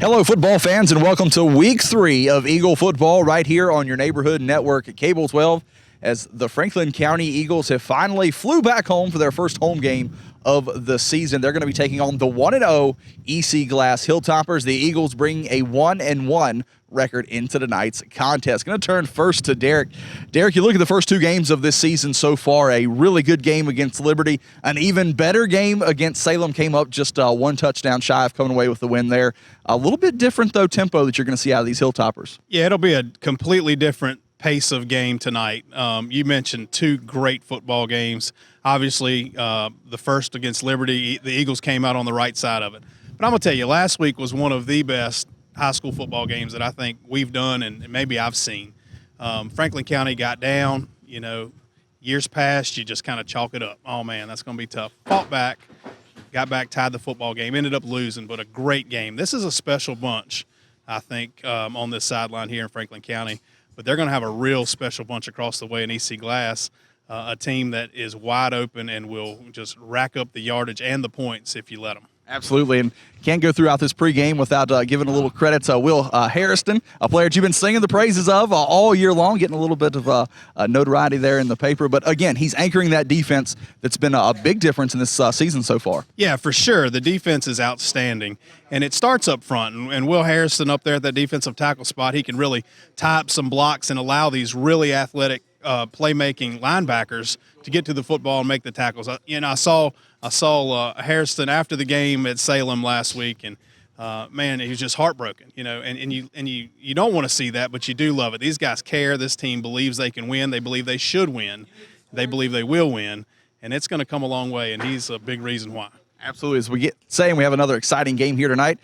Hello, football fans, and welcome to Week 3 of Eagle Football right here on your neighborhood network at Cable 12 as the Franklin County Eagles have finally flew back home for their first home game of the season. They're going to be taking on the 1-0 EC Glass Hilltoppers. The Eagles bring a 1-1 record into tonight's contest. Going to turn first to Derek. Derek, you look at the first two games of this season so far, a really good game against Liberty, an even better game against Salem, came up just one touchdown shy of coming away with the win there. A little bit different, though, tempo that you're going to see out of these Hilltoppers. Yeah, it'll be a completely different pace of game tonight. You mentioned two great football games. Obviously, the first against Liberty, the Eagles came out on the right side of it. But I'm going to tell you, last week was one of the best high school football games that I think we've done and maybe I've seen. Franklin County got down, years past, you just kind of chalk it up. Oh, man, that's going to be tough. Fought back, got back, tied the football game, ended up losing, but a great game. This is a special bunch, I think, on this sideline here in Franklin County. But they're going to have a real special bunch across the way in EC Glass, a team that is wide open and will just rack up the yardage and the points if you let them. Absolutely, and can't go throughout this pregame without giving a little credit to Will Harrison, a player that you've been singing the praises of all year long, getting a little bit of notoriety there in the paper. But again, he's anchoring that defense that's been a big difference in this season so far. Yeah, for sure. The defense is outstanding, and it starts up front. And Will Harrison up there at that defensive tackle spot, he can really tie up some blocks and allow these really athletic playmaking linebackers to get to the football and make the tackles. I saw Harrison after the game at Salem last week, and man, he was just heartbroken. And you don't want to see that, but you do love it. These guys care. This team believes they can win. They believe they should win. They believe they will win, and it's going to come a long way. And he's a big reason why. Absolutely. As we get saying, we have another exciting game here tonight.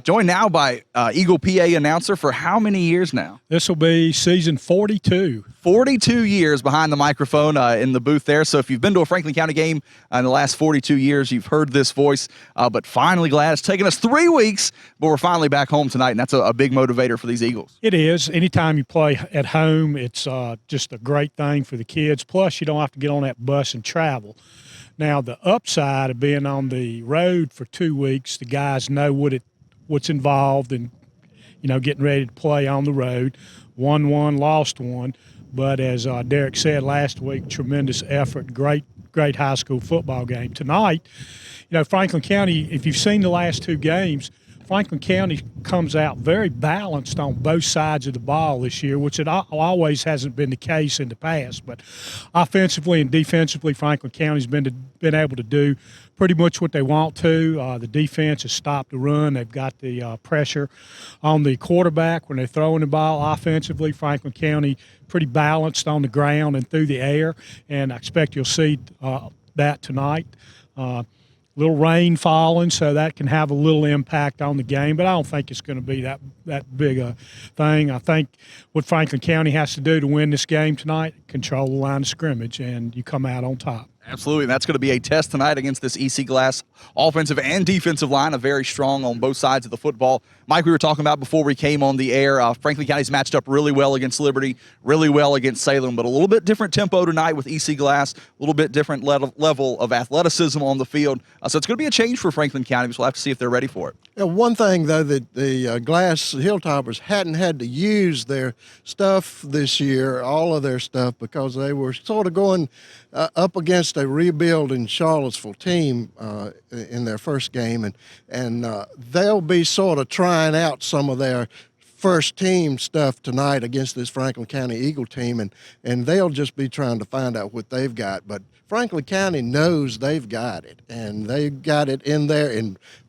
Joined now by Eagle PA announcer for how many years now? This will be season 42. 42 years behind the microphone in the booth there. So if you've been to a Franklin County game in the last 42 years, you've heard this voice. But finally glad it's taken us 3 weeks, but we're finally back home tonight, and that's a big motivator for these Eagles. It is. Anytime you play at home, it's just a great thing for the kids. Plus, you don't have to get on that bus and travel. Now, the upside of being on the road for 2 weeks, the guys know what's involved in, getting ready to play on the road. Won one, lost one. But as Derek said last week, tremendous effort, great high school football game. Tonight, Franklin County, if you've seen the last two games, Franklin County comes out very balanced on both sides of the ball this year, which it always hasn't been the case in the past. But offensively and defensively, Franklin County's been able to do pretty much what they want to. The defense has stopped the run. They've got the pressure on the quarterback when they're throwing the ball. Offensively, Franklin County pretty balanced on the ground and through the air, and I expect you'll see that tonight. Little rain falling, so that can have a little impact on the game, but I don't think it's going to be that big a thing. I think what Franklin County has to do to win this game tonight, control the line of scrimmage, and you come out on top. Absolutely, and that's going to be a test tonight against this EC Glass offensive and defensive line, very strong on both sides of the football. Mike, we were talking about before we came on the air, Franklin County's matched up really well against Liberty, really well against Salem, but a little bit different tempo tonight with EC Glass, a little bit different level of athleticism on the field. So it's going to be a change for Franklin County, so we'll have to see if they're ready for it. Now, one thing, though, that the Glass Hilltoppers hadn't had to use their stuff this year, all of their stuff, because they were sort of going up against a rebuilding Charlottesville team in their first game, and they'll be sort of trying out some of their first team stuff tonight against this Franklin County Eagle team, and they'll just be trying to find out what they've got. But Franklin County knows they've got it, and they've got it in there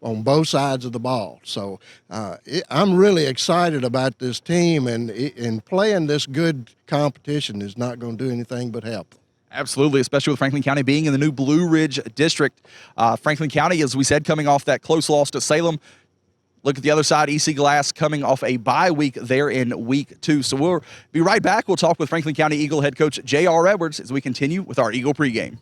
on both sides of the ball. So I'm really excited about this team, and playing this good competition is not going to do anything but help them. Absolutely, especially with Franklin County being in the new Blue Ridge District. Franklin County, as we said, coming off that close loss to Salem. Look at the other side, EC Glass coming off a bye week there in Week 2. So we'll be right back. We'll talk with Franklin County Eagle head coach J.R. Edwards as we continue with our Eagle pregame.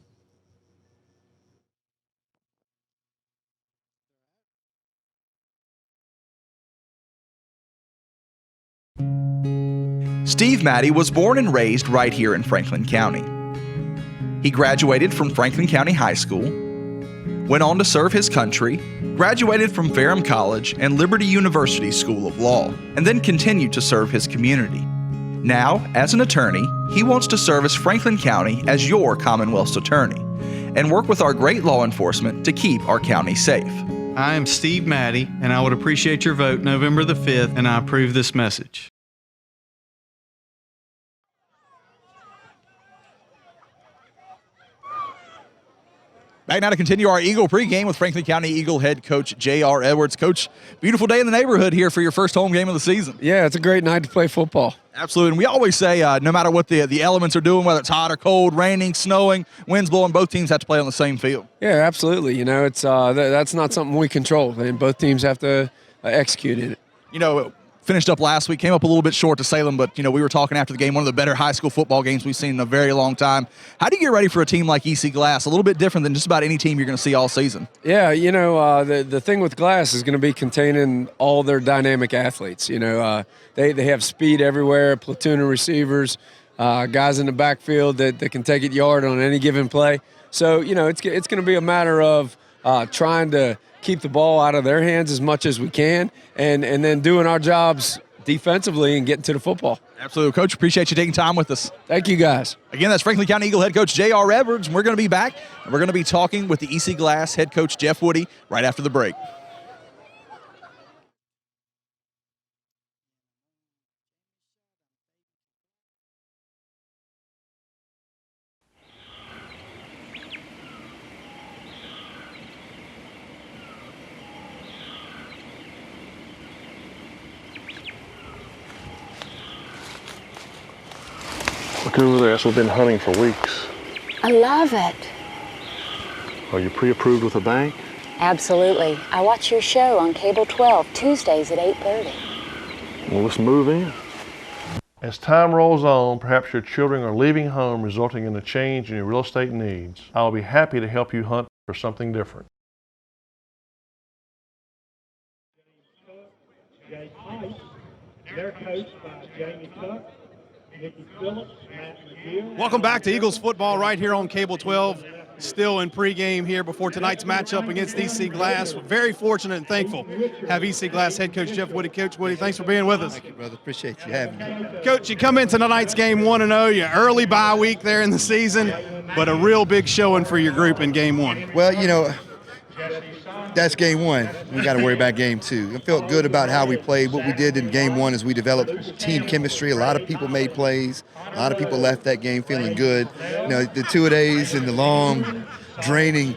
Steve Maddie was born and raised right here in Franklin County. He graduated from Franklin County High School, went on to serve his country, graduated from Ferrum College and Liberty University School of Law, and then continued to serve his community. Now, as an attorney, he wants to service Franklin County as your Commonwealth's attorney and work with our great law enforcement to keep our county safe. I am Steve Maddie, and I would appreciate your vote November the 5th, and I approve this message. Back now to continue our Eagle pregame with Franklin County Eagle head coach J.R. Edwards. Coach, beautiful day in the neighborhood here for your first home game of the season. Yeah, it's a great night to play football. Absolutely, and we always say no matter what the elements are doing, whether it's hot or cold, raining, snowing, winds blowing, both teams have to play on the same field. Yeah, absolutely. You know, it's that's not something we control, and both teams have to execute in it. You know, finished up last week, came up a little bit short to Salem, but, you know, we were talking after the game, one of the better high school football games we've seen in a very long time. How do you get ready for a team like EC Glass? A little bit different than just about any team you're going to see all season. Yeah, you know, the thing with Glass is going to be containing all their dynamic athletes. You know, they have speed everywhere, platoon of receivers, guys in the backfield that can take it yard on any given play. So, you know, it's going to be a matter of trying to keep the ball out of their hands as much as we can, and then doing our jobs defensively and getting to the football. Absolutely. Coach, appreciate you taking time with us. Thank you, guys. Again, that's Franklin County Eagle head coach J.R. Edwards, and we're going to be back, and we're going to be talking with the EC Glass head coach Jeff Woody right after the break. Look over there, that's what we've been hunting for weeks. I love it. Are you pre-approved with a bank? Absolutely. I watch your show on Cable 12, Tuesdays at 8:30. Well, let's move in. As time rolls on, perhaps your children are leaving home, resulting in a change in your real estate needs. I'll be happy to help you hunt for something different. They're coached by Jamie Cook, Nikki Phillips, Matt McGill. Welcome back to Eagles football right here on Cable 12. Still in pregame here before tonight's matchup against EC Glass. We're very fortunate and thankful to have EC Glass head coach Jeff Woody. Coach Woody, thanks for being with us. Thank you, brother. Appreciate you having me. Coach, you come into tonight's game 1-0. You're early bye week there in the season, but a real big showing for your group in game one. Well, you know, that's game one. We got to worry about game two. I felt good about how we played. What we did in game one is we developed team chemistry. A lot of people made plays. A lot of people left that game feeling good. You know, the 2 days and the long, draining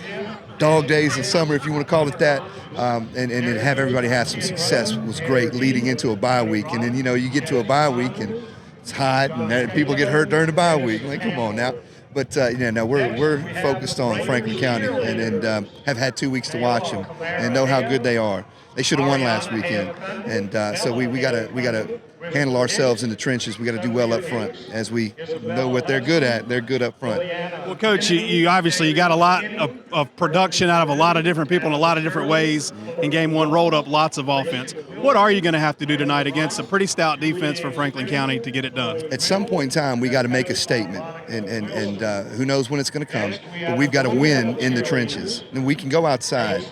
dog days of summer, if you want to call it that, and have everybody have some success was great leading into a bye week. And then, you know, you get to a bye week and it's hot and people get hurt during the bye week. Like, come on now. But no, we're focused on Franklin County and have had 2 weeks to watch them and know how good they are. They should have won last weekend, and so we gotta handle ourselves in the trenches. We got to do well up front, as we know what they're good at. They're good up front. Well, Coach, you obviously got a lot of production out of a lot of different people in a lot of different ways in game one, rolled up lots of offense. What are you going to have to do tonight against a pretty stout defense from Franklin County to get it done? At some point in time, we got to make a statement, and who knows when it's going to come, but we've got to win in the trenches. And we can go outside,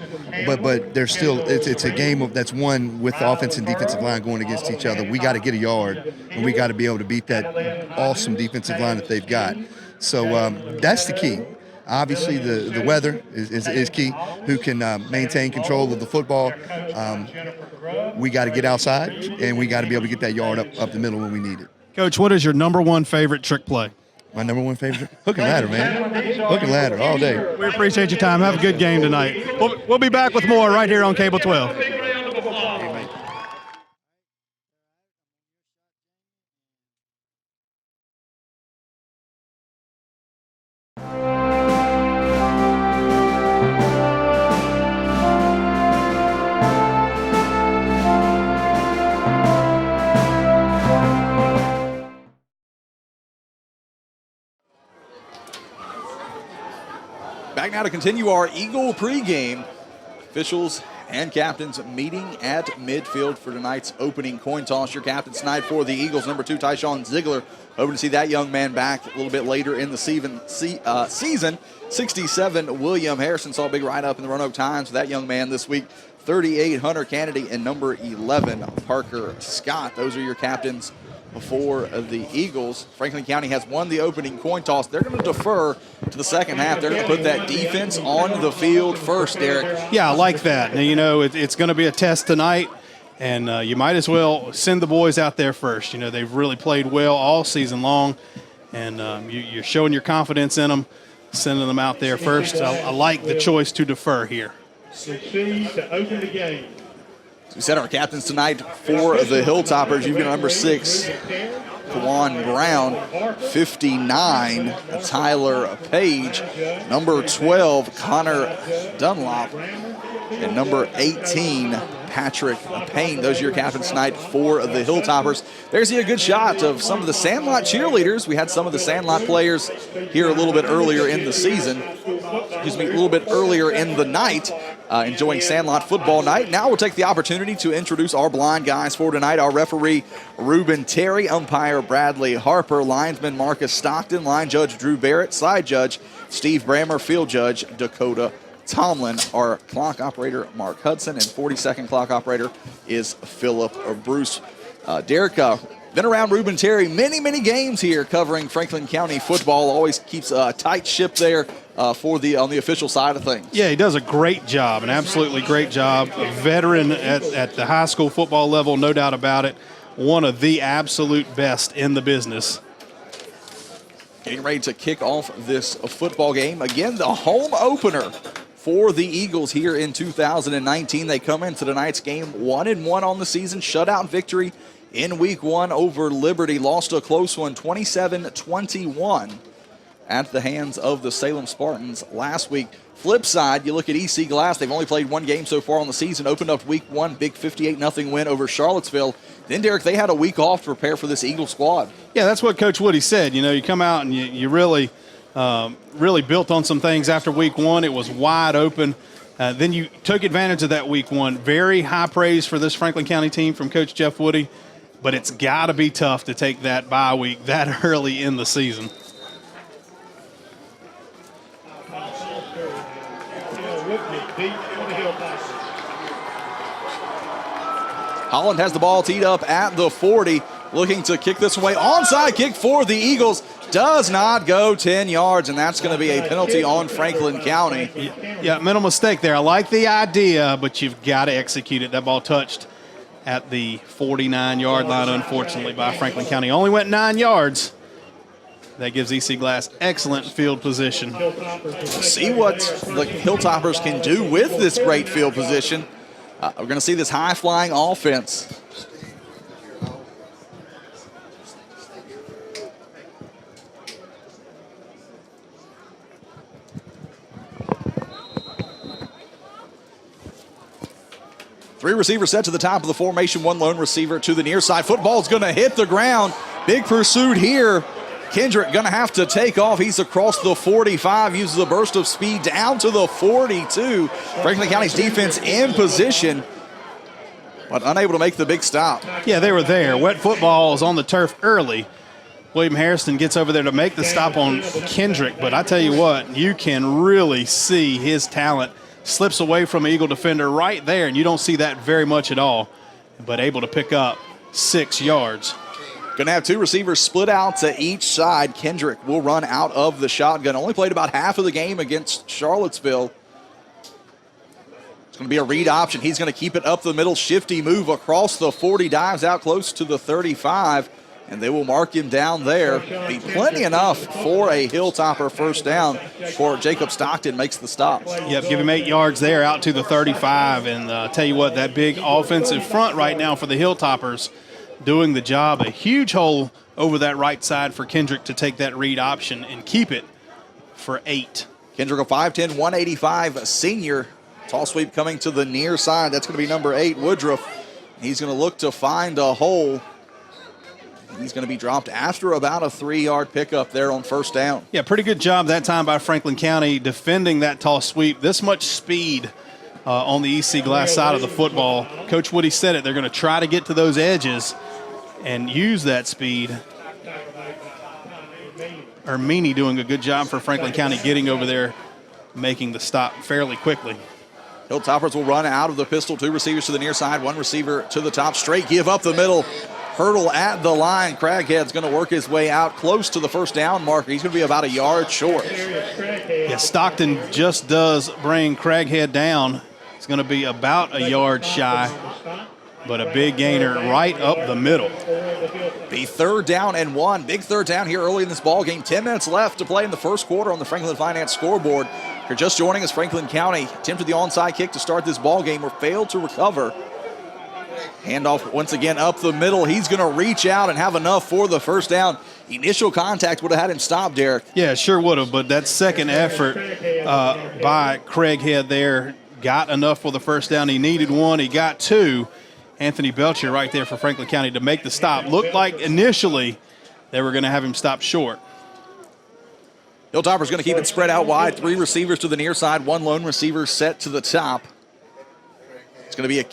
but there's still it's a game that's won with the offense and defensive line going against each other. We got to get a yard, and we got to be able to beat that awesome defensive line that they've got. So that's the key. Obviously, the weather is key. Who can maintain control of the football? We got to get outside, and we got to be able to get that yard up the middle when we need it. Coach, what is your number one favorite trick play? My number one favorite? Hook and ladder, man. Hook and ladder all day. We appreciate your time. Have a good game tonight. We'll be back with more right here on Cable 12. Back now to continue our Eagle pregame. Officials And captains meeting at midfield for tonight's opening coin toss. Your captain tonight for the Eagles, number 2, Tyshawn Ziegler. Hoping to see that young man back a little bit later in the season. 67, William Harrison saw a big write-up in the Roanoke Times for that young man this week. 38, Hunter Kennedy, and number 11, Parker Scott. Those are your captains for the Eagles. Franklin County has won the opening coin toss. They're going to defer to the second half. They're going to put that defense on the field first, Derek. Yeah, I like that. Now, you know, it's going to be a test tonight, and you might as well send the boys out there first. You know, they've really played well all season long, and you're showing your confidence in them, sending them out there first. I like the choice to defer here. Proceed to open the game. We set our captains tonight for the Hilltoppers. You've got number 6, Kawan Brown, 59, Tyler Page, number 12, Connor Dunlop, and number 18, Patrick Payne. Those are your captains tonight for the Hilltoppers. There's a good shot of some of the Sandlot cheerleaders. We had some of the Sandlot players here a little bit earlier in the season. A little bit earlier in the night, enjoying Sandlot football night. Now we'll take the opportunity to introduce our blind guys for tonight. Our referee, Reuben Terry, umpire Bradley Harper, linesman Marcus Stockton, line judge Drew Barrett, side judge Steve Brammer, field judge Dakota Tomlin. Our clock operator, Mark Hudson, and 40-second clock operator is Philip Bruce. Derek, been around Reuben Terry many games here covering Franklin County football. Always keeps a tight ship there on the official side of things. Yeah, he does a great job, an absolutely great job. A veteran at the high school football level, no doubt about it. One of the absolute best in the business. Getting ready to kick off this football game. Again, the home opener for the Eagles here in 2019. They come into tonight's game 1-1 on the season. Shutout victory in week 1 over Liberty. Lost a close one, 27-21 at the hands of the Salem Spartans last week. Flip side, you look at EC Glass. They've only played one game so far on the season. Opened up week 1, big 58-0 win over Charlottesville. Then, Derek, they had a week off to prepare for this Eagle squad. Yeah, that's what Coach Woody said. You know, you come out and you really built on some things after week 1. It was wide open. Then you took advantage of that week 1. Very high praise for this Franklin County team from Coach Jeff Woody. But it's got to be tough to take that bye week that early in the season. Holland has the ball teed up at the 40, looking to kick this away. Onside kick for the Eagles. Does not go 10 yards, and that's going to be a penalty on Franklin County. Yeah, mental mistake there. I like the idea, but you've got to execute it. That ball touched at the 49-yard line, unfortunately, by Franklin County. Only went 9 yards. That gives EC Glass excellent field position. See what the Hilltoppers can do with this great field position. We're going to see this high-flying offense. Three receivers set to the top of the formation, one lone receiver to the near side. Football's going to hit the ground. Big pursuit here. Kendrick going to have to take off. He's across the 45, uses a burst of speed down to the 42. Franklin County's defense in position, but unable to make the big stop. Yeah, they were there. Wet football is on the turf early. William Harrison gets over there to make the stop on Kendrick, but I tell you what, you can really see his talent. Slips away from an Eagle defender right there, and you don't see that very much at all, but able to pick up 6 yards. Going to have two receivers split out to each side. Kendrick will run out of the shotgun. Only played about half of the game against Charlottesville. It's going to be a read option. He's going to keep it up the middle. Shifty move across the 40, dives out close to the 35, and they will mark him down there. Be plenty enough for a Hilltopper first down for Jacob Stockton makes the stop. Yep, give him 8 yards there out to the 35, and tell you what, that big offensive front right now for the Hilltoppers doing the job. A huge hole over that right side for Kendrick to take that read option and keep it for 8. Kendrick, a 5'10", 185 senior. Tall sweep coming to the near side. That's going to be number 8, Woodruff. He's going to look to find a hole. He's going to be dropped after about a 3-yard pickup there on first down. Yeah, pretty good job that time by Franklin County defending that tall sweep. This much speed on the EC Glass side of the football. Coach Woody said it. They're going to try to get to those edges and use that speed. Ermini doing a good job for Franklin County getting over there, making the stop fairly quickly. Hilltoppers will run out of the pistol. 2 receivers to the near side, 1 receiver to the top. Straight give up the middle. Hurdle at the line. Craighead's going to work his way out close to the first down marker. He's going to be about a yard short. Yeah, Stockton just does bring Craighead down. It's going to be about a yard shy, but a big gainer right up the middle. Be 3rd down and 1. Big 3rd down here early in this ball game. 10 minutes left to play in the first quarter on the Franklin Finance scoreboard. If you're just joining us, Franklin County attempted the onside kick to start this ball game or failed to recover. Handoff once again up the middle. He's going to reach out and have enough for the first down. Initial contact would have had him stop, Derek. Yeah, sure would have, but that second effort by Craighead there got enough for the first down. He needed 1. He got 2. Anthony Belcher right there for Franklin County to make the stop. Looked like initially they were going to have him stop short. Hilltopper's going to keep it spread out wide. 3 receivers to the near side, 1 lone receiver set to the top. It's going to be a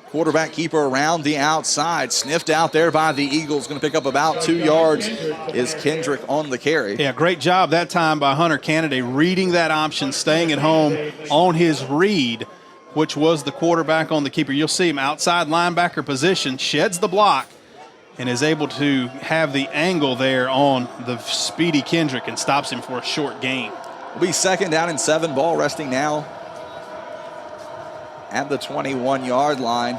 quarterback keeper around the outside. Sniffed out there by the Eagles. Going to pick up about 2 yards is Kendrick on the carry. Yeah, great job that time by Hunter Canady reading that option, staying at home on his read, which was the quarterback on the keeper. You'll see him outside linebacker position, sheds the block, and is able to have the angle there on the speedy Kendrick and stops him for a short gain. It'll be 2nd down and 7. Ball resting now at the 21-yard line.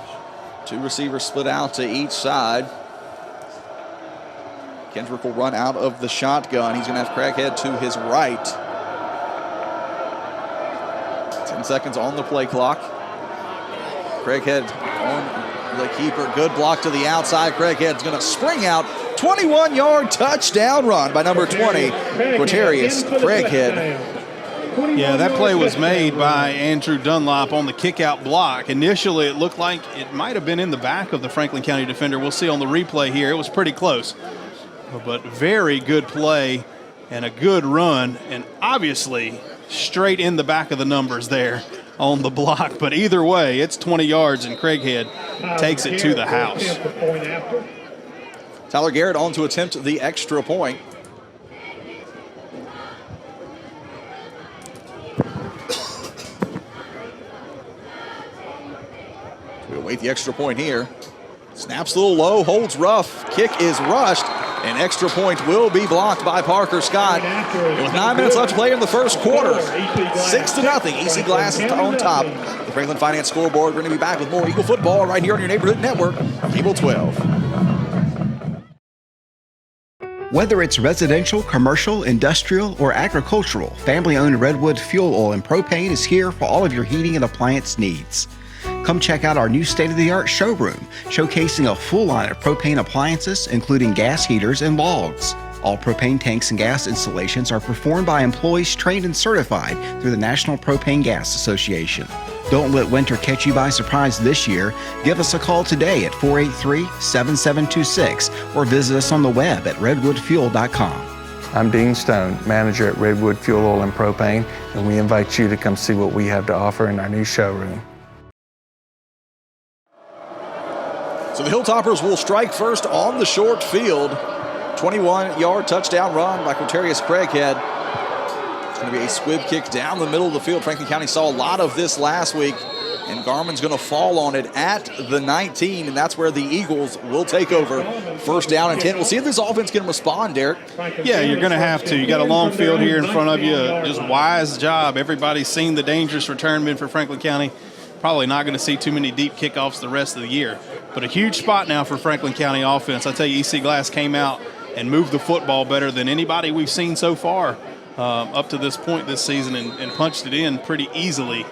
2 receivers split out to each side. Kendrick will run out of the shotgun. He's going to have Craighead to his right. 10 seconds on the play clock. Craighead on the keeper. Good block to the outside. Craighead's going to spring out. 21-yard touchdown run by number 20, Quatarius Craighead. Yeah, that play was made by Andrew Dunlop on the kick-out block. Initially, it looked like it might have been in the back of the Franklin County defender. We'll see on the replay here. It was pretty close. But very good play and a good run, and obviously straight in the back of the numbers there on the block. But either way, it's 20 yards, and Craighead takes it to the house. Tyler Garrett on to attempt the extra point. We'll wait the extra point here. Snaps a little low, holds rough. Kick is rushed. An extra point will be blocked by Parker Scott. With 9 minutes left to play in the first quarter. 6-0. EC Glass on top. The Franklin Finance scoreboard. We're going to be back with more Eagle football right here on your neighborhood network, Cable 12. Whether it's residential, commercial, industrial, or agricultural, family-owned Redwood Fuel Oil and Propane is here for all of your heating and appliance needs. Come check out our new state-of-the-art showroom, showcasing a full line of propane appliances, including gas heaters and logs. All propane tanks and gas installations are performed by employees trained and certified through the National Propane Gas Association. Don't let winter catch you by surprise this year. Give us a call today at 483-7726 or visit us on the web at redwoodfuel.com. I'm Dean Stone, manager at Redwood Fuel Oil and Propane, and we invite you to come see what we have to offer in our new showroom. So the Hilltoppers will strike first on the short field. 21-yard touchdown run by Quatarius Craighead. It's going to be a squib kick down the middle of the field. Franklin County saw a lot of this last week, and Garmin's going to fall on it at the 19, and that's where the Eagles will take over. 1st down and 10. We'll see if this offense can respond, Derek. Yeah, you're going to have to. You got a long field here in front of you. Just wise job. Everybody's seen the dangerous return men for Franklin County. Probably not going to see too many deep kickoffs the rest of the year. But a huge spot now for Franklin County offense. I tell you, EC Glass came out and moved the football better than anybody we've seen so far up to this point this season and punched it in pretty easily.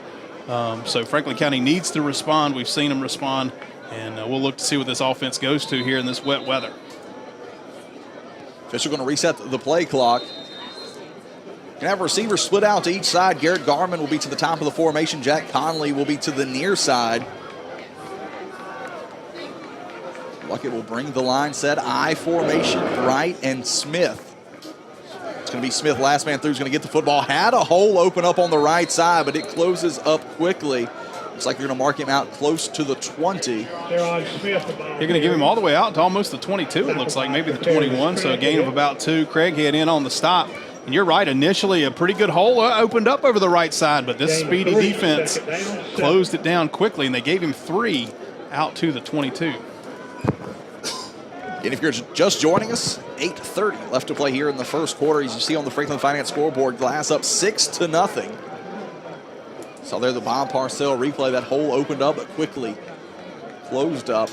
So Franklin County needs to respond. We've seen them respond, and we'll look to see what this offense goes to here in this wet weather. Official going to reset the play clock. Going to have receivers split out to each side. Garrett Garmin will be to the top of the formation. Jack Conley will be to the near side. Luckett will bring the line set. I formation, Wright and Smith. It's going to be Smith, last man through, is going to get the football. Had a hole open up on the right side, but it closes up quickly. Looks like they're going to mark him out close to the 20. You're going to give him all the way out to almost the 22, it looks like, maybe the 21, so a gain of about 2. Craighead in on the stop. And you're right, initially a pretty good hole opened up over the right side, but this speedy defense closed it down quickly, and they gave him 3 out to the 22. And if you're just joining us, 8:30 left to play here in the first quarter. As you see on the Franklin Finance scoreboard, Glass up 6-0. So there the Bob Parcell replay. That hole opened up but quickly closed up.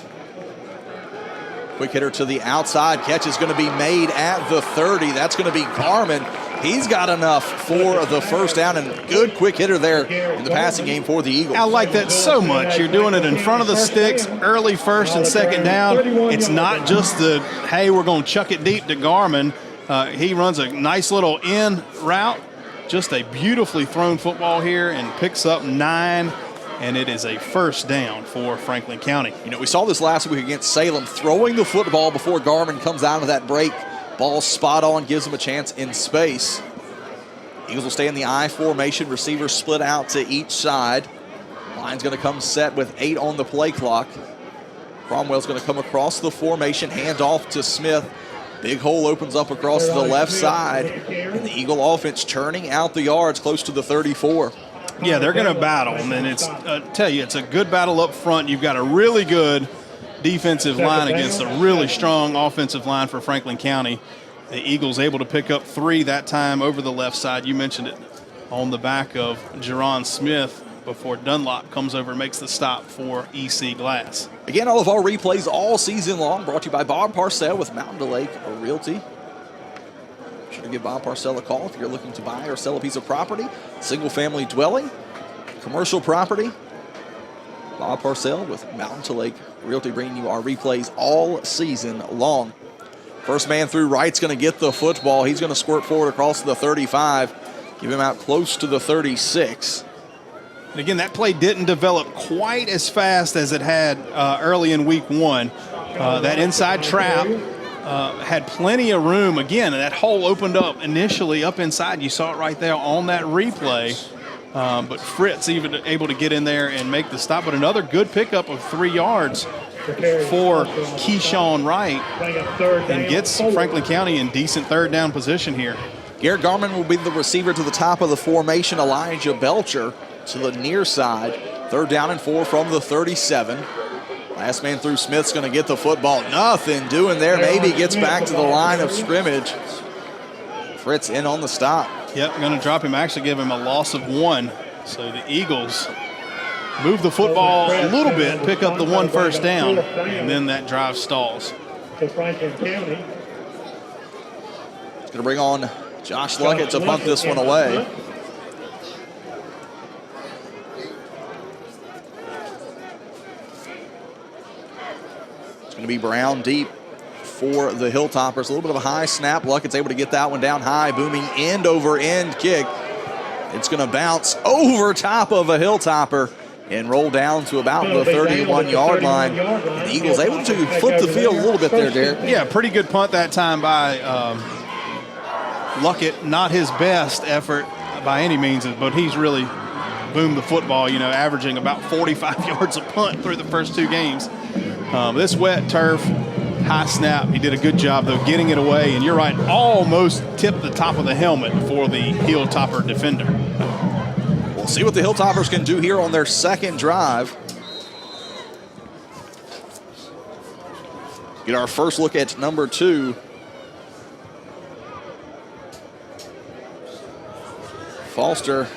Quick hitter to the outside. Catch is going to be made at the 30. That's going to be Garmin. He's got enough for the first down, and good quick hitter there in the passing game for the Eagles. I like that so much. You're doing it in front of the sticks, early first and second down. It's not just the, hey, we're going to chuck it deep to Garmin. He runs a nice little in route. Just a beautifully thrown football here, and picks up 9, and it is a first down for Franklin County. You know, we saw this last week against Salem, throwing the football before Garmin comes out of that break. Ball spot on, gives them a chance in space. Eagles will stay in the I formation. Receivers split out to each side. Line's going to come set with 8 on the play clock. Cromwell's going to come across the formation, hand off to Smith. Big hole opens up across the left side. And the Eagle offense churning out the yards close to the 34. Yeah, they're going to battle, and it's tell you, it's a good battle up front. You've got a really good defensive line against a really strong offensive line for Franklin County. The Eagles able to pick up 3 that time over the left side. You mentioned it, on the back of Jerron Smith before Dunlop comes over and makes the stop for EC Glass. Again, all of our replays all season long brought to you by Bob Parcell with Mountain to Lake Realty. Be sure to give Bob Parcell a call if you're looking to buy or sell a piece of property, single-family dwelling, commercial property. Bob Parcell with Mountain to Lake Realty bringing you our replays all season long. First man through right's going to get the football. He's going to squirt forward across the 35, give him out close to the 36. And again, that play didn't develop quite as fast as it had early in week 1. That inside trap had plenty of room. Again, that hole opened up initially up inside. You saw it right there on that replay. But Fritz even able to get in there and make the stop. But another good pickup of 3 yards for Keyshawn Wright, and gets Franklin County in decent third down position here. Garrett Garmin will be the receiver to the top of the formation. Elijah Belcher to the near side. 3rd down and 4 from the 37. Last man through Smith's going to get the football. Nothing doing there. Maybe gets back to the line of scrimmage. Fritz in on the stop. Yep, going to drop him, actually give him a loss of 1. So the Eagles move the football a little bit, pick up the 1 first down, and then that drive stalls. It's going to bring on Josh Luckett to punt this one away. It's going to be Brown deep for the Hilltoppers. A little bit of a high snap. Luckett's able to get that one down high. Booming end over end kick. It's going to bounce over top of a Hilltopper and roll down to about the 31-yard line. And the Eagles able to flip the field a little bit there, Derek. Yeah, pretty good punt that time by Luckett. Not his best effort by any means, but he's really boomed the football, you know, averaging about 45 yards a punt through the first 2 games. This wet turf, high snap, he did a good job, though, getting it away. And you're right, almost tipped the top of the helmet for the Hilltopper defender. We'll see what the Hilltoppers can do here on their second drive. Get our first look at number 2. Foster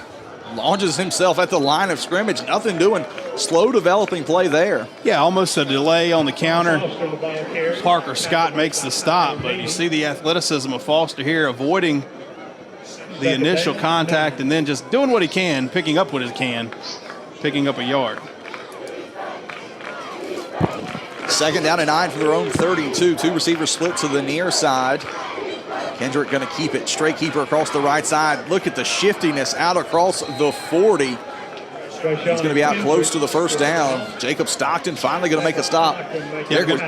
launches himself at the line of scrimmage. Nothing doing. Slow developing play there. Yeah, almost a delay on the counter. Parker Scott makes the stop, but you see the athleticism of Foster here, avoiding the initial contact and then just doing what he can, picking up what he can, picking up a yard. 2nd down and 9 from their own 32. 2 receivers split to the near side. Kendrick going to keep it. Straight keeper across the right side. Look at the shiftiness out across the 40. He's going to be out close to the first down. Jacob Stockton finally going to make a stop. They're going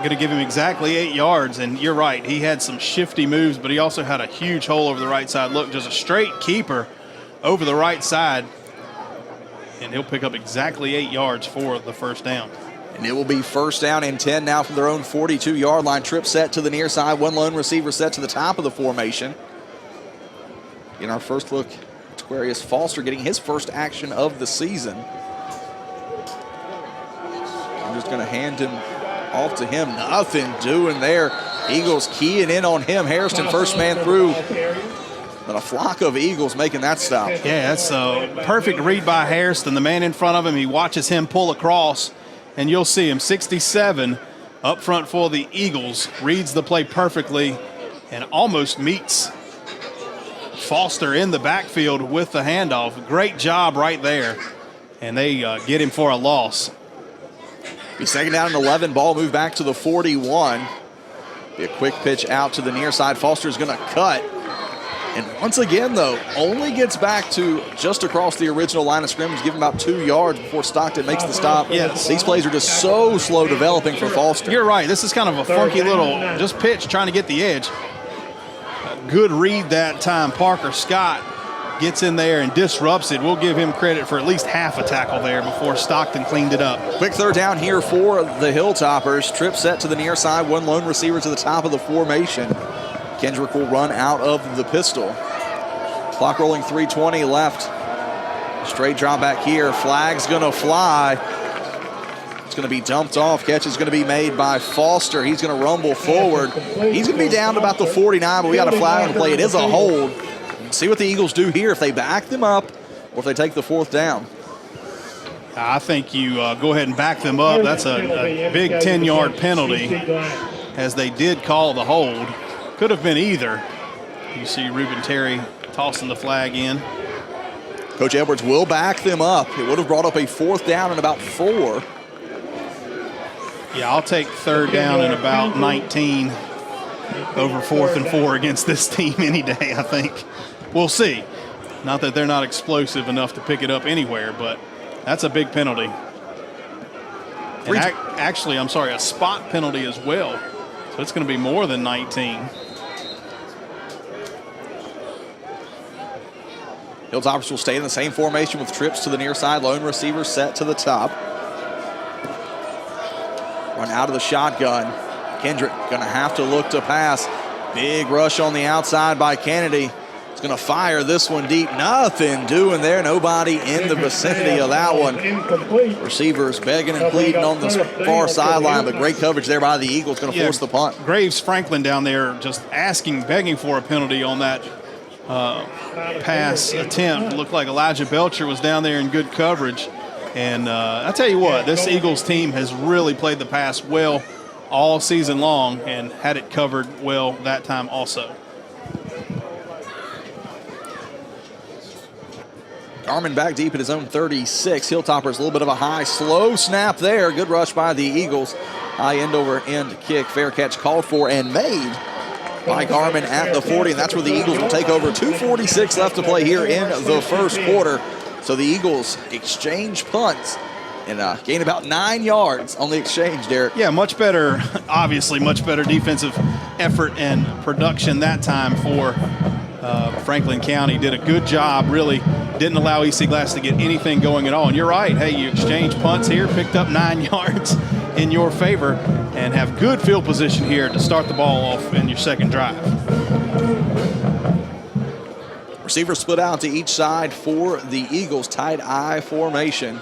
to give him exactly 8 yards, and you're right. He had some shifty moves, but he also had a huge hole over the right side. Look, just a straight keeper over the right side. and he'll pick up exactly 8 yards for the first down. And it will be first down and 10 now from their own 42-yard line. Trip set to the near side. One lone receiver set to the top of the formation. In our first look, Aquarius Foster getting his first action of the season. I'm just going to hand him off to him. Nothing doing there. Eagles keying in on him. Hairston first man through. But a flock of Eagles making that stop. Yeah, that's a perfect read by Hairston. The man in front of him, he watches him pull across, and you'll see him, 67, up front for the Eagles, reads the play perfectly and almost meets Foster in the backfield with the handoff. Great job right there, and they get him for a loss. Be second down and 11. Ball moved back to the 41. Be a quick pitch out to the near side. Foster's going to cut. And once again, though, only gets back to just across the original line of scrimmage, giving about 2 yards before Stockton makes the stop. Yes. These plays are just so slow developing for Foster. You're right. This is kind of a funky little just pitch trying to get the edge. A good read that time. Parker Scott gets in there and disrupts it. We'll give him credit for at least half a tackle there before Stockton cleaned it up. Quick third down here for the Hilltoppers. Trip set to the near side. One lone receiver to the top of the formation. Kendrick will run out of the pistol. Clock rolling, 3:20 left. Straight drop back here. Flag's going to fly. It's going to be dumped off. Catch is going to be made by Foster. He's going to rumble forward. He's going to be down to about the 49, but we got a flag on the play. It is a hold. See what the Eagles do here, if they back them up or if they take the fourth down. I think you go ahead and back them up. That's a big 10-yard penalty, as they did call the hold. Could have been either. You see Ruben Terry tossing the flag in. Coach Edwards will back them up. It would have brought up a fourth down and about 4. Yeah, I'll take third down and about 19 over 4th and 4 against this team any day, I think. We'll see. Not that they're not explosive enough to pick it up anywhere, but that's a big penalty. And actually, I'm sorry, a spot penalty as well. So it's going to be more than 19. Hilltoppers will stay in the same formation with trips to the near side. Lone receiver set to the top. Run out of the shotgun. Kendrick going to have to look to pass. Big rush on the outside by Kennedy. He's going to fire this one deep. Nothing doing there. Nobody in the vicinity of that one. Receivers begging and pleading on the far sideline, but great coverage there by the Eagles. Going to force the punt. Graves Franklin down there just begging for a penalty on that pass attempt. It looked like Elijah Belcher was down there in good coverage. And I tell you what, this Eagles team has really played the pass well all season long and had it covered well that time also. Garmin back deep at his own 36. Hilltoppers a little bit of a high, slow snap there. Good rush by the Eagles. High end over end kick. Fair catch called for and made by Garmin at the 40. And that's where the Eagles will take over. 2:46 left to play here in the first quarter. So the Eagles exchange punts and gain about 9 yards on the exchange, Derek. Yeah, much better, obviously much better defensive effort and production that time for Franklin County. Did a good job, really didn't allow EC Glass to get anything going at all. And you're right, hey, you exchange punts here, picked up 9 yards in your favor, and have good field position here to start the ball off in your second drive. Receivers split out to each side for the Eagles. Tight eye formation.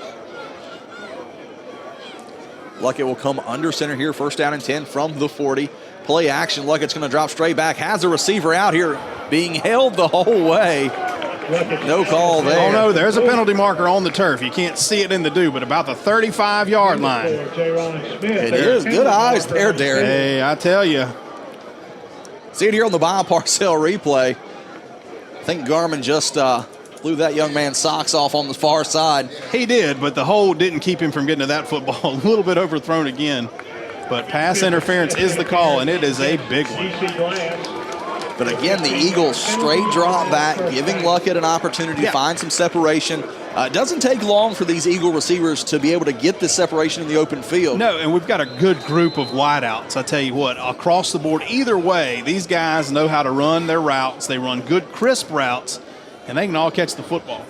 Luckett will come under center here. First down and 10 from the 40. Play action. Luckett's going to drop straight back. Has a receiver out here being held the whole way. No call there. Oh, no, there's a penalty marker on the turf. You can't see it in the dew, but about the 35-yard line. It is. Good eyes there, Derek. Hey, I tell you. See it here on the Bob Parcell replay. I think Garmin just blew that young man's socks off on the far side. He did, but the hold didn't keep him from getting to that football. A little bit overthrown again. But pass interference is the call, and it is a big one. But again, the Eagles straight drop back, giving Luckett an opportunity to find some separation. It doesn't take long for these Eagle receivers to be able to get the separation in the open field. No, and we've got a good group of wideouts. I tell you what, across the board, either way, these guys know how to run their routes. They run good, crisp routes, and they can all catch the football.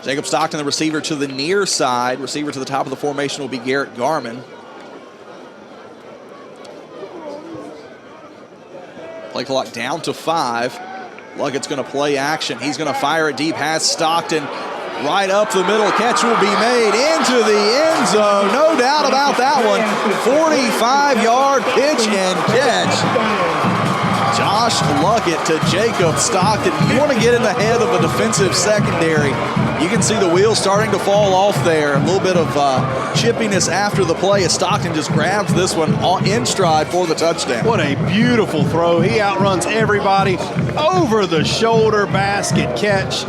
Jacob Stockton, the receiver to the near side. Receiver to the top of the formation will be Garrett Garman. Play clock down to 5. Luckett's going to play action. He's going to fire it deep. Has Stockton right up the middle. Catch will be made into the end zone. No doubt about that one. 45-yard pitch and catch. Josh Luckett to Jacob Stockton. You want to get in the head of a defensive secondary. You can see the wheels starting to fall off there. A little bit of chippiness after the play as Stockton just grabs this one in stride for the touchdown. What a beautiful throw. He outruns everybody. Over the shoulder basket catch.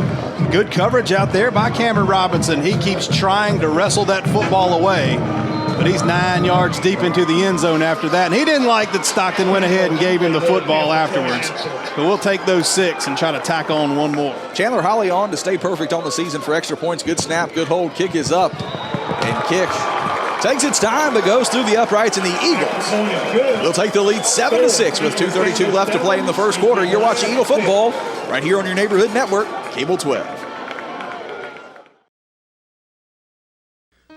Good coverage out there by Cameron Robinson. He keeps trying to wrestle that football away, but he's 9 yards deep into the end zone after that. And he didn't like that Stockton went ahead and gave him the football afterwards. But we'll take those 6 and try to tack on one more. Chandler Holly on to stay perfect on the season for extra points. Good snap, good hold. Kick is up. And kick takes its time, but goes through the uprights, and the Eagles will take the lead 7-6 with 2:32 left to play in the first quarter. You're watching Eagle football right here on your neighborhood network, Cable 12.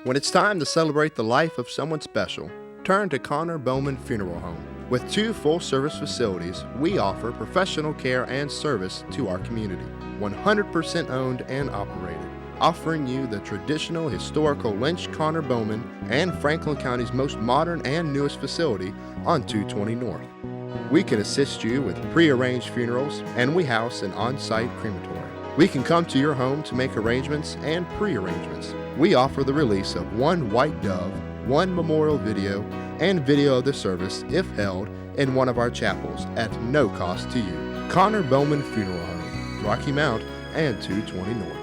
When it's time to celebrate the life of someone special, turn to Connor Bowman Funeral Home. With 2 full-service facilities, we offer professional care and service to our community. 100% owned and operated, offering you the traditional historical Lynch Connor Bowman and Franklin County's most modern and newest facility on 220 North. We can assist you with pre-arranged funerals, and we house an on-site crematory. We can come to your home to make arrangements and pre-arrangements. We offer the release of 1 white dove, 1 memorial video, and video of the service if held in one of our chapels at no cost to you. Connor Bowman Funeral Home, Rocky Mount and 220 North.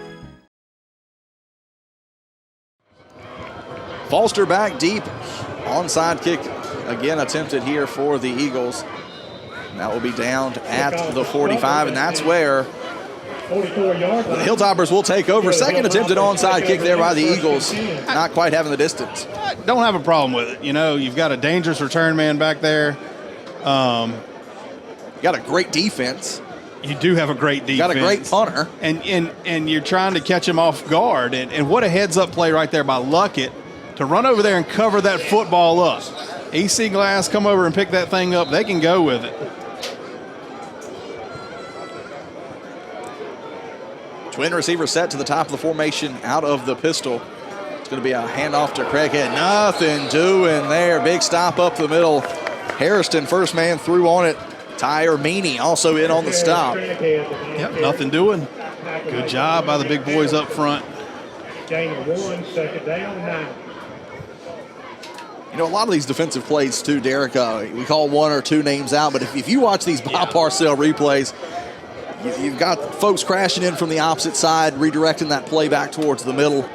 Foster back deep. Onside kick again attempted here for the Eagles. And that will be down at the 45, and that's where the Hilltoppers will take over. Second attempted onside kick there by the Eagles. Not quite having the distance. I don't have a problem with it. You know, you've got a dangerous return man back there. You got a great defense. You do have a great defense. Got a great punter. And you're trying to catch him off guard. And what a heads-up play right there by Luckett to run over there and cover that football up. EC Glass come over and pick that thing up. They can go with it. Twin receiver set to the top of the formation out of the pistol. It's going to be a handoff to Craighead. Nothing doing there. Big stop up the middle. Harrison, first man through on it. Tyre Meany also in on the stop. Yep, nothing doing. Good job by the big boys up front. Gain of 1, second down, 9. You know, a lot of these defensive plays too, Derek, we call 1 or 2 names out, but if you watch these Bob Parcell replays, you've got folks crashing in from the opposite side, redirecting that play back towards the middle.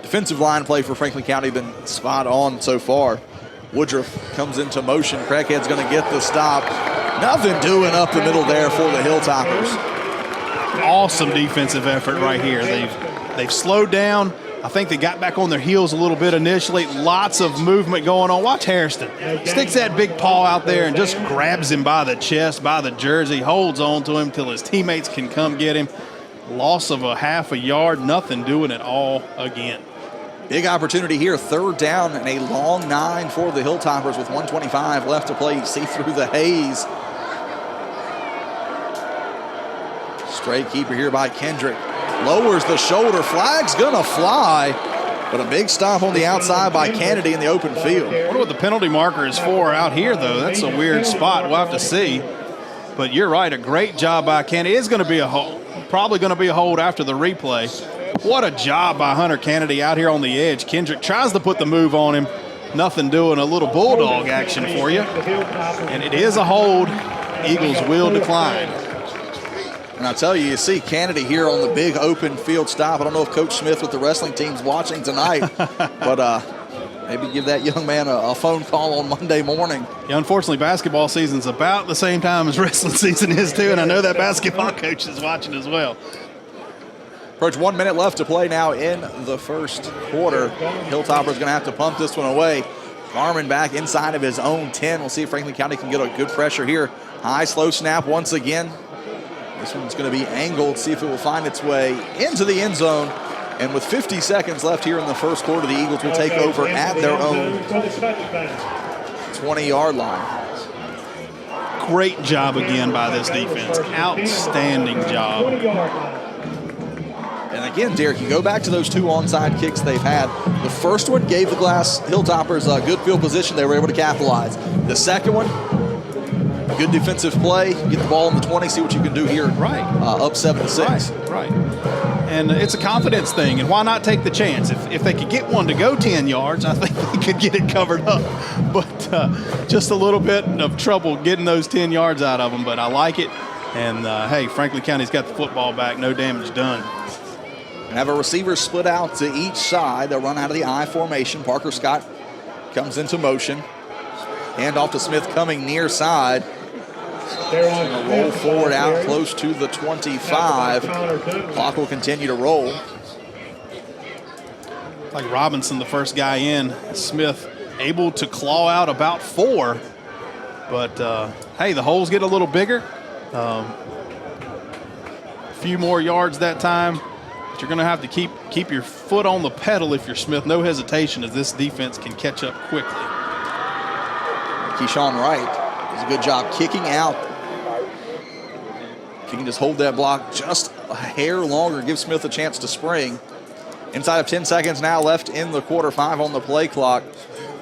Defensive line play for Franklin County been spot on so far. Woodruff comes into motion. Craighead's going to get the stop. Nothing doing up the middle there for the Hilltoppers. Awesome defensive effort right here. They've slowed down. I think they got back on their heels a little bit initially. Lots of movement going on. Watch Hairston. Sticks that big paw out there and just grabs him by the chest, by the jersey, holds on to him till his teammates can come get him. Loss of a half a yard, nothing doing it all again. Big opportunity here, 3rd down and a long 9 for the Hilltoppers with 1:25 left to play. See through the haze. Straight keeper here by Kendrick. Lowers the shoulder. Flag's going to fly, but a big stop on the outside by Kennedy in the open field. I wonder what the penalty marker is for out here, though. That's a weird spot. We'll have to see. But you're right, a great job by Kennedy. It's going to be a hold. Probably going to be a hold after the replay. What a job by Hunter Kennedy out here on the edge. Kendrick tries to put the move on him. Nothing doing. A little bulldog action for you. And it is a hold. Eagles will decline. And I tell you, you see Kennedy here on the big open field stop. I don't know if Coach Smith with the wrestling team's watching tonight, but maybe give that young man a phone call on Monday morning. Yeah, unfortunately, basketball season's about the same time as wrestling season is too, and I know that basketball coach is watching as well. Approach 1 minute left to play now in the first quarter. Hilltopper's going to have to pump this one away. Garman back inside of his own 10. We'll see if Franklin County can get a good pressure here. High, slow snap once again. This one's going to be angled, see if it will find its way into the end zone. And with 50 seconds left here in the first quarter, the Eagles will take over at their own 20-yard line. Great job again by this defense. Outstanding job. And again, Derek, you go back to those 2 onside kicks they've had. The first one gave the Glass Hilltoppers a good field position. They were able to capitalize. The second one, good defensive play. Get the ball in the 20, see what you can do here. Right. Up 7-6. Right. And it's a confidence thing, and why not take the chance? If they could get one to go 10 yards, I think they could get it covered up. But just a little bit of trouble getting those 10 yards out of them, but I like it. And, hey, Franklin County's got the football back. No damage done. And have a receiver split out to each side. They'll run out of the I formation. Parker Scott comes into motion. Hand off to Smith coming near side. Going to roll forward out close to the 25. Clock will continue to roll. Like Robinson, the first guy in. Smith able to claw out about 4. But, hey, the holes get a little bigger. A few more yards that time. But you're going to have to keep your foot on the pedal if you're Smith. No hesitation, as this defense can catch up quickly. Keyshawn Wright does a good job kicking out. If you can just hold that block just a hair longer, give Smith a chance to spring. Inside of 10 seconds now left in the quarter, 5 on the play clock.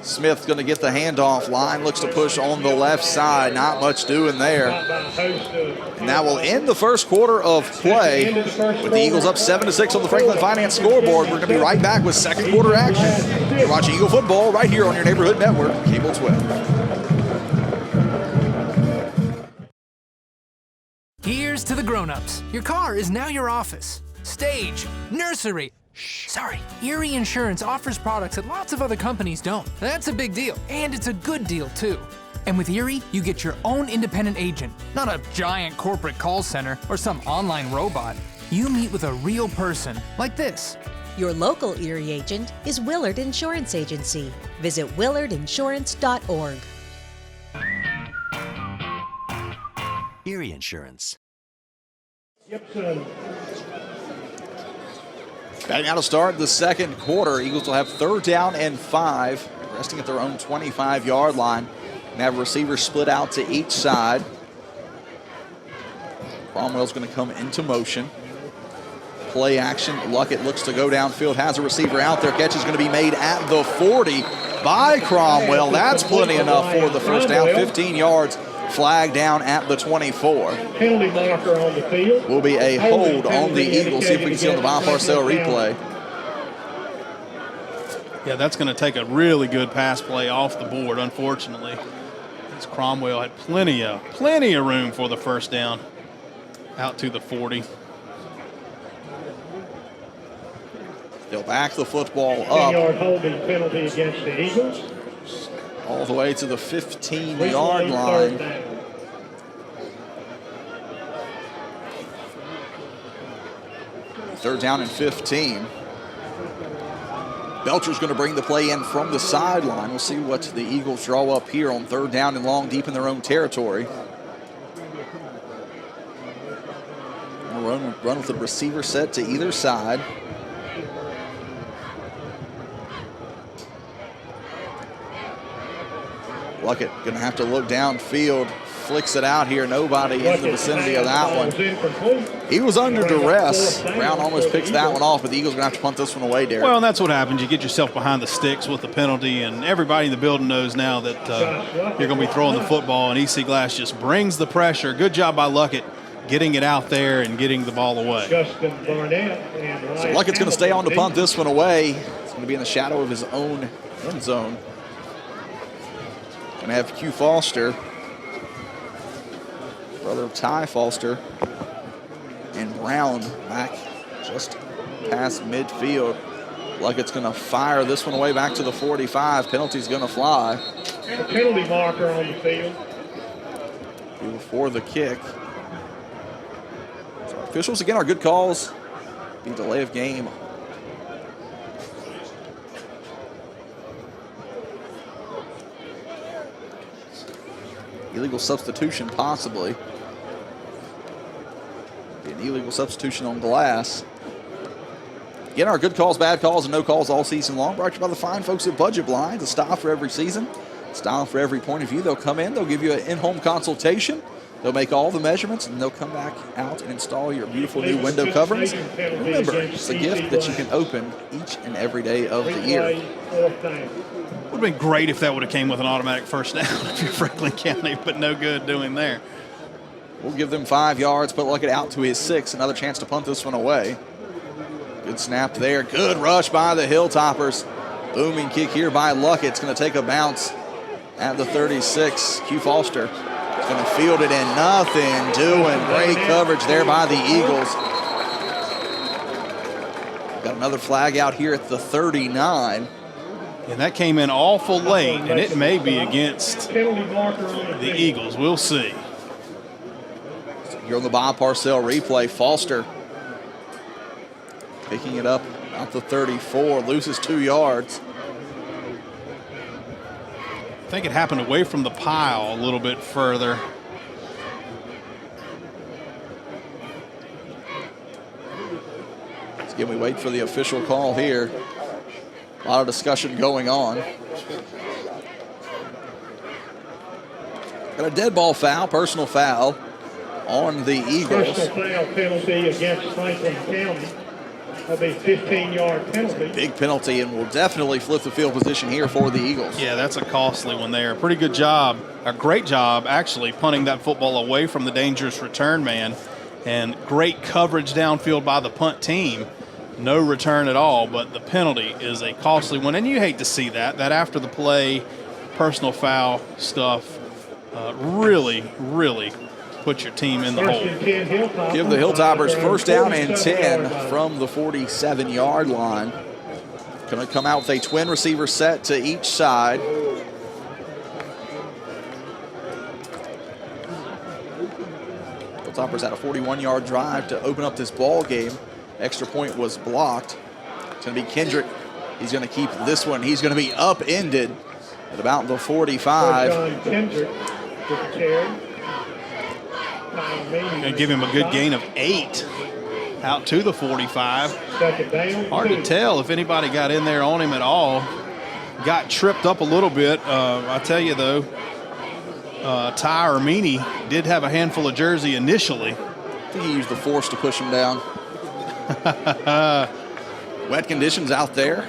Smith's going to get the handoff. Line looks to push on the left side. Not much doing there. And that will end the first quarter of play with the Eagles up 7-6 on the Franklin Finance scoreboard. We're going to be right back with second quarter action. You're watching Eagle football right here on your neighborhood network, Cable 12. Here's to the grown-ups. Your car is now your office, stage, nursery. Sorry, Erie Insurance offers products that lots of other companies don't. That's a big deal, and it's a good deal, too. And with Erie, you get your own independent agent, not a giant corporate call center or some online robot. You meet with a real person, like this. Your local Erie agent is Willard Insurance Agency. Visit willardinsurance.org. Erie Insurance. Back now to start the second quarter. Eagles will have 3rd down and 5, resting at their own 25-yard line, and have receivers split out to each side. Cromwell's going to come into motion. Play action. Luckett looks to go downfield, has a receiver out there. Catch is going to be made at the 40 by Cromwell. That's plenty enough for the first down. 15 yards. Flag down at the 24. Penalty marker on the field. Will be a hold on the Eagles. See if we can see on the Bob Parcell replay. Yeah, that's going to take a really good pass play off the board, unfortunately. As Cromwell had plenty of room for the first down out to the 40. They'll back the football up. 10-yard holding penalty against the Eagles. All the way to the 15-yard line. Third down and 15. Belcher's going to bring the play in from the sideline. We'll see what the Eagles draw up here on 3rd down and long, deep in their own territory. Run with the receiver set to either side. Luckett going to have to look downfield, flicks it out here. Nobody in the vicinity of that one. He was under duress. Brown almost picks that one off, but the Eagles are going to have to punt this one away, Derek. Well, and that's what happens. You get yourself behind the sticks with the penalty, and everybody in the building knows now that you're going to be throwing the football, and EC Glass just brings the pressure. Good job by Luckett getting it out there and getting the ball away. So Luckett's going to stay on to punt this one away. It's going to be in the shadow of his own end zone. Going to have Q Foster, brother of Ty Foster, and Brown back just past midfield. Luckett's going to fire this one away back to the 45. Penalty's going to fly. A penalty marker on the field. Before the kick. So officials, again, are good calls. Be delay of game. Illegal substitution, possibly. Be an illegal substitution on Glass. Again, our good calls, bad calls, and no calls all season long brought to you by the fine folks at Budget Blinds, a style for every season, style for every point of view. They'll come in, they'll give you an in-home consultation, they'll make all the measurements, and they'll come back out and install your beautiful new window coverings. Remember, it's a gift that you can open each and every day of the year. Would have been great if that would have came with an automatic first down if you're Franklin County, but no good doing there. We'll give them 5 yards, but Luckett out to his 6. Another chance to punt this one away. Good snap there. Good rush by the Hilltoppers. Booming kick here by Luckett. It's going to take a bounce at the 36. Q Foster is going to field it in. Nothing doing. Great coverage there by the Eagles. Got another flag out here at the 39. And that came in awful late, and it may be against the Eagles. We'll see. Here on the Bob Parcell replay, Foster picking it up at the 34, loses 2 yards. I think it happened away from the pile a little bit further. Again, we wait for the official call here. A lot of discussion going on. Got a dead ball foul, personal foul on the Eagles. Personal foul penalty against Franklin County. That'll be a 15-yard penalty. Big penalty, and will definitely flip the field position here for the Eagles. Yeah, that's a costly one there. Pretty good job, a great job actually punting that football away from the dangerous return man, and great coverage downfield by the punt team. No return at all, but the penalty is a costly one, and you hate to see that after the play personal foul stuff really put your team in the hole. Give the Hilltoppers first down and 10 from the 47-yard line. Going to come out with a twin receiver set to each side. Hilltoppers had a 41-yard drive to open up this ball game. Extra point was blocked. It's going to be Kendrick. He's going to keep this one. He's going to be upended at about the 45. Kendrick with the carry. Going to give him a good gain of 8 out to the 45. Hard to tell if anybody got in there on him at all. Got tripped up a little bit. I tell you, though, Ty Armini did have a handful of jersey initially. I think he used the force to push him down. Wet conditions out there.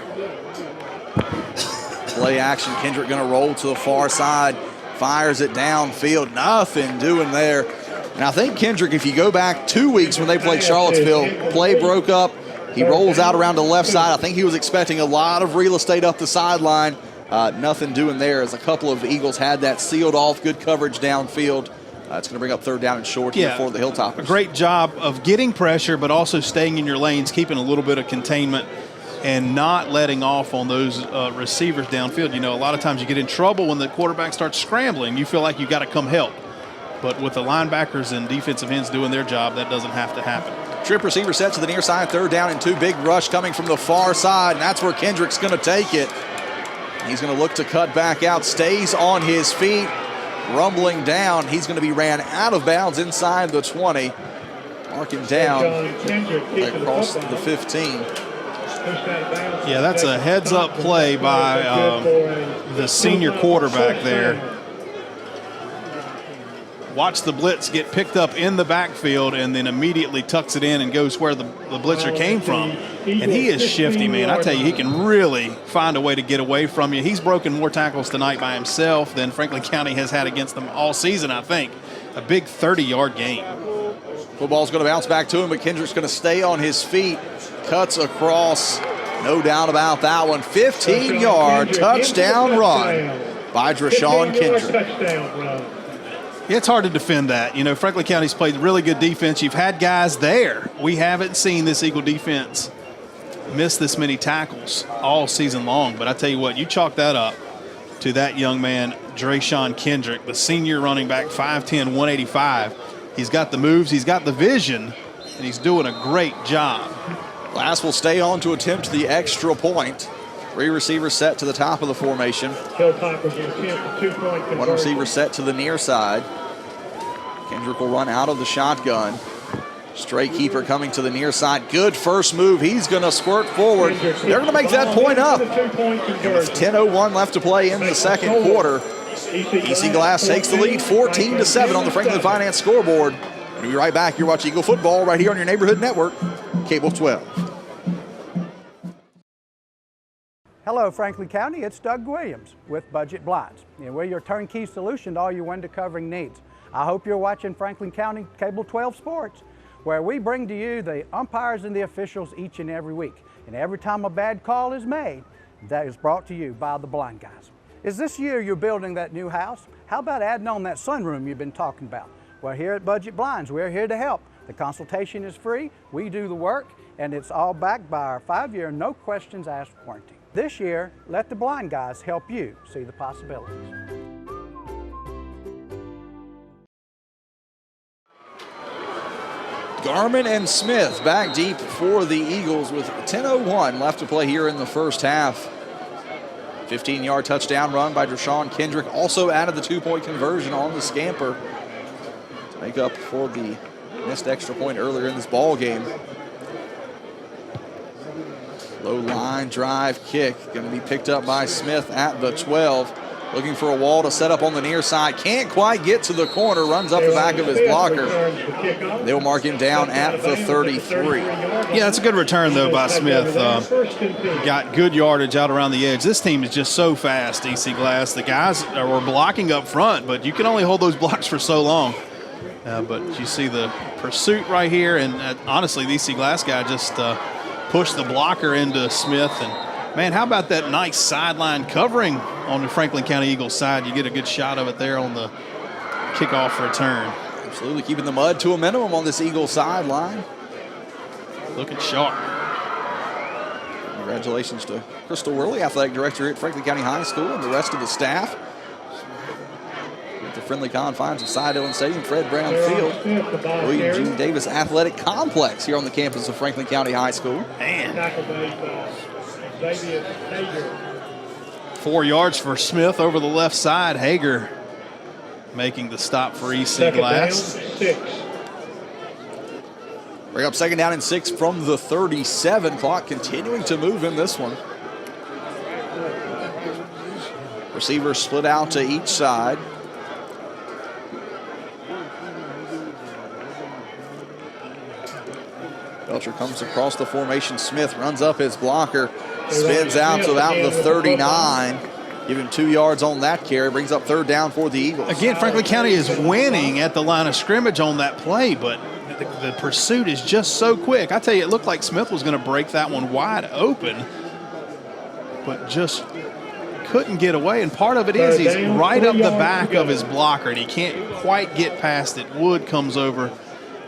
Play action. Kendrick going to roll to the far side. Fires it downfield. Nothing doing there. And I think Kendrick, if you go back 2 weeks when they played Charlottesville, play broke up. He rolls out around the left side. I think he was expecting a lot of real estate up the sideline. Nothing doing there as a couple of Eagles had that sealed off. Good coverage downfield. It's going to bring up third down and short here for the Hilltoppers. A great job of getting pressure, but also staying in your lanes, keeping a little bit of containment, and not letting off on those receivers downfield. You know, a lot of times you get in trouble when the quarterback starts scrambling. You feel like you got to come help. But with the linebackers and defensive ends doing their job, that doesn't have to happen. Trip receiver set to the near side, third down and 2. Big rush coming from the far side, and that's where Kendrick's going to take it. He's going to look to cut back out, stays on his feet, rumbling down. He's going to be ran out of bounds inside the 20. Marking down across the 15. Yeah, that's a heads-up play by the senior quarterback there. Watch the blitz get picked up in the backfield and then immediately tucks it in and goes where the blitzer came from. And he is shifty, man. I tell you, he can really find a way to get away from you. He's broken more tackles tonight by himself than Franklin County has had against them all season, I think. A big 30-yard gain. Football's going to bounce back to him, but Kendrick's going to stay on his feet. Cuts across. No doubt about that one. 15-yard touchdown run by Drashawn Kendrick. Yeah, it's hard to defend that. You know, Franklin County's played really good defense. You've had guys there. We haven't seen this Eagle defense miss this many tackles all season long. But I tell you what, you chalk that up to that young man, Drashawn Kendrick, the senior running back, 5'10", 185. He's got the moves, he's got the vision, and he's doing a great job. Glass will stay on to attempt the extra point. 3 receivers set to the top of the formation. One receiver set to the near side. Kendrick will run out of the shotgun. Straight keeper coming to the near side. Good first move. He's going to squirt forward. They're going to make that point up. And with 10:01 left to play in the second quarter, EC Glass takes the lead 14-7 on the Franklin Finance scoreboard. We'll be right back. You're watching Eagle Football right here on your neighborhood network, Cable 12. Hello, Franklin County. It's Doug Williams with Budget Blinds. And we're your turnkey solution to all your window covering needs. I hope you're watching Franklin County Cable 12 Sports, where we bring to you the umpires and the officials each and every week. And every time a bad call is made, that is brought to you by the blind guys. Is this year you're building that new house? How about adding on that sunroom you've been talking about? Well, here at Budget Blinds, we're here to help. The consultation is free, we do the work, and it's all backed by our 5-year no questions asked warranty. This year, let the blind guys help you see the possibilities. Garmin and Smith back deep for the Eagles with 10:01 left to play here in the first half. 15-yard touchdown run by Deshaun Kendrick. Also added the 2-point conversion on the scamper to make up for the missed extra point earlier in this ball game. Low line drive kick going to be picked up by Smith at the 12. Looking for a wall to set up on the near side. Can't quite get to the corner. Runs up the back of his blocker. They'll mark him down at the 33. Yeah, that's a good return, though, by Smith. Got good yardage out around the edge. This team is just so fast, EC Glass. The guys were blocking up front, but you can only hold those blocks for so long. But you see the pursuit right here, and honestly, the EC Glass guy just pushed the blocker into Smith. And, man, how about that nice sideline covering on the Franklin County Eagles side? You get a good shot of it there on the kickoff return. Absolutely keeping the mud to a minimum on this Eagles sideline. Looking sharp. Congratulations to Crystal Worley, athletic director at Franklin County High School, and the rest of the staff. At the friendly confines of Side-Dillon Stadium, Fred Brown Field, William G. Davis Athletic Complex here on the campus of Franklin County High School. Man. 4 yards for Smith over the left side. Hager making the stop for EC Glass. Bring up second down and 6 from the 37. Clock continuing to move in this one. Receivers split out to each side. Belcher comes across the formation. Smith runs up his blocker, spins out to about the 39. Give him 2 yards on that carry. Brings up third down for the Eagles. Again, Franklin County is winning at the line of scrimmage on that play, but the pursuit is just so quick. I tell you, it looked like Smith was going to break that one wide open, but just couldn't get away. And part of it is he's right up the back of his blocker, and he can't quite get past it. Wood comes over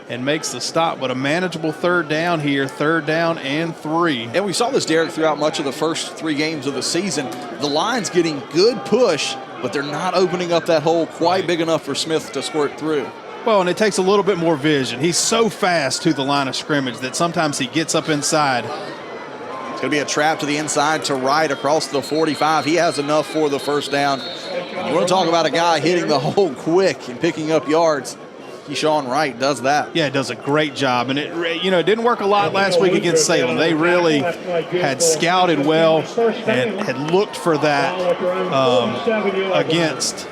and makes the stop, but a manageable third down here, third down and 3. And we saw this, Derek, throughout much of the first 3 games of the season. The line's getting good push, but they're not opening up that hole quite big enough for Smith to squirt through. Well, and it takes a little bit more vision. He's so fast to the line of scrimmage that sometimes he gets up inside. It's going to be a trap to the inside to right across the 45. He has enough for the first down. You want to talk about a guy hitting the hole quick and picking up yards. Keyshawn Wright does that. Yeah, does a great job. And it didn't work a lot last week against Salem. They really had scouted well and had looked for that against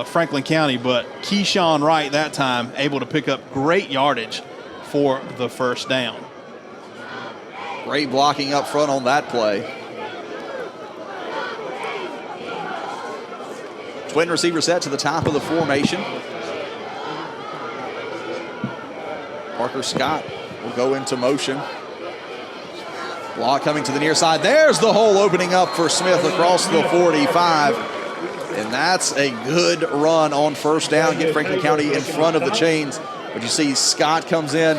Franklin County. But Keyshawn Wright that time able to pick up great yardage for the first down. Great blocking up front on that play. Twin receiver set to the top of the formation. Parker Scott will go into motion. Block coming to the near side. There's the hole opening up for Smith across the 45. And that's a good run on first down. Get Franklin County in front of the chains. But you see Scott comes in.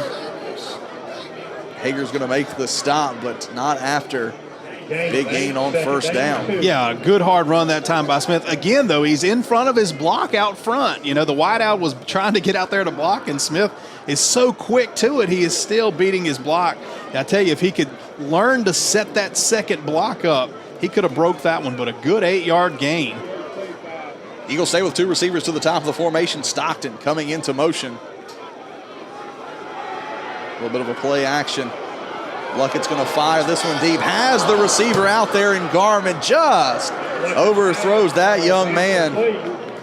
Hager's going to make the stop, but not after. Big gain on first down. Yeah, good hard run that time by Smith. Again, though, he's in front of his block out front. You know, the wideout was trying to get out there to block, and Smith is so quick to it, he is still beating his block. And I tell you, if he could learn to set that second block up, he could have broke that one, but a good 8-yard gain. Eagles stay with 2 receivers to the top of the formation. Stockton coming into motion. little bit of a play action. Luckett's going to fire this one deep. Has the receiver out there, and Garmin just overthrows that young man.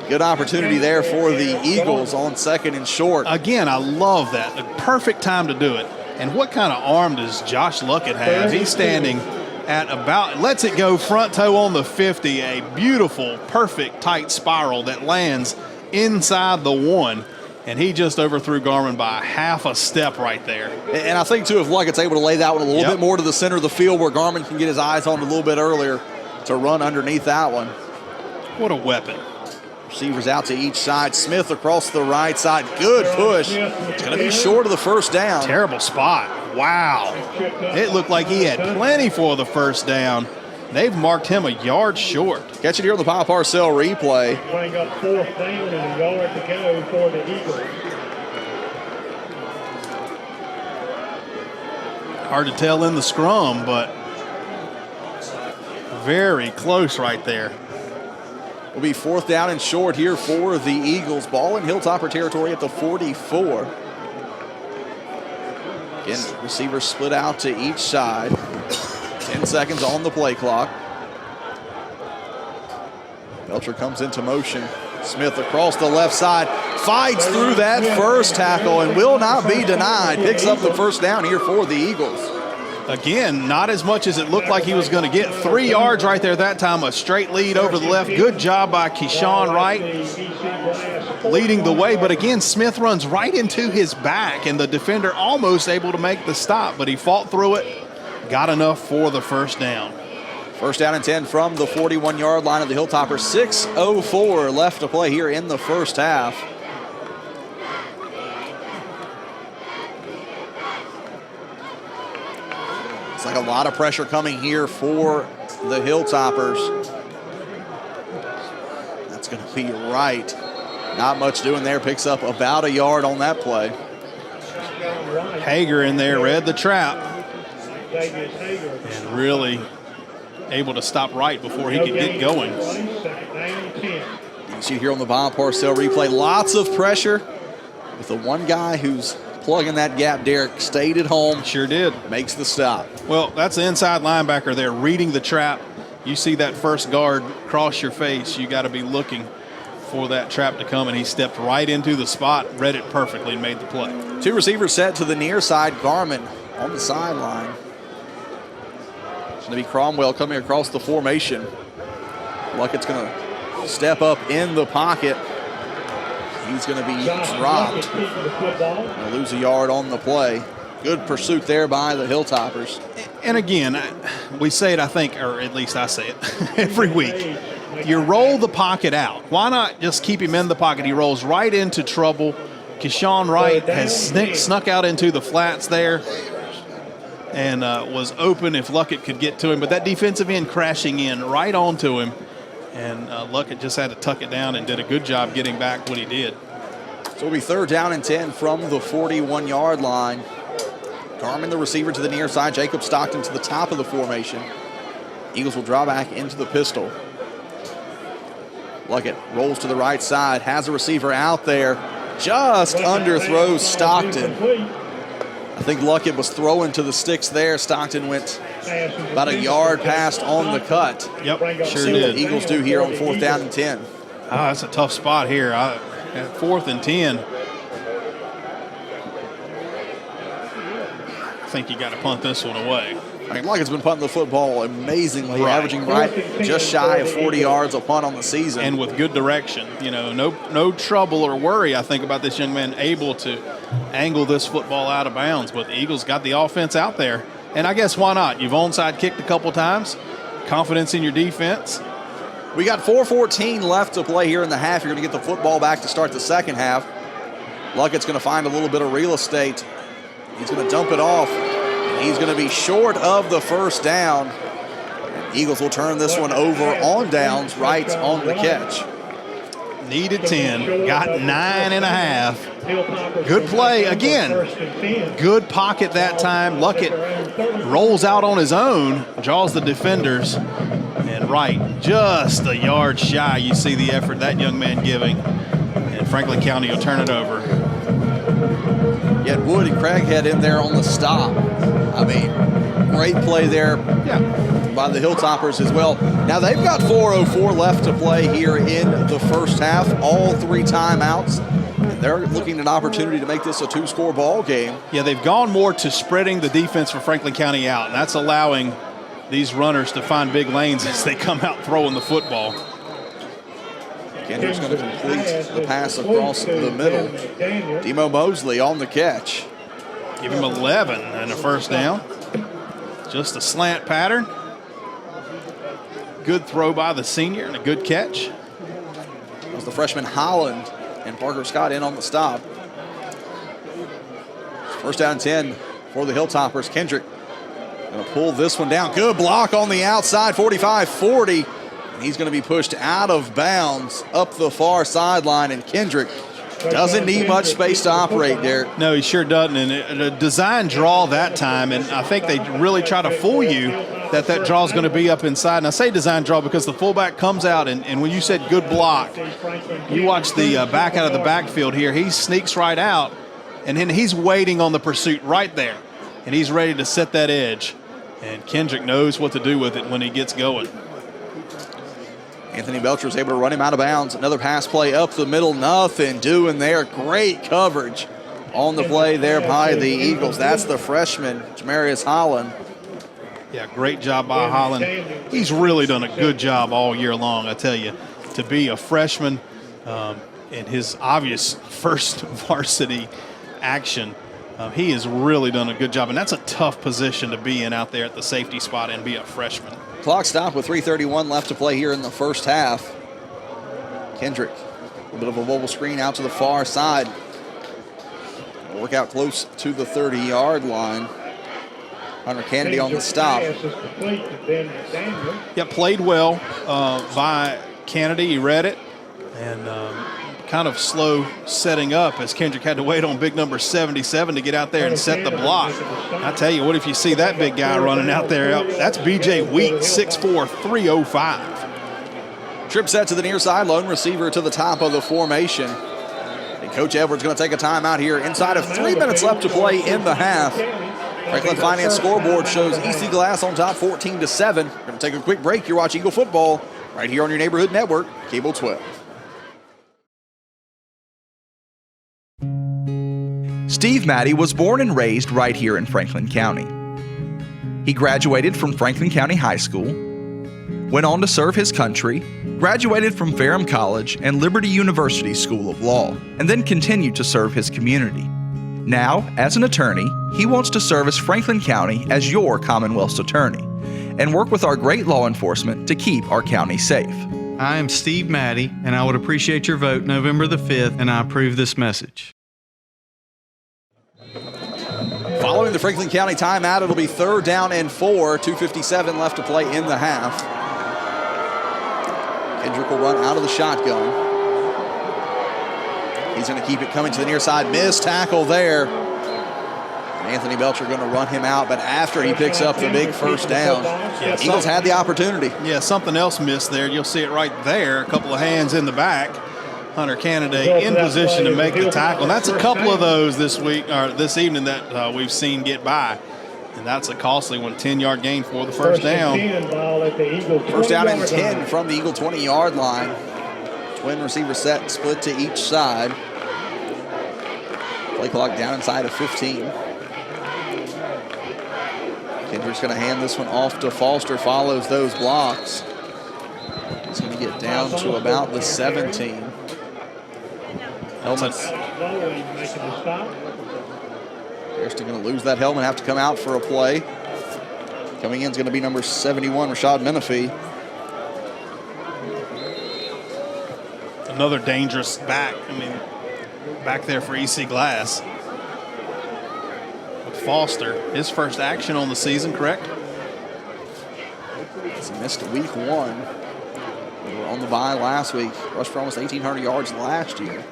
Good opportunity there for the Eagles on 2nd and short. Again, I love that. The perfect time to do it. And what kind of arm does Josh Luckett have? He's standing at about, lets it go front toe on the 50, a beautiful, perfect, tight spiral that lands inside the 1. And he just overthrew Garmin by half a step right there. And I think, too, if Luckett's able to lay that one a little bit more to the center of the field where Garmin can get his eyes on it a little bit earlier to run underneath that one. What a weapon. Receivers out to each side. Smith across the right side. Good push. It's going to be short of the first down. Terrible spot. Wow. It looked like he had plenty for the first down. They've marked him a yard short. Catch it here on the Pop Parcell replay. Bring up 4th down and a yard to go for the Eagles. Hard to tell in the scrum, but very close right there. Will be 4th down and short here for the Eagles. Ball in Hilltopper territory at the 44. Again, receivers split out to each side. 10 seconds on the play clock. Belcher comes into motion. Smith across the left side, fights through that first tackle and will not be denied. Picks up the first down here for the Eagles. Again, not as much as it looked like he was going to get. 3 yards right there that time, a straight lead over the left. Good job by Keyshawn Wright leading the way. But again, Smith runs right into his back, and the defender almost able to make the stop, but he fought through it. Got enough for the first down. First down and 10 from the 41-yard line of the Hilltopper. 6:04 left to play here in the first half. It's like a lot of pressure coming here for the Hilltoppers. That's going to be right. Not much doing there. Picks up about a yard on that play. Hager in there read the trap. And really able to stop right before he could get going. You see here on the Bob Parcell replay, lots of pressure with the one guy who's plugging that gap. Derek stayed at home. Sure did. Makes the stop. Well, that's the inside linebacker there reading the trap. You see that first guard cross your face, you got to be looking for that trap to come, and he stepped right into the spot, read it perfectly, and made the play. 2 receivers set to the near side. Garmin on the sideline. It's going to be Cromwell coming across the formation. Luckett's going to step up in the pocket. He's going to be dropped. Going to lose a yard on the play. Good pursuit there by the Hilltoppers. And again, we say it, I think, or at least I say it every week. You roll the pocket out. Why not just keep him in the pocket? He rolls right into trouble. Keyshawn Wright has snuck out into the flats there and was open if Luckett could get to him. But that defensive end crashing in right onto him. And Luckett just had to tuck it down and did a good job getting back what he did. So it'll be 3rd down and 10 from the 41-yard line. Garmin, the receiver, to the near side. Jacob Stockton to the top of the formation. Eagles will draw back into the pistol. Luckett rolls to the right side, has a receiver out there, just underthrows Stockton. I think Luckett was throwing to the sticks there. Stockton went about a yard past on the cut. Yep, sure See did. what the Eagles do here on 4th down and 10. That's a tough spot here. At 4th and 10, I think you got to punt this one away. I mean, Luckett's been punting the football amazingly, averaging just shy of 40 yards a punt on the season. And with good direction. You know, no trouble or worry, I think, about this young man able to angle this football out of bounds. But the Eagles got the offense out there. And I guess why not? You've onside kicked a couple times. Confidence in your defense. We got 4:14 left to play here in the half. You're going to get the football back to start the second half. Luckett's going to find a little bit of real estate. He's going to dump it off. He's going to be short of the first down. And Eagles will turn this one over on downs, right on the catch. Needed 10, got 9.5. Good play again. Good pocket that time. Luckett rolls out on his own, draws the defenders, and right, just a yard shy. You see the effort that young man giving, and Franklin County will turn it over. You had Wood and Craighead in there on the stop. I mean, great play there by the Hilltoppers as well. Now they've got 4:04 left to play here in the first half, all 3 timeouts. And they're looking at an opportunity to make this a 2-score ball game. Yeah, they've gone more to spreading the defense for Franklin County out, and that's allowing these runners to find big lanes as they come out throwing the football. Kendrick's going to complete the pass across the middle. Demo Mosley on the catch. Give him 11 and a first down. Just a slant pattern. Good throw by the senior and a good catch. That was the freshman Holland and Parker Scott in on the stop. First down 10 for the Hilltoppers. Kendrick going to pull this one down. Good block on the outside, 45-40. And he's going to be pushed out of bounds up the far sideline, and Kendrick doesn't need much space to operate, Derek. No, he sure doesn't. And a design draw that time, and I think they really try to fool you that draw is going to be up inside. And I say design draw because the fullback comes out, and when you said good block, you watch the back out of the backfield here. He sneaks right out, and then he's waiting on the pursuit right there, and he's ready to set that edge. And Kendrick knows what to do with it when he gets going. Anthony Belcher was able to run him out of bounds. Another pass play up the middle, nothing doing there. Great coverage on the play there by the Eagles. That's the freshman, Jamarius Holland. Yeah, great job by Holland. He's really done a good job all year long, I tell you. To be a freshman in his obvious first varsity action, he has really done a good job. And that's a tough position to be in out there at the safety spot and be a freshman. Clock stopped with 3:31 left to play here in the first half. Kendrick, a bit of a bubble screen out to the far side. Work out close to the 30-yard line. Hunter Kennedy on the stop. Yeah, played well by Kennedy. He read it. And kind of slow setting up as Kendrick had to wait on big number 77 to get out there and set the block. I tell you what, if you see that big guy running out there, that's B.J. Wheat, 6'4", 305. Trip set to the near side, lone receiver to the top of the formation. And Coach Edwards going to take a timeout here inside of 3 minutes left to play in the half. Franklin Finance scoreboard shows EC Glass on top 14-7. We're going to take a quick break. You're watching Eagle Football right here on your neighborhood network, Cable 12. Steve Maddie was born and raised right here in Franklin County. He graduated from Franklin County High School, went on to serve his country, graduated from Ferrum College and Liberty University School of Law, and then continued to serve his community. Now, as an attorney, he wants to service Franklin County as your Commonwealth's attorney and work with our great law enforcement to keep our county safe. I am Steve Maddie, and I would appreciate your vote November the 5th, and I approve this message. Following the Franklin County timeout, it'll be 3rd down and 4, 2:57 left to play in the half. Kendrick will run out of the shotgun. He's going to keep it coming to the near side. Missed tackle there. And Anthony Belcher going to run him out, but after he picks up the big first down, Eagles had the opportunity. Yeah, something else missed there. You'll see it right there. A couple of hands in the back. Hunter Kennedy in position to make the tackle. And that's a couple of those this week or this evening that we've seen get by. And that's a costly one, 10-yard gain for the first down. First down and 10 from the Eagle 20-yard line. Twin receiver set, split to each side. Play clock down inside of 15. Kendrick's going to hand this one off to Foster, follows those blocks. He's going to get down to about the 17. Helmets. They're still going to lose that helmet, have to come out for a play. Coming in is going to be number 71, Rashad Menifee. Another dangerous back. I mean, back there for EC Glass. With Foster, his first action on the season, correct? He missed week 1. We were on the bye last week. Rushed for almost 1,800 yards last year.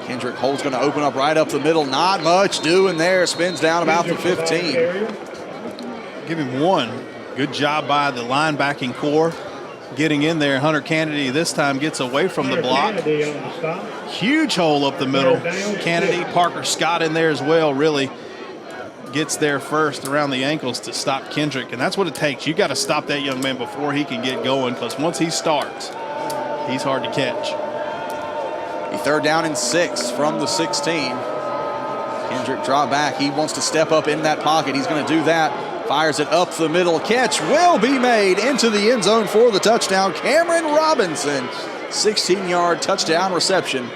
Kendrick Holt's going to open up right up the middle. Not much doing there. Spins down about the 15. Give him one. Good job by the linebacking core. getting in there. Hunter Kennedy this time gets away from the block. Huge hole up the middle. Kennedy, Parker Scott in there as well, really gets there first around the ankles to stop Kendrick, and that's what it takes. You got to stop that young man before he can get going, because once he starts, he's hard to catch. A 3rd down and 6 from the 16. Kendrick draw back. He wants to step up in that pocket. He's going to do that. Fires it up the middle. Catch will be made into the end zone for the touchdown. Cameron Robinson, 16-yard touchdown reception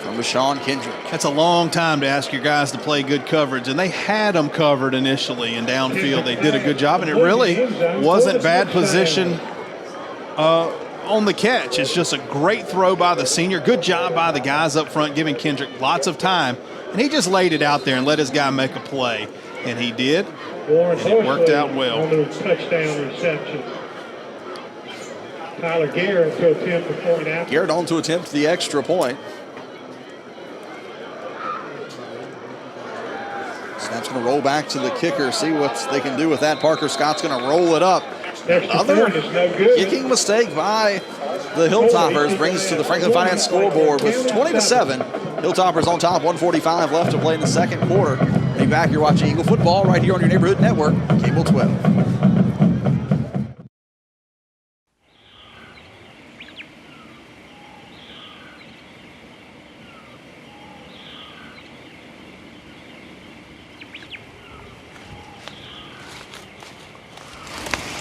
from Deshaun Kendrick. That's a long time to ask your guys to play good coverage, and they had them covered initially and downfield. They did a good job, and it really wasn't bad position on the catch. It's just a great throw by the senior. Good job by the guys up front, giving Kendrick lots of time, and he just laid it out there and let his guy make a play, and he did, and it worked out well. Touchdown reception. Tyler Garrett to attempt the point out. Garrett on to attempt the extra point. Snap's going to roll back to the kicker, see what they can do with that. Parker Scott's going to roll it up. Another kicking mistake by the Hilltoppers brings us to the Franklin Finance scoreboard with 20-7. Hilltoppers on top, 1:45 left to play in the second quarter. Be back, you're watching Eagle football right here on your neighborhood network, Cable 12.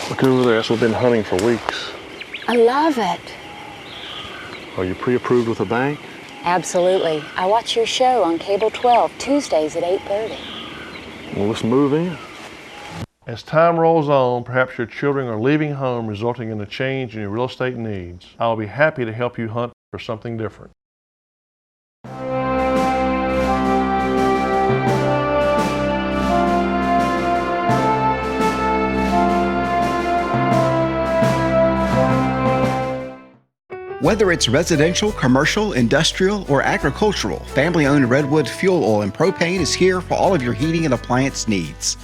Look over there, that's what we've been hunting for weeks. I love it. Are you pre-approved with a bank? Absolutely. I watch your show on Cable 12, Tuesdays at 8:30. Well, let's move in. As time rolls on, perhaps your children are leaving home, resulting in a change in your real estate needs. I'll be happy to help you hunt for something different. Whether it's residential, commercial, industrial, or agricultural, family-owned Redwood Fuel Oil and Propane is here for all of your heating and appliance needs.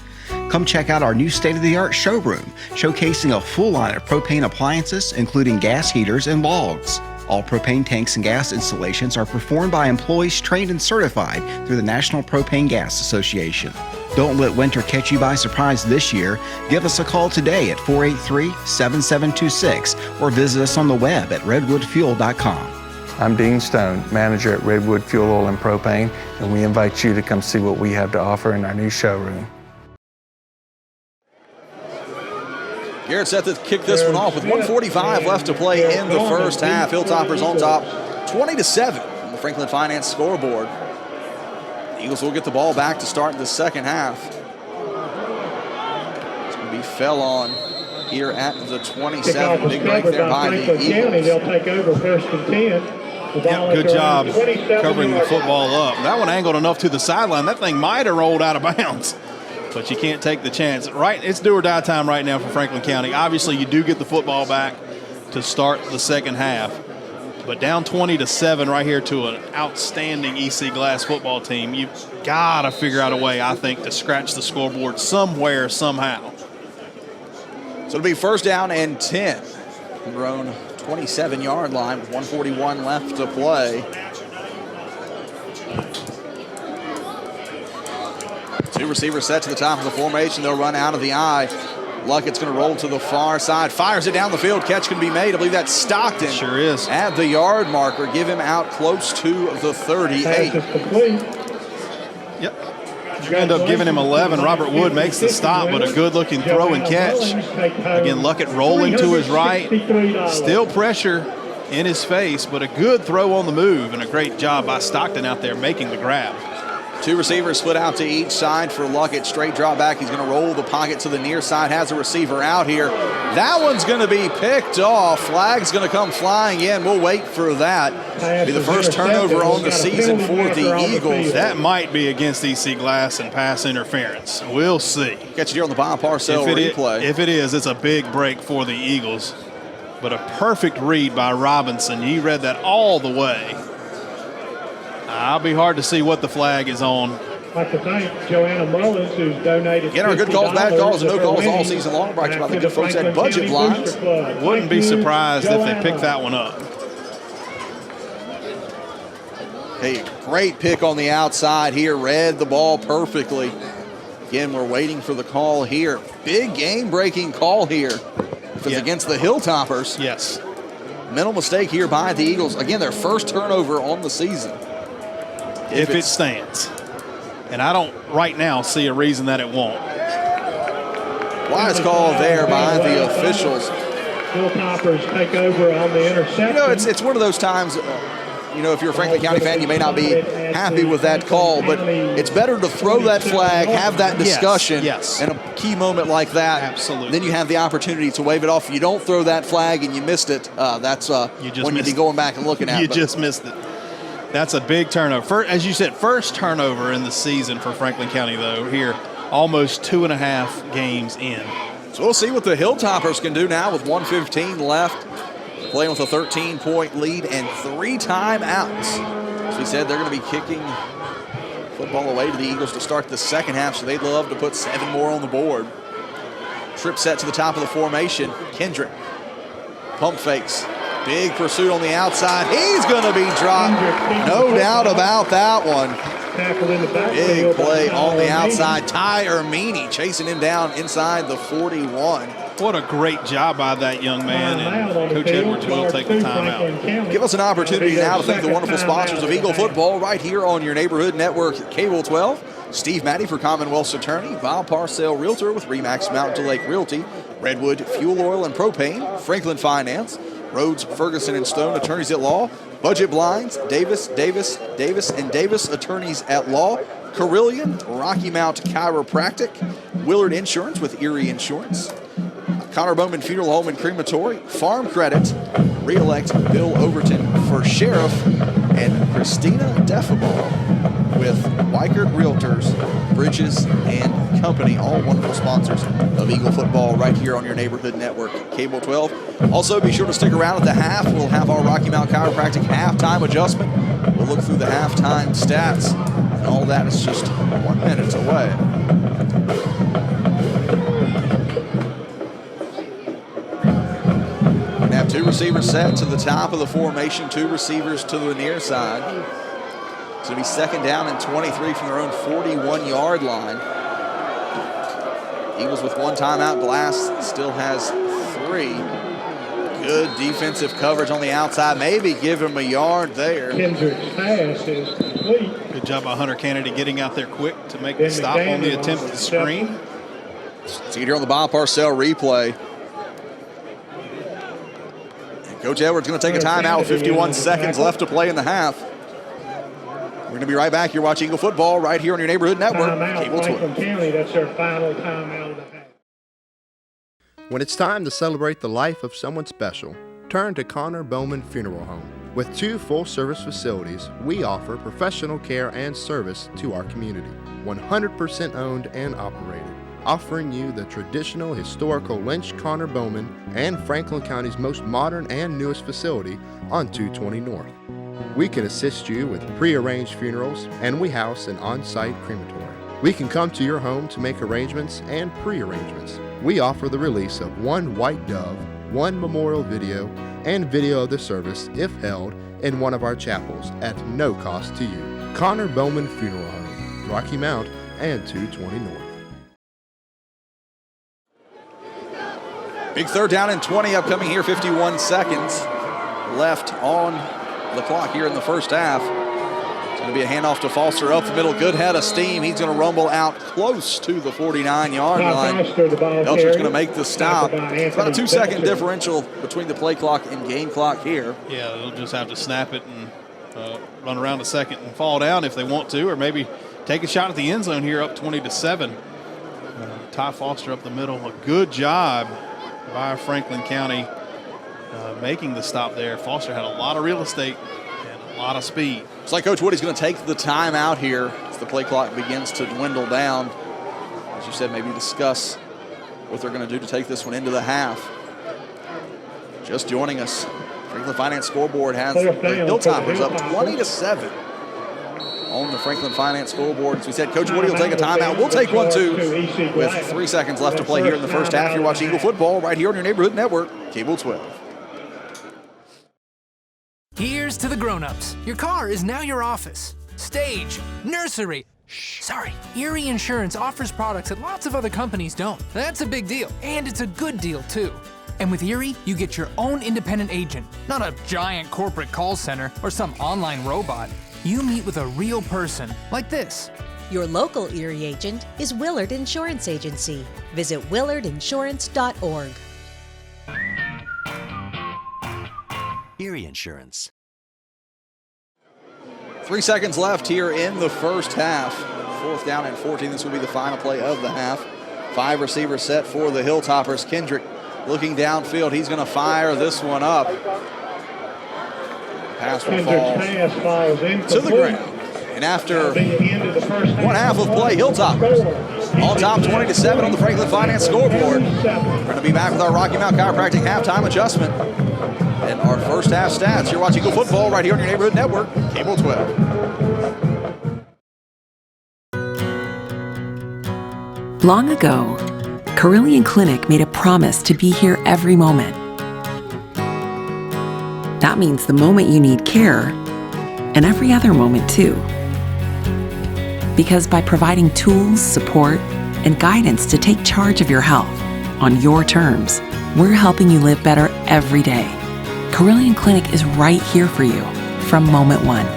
Come check out our new state-of-the-art showroom, showcasing a full line of propane appliances, including gas heaters and logs. All propane tanks and gas installations are performed by employees trained and certified through the National Propane Gas Association. Don't let winter catch you by surprise this year. Give us a call today at 483-7726 or visit us on the web at redwoodfuel.com. I'm Dean Stone, manager at Redwood Fuel Oil and Propane, and we invite you to come see what we have to offer in our new showroom. Garrett set to kick this one off with 1:45 left to play in the first half. Hilltoppers on top, 20-7 on the Franklin Finance scoreboard. The Eagles will get the ball back to start the second half. It's going to be fell on here at the 27. Big break there by the Eagles. They'll take over 1st and 10. Yeah, good job covering the football up. That one angled enough to the sideline. That thing might have rolled out of bounds, but you can't take the chance. Right, it's do or die time right now for Franklin County. Obviously, you do get the football back to start the second half, but down 20-7 right here to an outstanding EC Glass football team. You've got to figure out a way, I think, to scratch the scoreboard somewhere, somehow. So it'll be 1st down and 10. Their own 27-yard line with 1:41 left to play. Two receivers set to the top of the formation. They'll run out of the eye. Luckett's going to roll to the far side. Fires it down the field. Catch can be made. I believe that's Stockton. Sure is. At the yard marker. Give him out close to the 38. Yep. You end up giving him 11. Robert Wood makes the stop, but a good-looking throw and catch. Again, Luckett rolling to his right. Still pressure in his face, but a good throw on the move, and a great job by Stockton out there making the grab. Two receivers split out to each side for Luckett. Straight drop back. He's going to roll the pocket to the near side. Has a receiver out here. That one's going to be picked off. Flag's going to come flying in. We'll wait for that. Be the first turnover on the season for the Eagles. That might be against EC Glass and pass interference. We'll see. Catch it here on the Bob Parcell replay. If it is, it's a big break for the Eagles. But a perfect read by Robinson. He read that all the way. I'll be hard to see what the flag is on I'd like to thank Joanna Mullins, who's donated. Again, our good calls, bad calls, and no calls all season long. Brought to you by the good folks at Budget Blinds. Wouldn't be surprised if they picked that one up. Hey, great pick on the outside here. Read the ball perfectly. Again, we're waiting for the call here. Big game-breaking call here. If it's against the Hilltoppers. Yes. Mental mistake here by the Eagles. Again, their first turnover on the season. If it stands. And I don't right now see a reason that it won't. Wise call there by the officials. Hilltoppers take over on the interception. You know, it's one of those times, you know, if you're a Franklin County fan, you may not be happy with that call, but it's better to throw that flag, have that discussion in a key moment like that. Absolutely. Then you have the opportunity to wave it off. If you don't throw that flag and you missed it, that's when you'd be going back and looking at it. You just missed it. That's a big turnover. As you said, first turnover in the season for Franklin County, though, here, almost 2.5 games in. So we'll see what the Hilltoppers can do now with 1:15 left, playing with a 13-point lead and 3 timeouts. As we said, they're going to be kicking football away to the Eagles to start the second half, so they'd love to put 7 more on the board. Trip set to the top of the formation. Kendrick, pump fakes. Big pursuit on the outside. He's going to be dropped. No doubt about that one. Big play on the outside. Ty Ermini chasing him down inside the 41. What a great job by that young man, and Coach Edwards will take the timeout. Give us an opportunity now to thank the wonderful sponsors of Eagle Football right here on your neighborhood network, Cable 12. Steve Matty for Commonwealth's attorney, Bob Parcell Realtor with Remax Mountain to Lake Realty, Redwood Fuel Oil and Propane, Franklin Finance, Rhodes, Ferguson, and Stone, attorneys at law. Budget Blinds, Davis, and Davis, attorneys at law. Carillion, Rocky Mount Chiropractic. Willard Insurance with Erie Insurance. Connor Bowman Funeral Home and Crematory. Farm Credit. Re-elect Bill Overton for Sheriff. And Christina Defabal with Weichert Realtors, Bridges, and Company, all wonderful sponsors of Eagle Football right here on your neighborhood network, Cable 12. Also, be sure to stick around at the half. We'll have our Rocky Mount Chiropractic halftime adjustment. We'll look through the halftime stats, and all that is just 1 minute away. We have 2 receivers set to the top of the formation, 2 receivers to the near side. It's going to be second down and 23 from their own 41-yard line. Eagles with 1 timeout. Glass still has 3. Good defensive coverage on the outside. Maybe give him a yard there. Kendrick's pass is complete. Good job by Hunter Kennedy getting out there quick to make the stop on the attempt at the screen. See it here on the Bob Parcell replay. And Coach Edwards going to take a timeout with 51 seconds left to play in the half. We're going to be right back. You're watching Eagle Football right here on your neighborhood network, Cable 12. Franklin County, that's their final timeout of the half. When it's time to celebrate the life of someone special, turn to Connor Bowman Funeral Home. With 2 full-service facilities, we offer professional care and service to our community. 100% owned and operated, offering you the traditional historical Lynch Connor Bowman and Franklin County's most modern and newest facility on 220 North. We can assist you with pre-arranged funerals, and we house an on-site crematory. We can come to your home to make arrangements and pre-arrangements. We offer the release of 1 white dove, 1 memorial video, and video of the service if held in one of our chapels at no cost to you. Connor Bowman Funeral Home, Rocky Mount and 220 North. Big third down and 20 upcoming here. 51 seconds left on the clock here in the first half. It's going to be a handoff to Foster up the middle. Good head of steam. He's going to rumble out close to the 49-yard line. Belcher's going to make the stop. It's about a 2-second differential between the play clock and game clock here. Yeah, they'll just have to snap it and run around a second and fall down if they want to, or maybe take a shot at the end zone here up 20-7. Ty Foster up the middle. A good job by Franklin County making the stop there. Foster had a lot of real estate and a lot of speed. It's like Coach Woody's going to take the timeout here as the play clock begins to dwindle down. As you said, maybe discuss what they're going to do to take this one into the half. Just joining us, Franklin Finance scoreboard has the Hilltoppers up 20-7. on the Franklin Finance scoreboard. As we said, Coach Woody will take a timeout. We'll take one, too, with 3 seconds left to play here in the first half. You're watching Eagle Football right here on your neighborhood network, Cable 12. Here's to the grown-ups. Your car is now your office, stage, nursery. Sorry, Erie Insurance offers products that lots of other companies don't. That's a big deal, and it's a good deal, too. And with Erie, you get your own independent agent, not a giant corporate call center or some online robot. You meet with a real person, like this. Your local Erie agent is Willard Insurance Agency. Visit willardinsurance.org. Erie Insurance. 3 seconds left here in the first half. 4th down and 14. This will be the final play of the half. 5 receivers set for the Hilltoppers. Kendrick looking downfield. He's going to fire this one up. Pass will fall to the ground. And after one half of play, Hilltoppers on top 20-7 on the Franklin Finance scoreboard. We're going to be back with our Rocky Mount Chiropractic halftime adjustment and our first half stats. You're watching Eagle Football right here on your neighborhood network, Cable 12. Long ago, Carillion Clinic made a promise to be here every moment. That means the moment you need care, and every other moment too. Because by providing tools, support, and guidance to take charge of your health on your terms, we're helping you live better every day. Carillion Clinic is right here for you from moment one.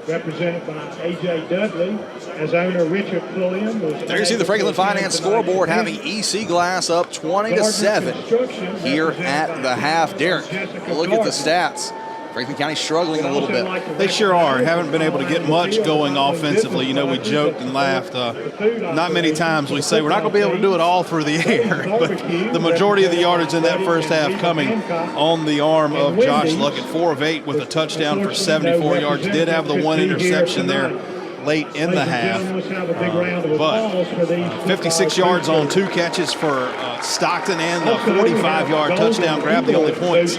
Represented by A.J. Dudley, as owner Richard Pulliam. There you see the Franklin Finance scoreboard having EC Glass up 20-7 here at the half. Derek, look at the stats. Franklin County struggling a little bit. They sure are. Haven't been able to get much going offensively. You know, we joked and laughed. Not many times we say we're not going to be able to do it all through the air, but the majority of the yardage in that first half coming on the arm of Josh Luckett. 4 of 8 with a touchdown for 74 yards. Did have the one interception there late in the half, but 56 yards on 2 catches for Stockton and the 45-yard touchdown grab, the only points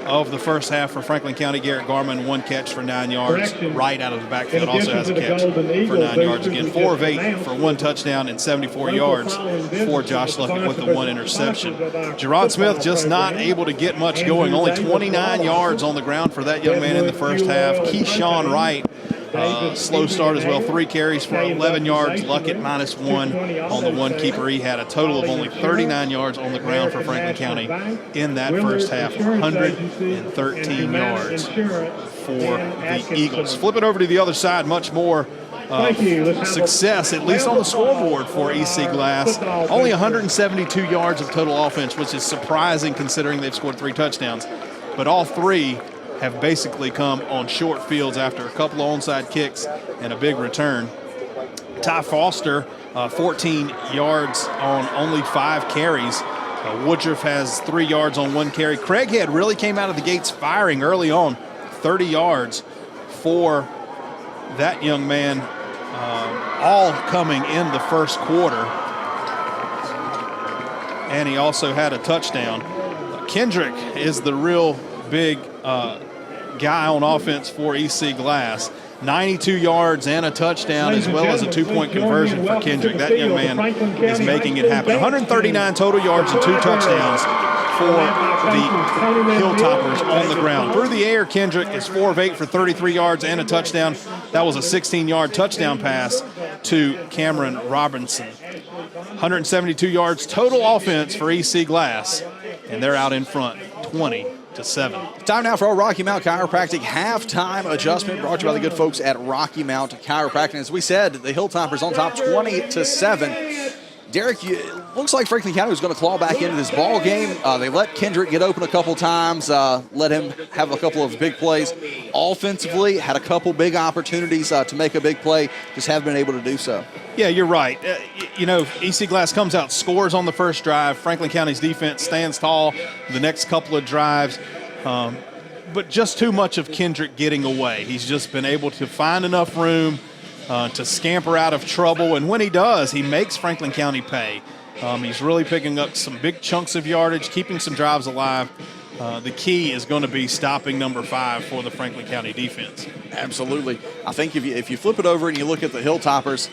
of the first half for Franklin County. Garrett Garman, 1 catch for 9 yards right out of the backfield, also has a catch for 9 yards. Again, 4 of 8 for 1 touchdown and 74 yards for Josh Luckett with the 1 interception. Gerard Smith just not able to get much going, only 29 yards on the ground for that young man in the first half. Keyshawn Wright, slow start as well, 3 carries for 11 yards. Luckett -1 on the 1 keeper. He had a total of only 39 yards on the ground for Franklin County in that first half. 113 yards for the Eagles. Flip it over to the other side, much more success, at least on the scoreboard for EC Glass. Only 172 yards of total offense, which is surprising considering they've scored 3 touchdowns. But all 3 have basically come on short fields after a couple of onside kicks and a big return. Ty Foster, 14 yards on only 5 carries. Woodruff has 3 yards on 1 carry. Craighead really came out of the gates firing early on, 30 yards for that young man, all coming in the first quarter. And he also had a touchdown. Kendrick is the real big guy on offense for EC Glass. 92 yards and a touchdown, as well as a 2-point conversion for Kendrick. That young man is making it happen. 139 total yards and 2 touchdowns for the Hilltoppers on the ground. Through the air, Kendrick is 4 of 8 for 33 yards and a touchdown. That was a 16-yard touchdown pass to Cameron Robinson. 172 yards total offense for EC Glass, and they're out in front, 20-7. Time now for our Rocky Mount Chiropractic halftime adjustment, brought to you by the good folks at Rocky Mount Chiropractic. As we said, the Hilltoppers on top 20-7. Derek, it looks like Franklin County was going to claw back into this ball game. They let Kendrick get open a couple times, let him have a couple of big plays. Offensively, had a couple big opportunities to make a big play, just haven't been able to do so. Yeah, you're right. You know, EC Glass comes out, scores on the first drive. Franklin County's defense stands tall the next couple of drives. But just too much of Kendrick getting away. He's just been able to find enough room to scamper out of trouble. And when he does, he makes Franklin County pay. He's really picking up some big chunks of yardage, keeping some drives alive. the key is going to be stopping number 5 for the Franklin County defense. Absolutely. I think if you flip it over and you look at the Hilltoppers,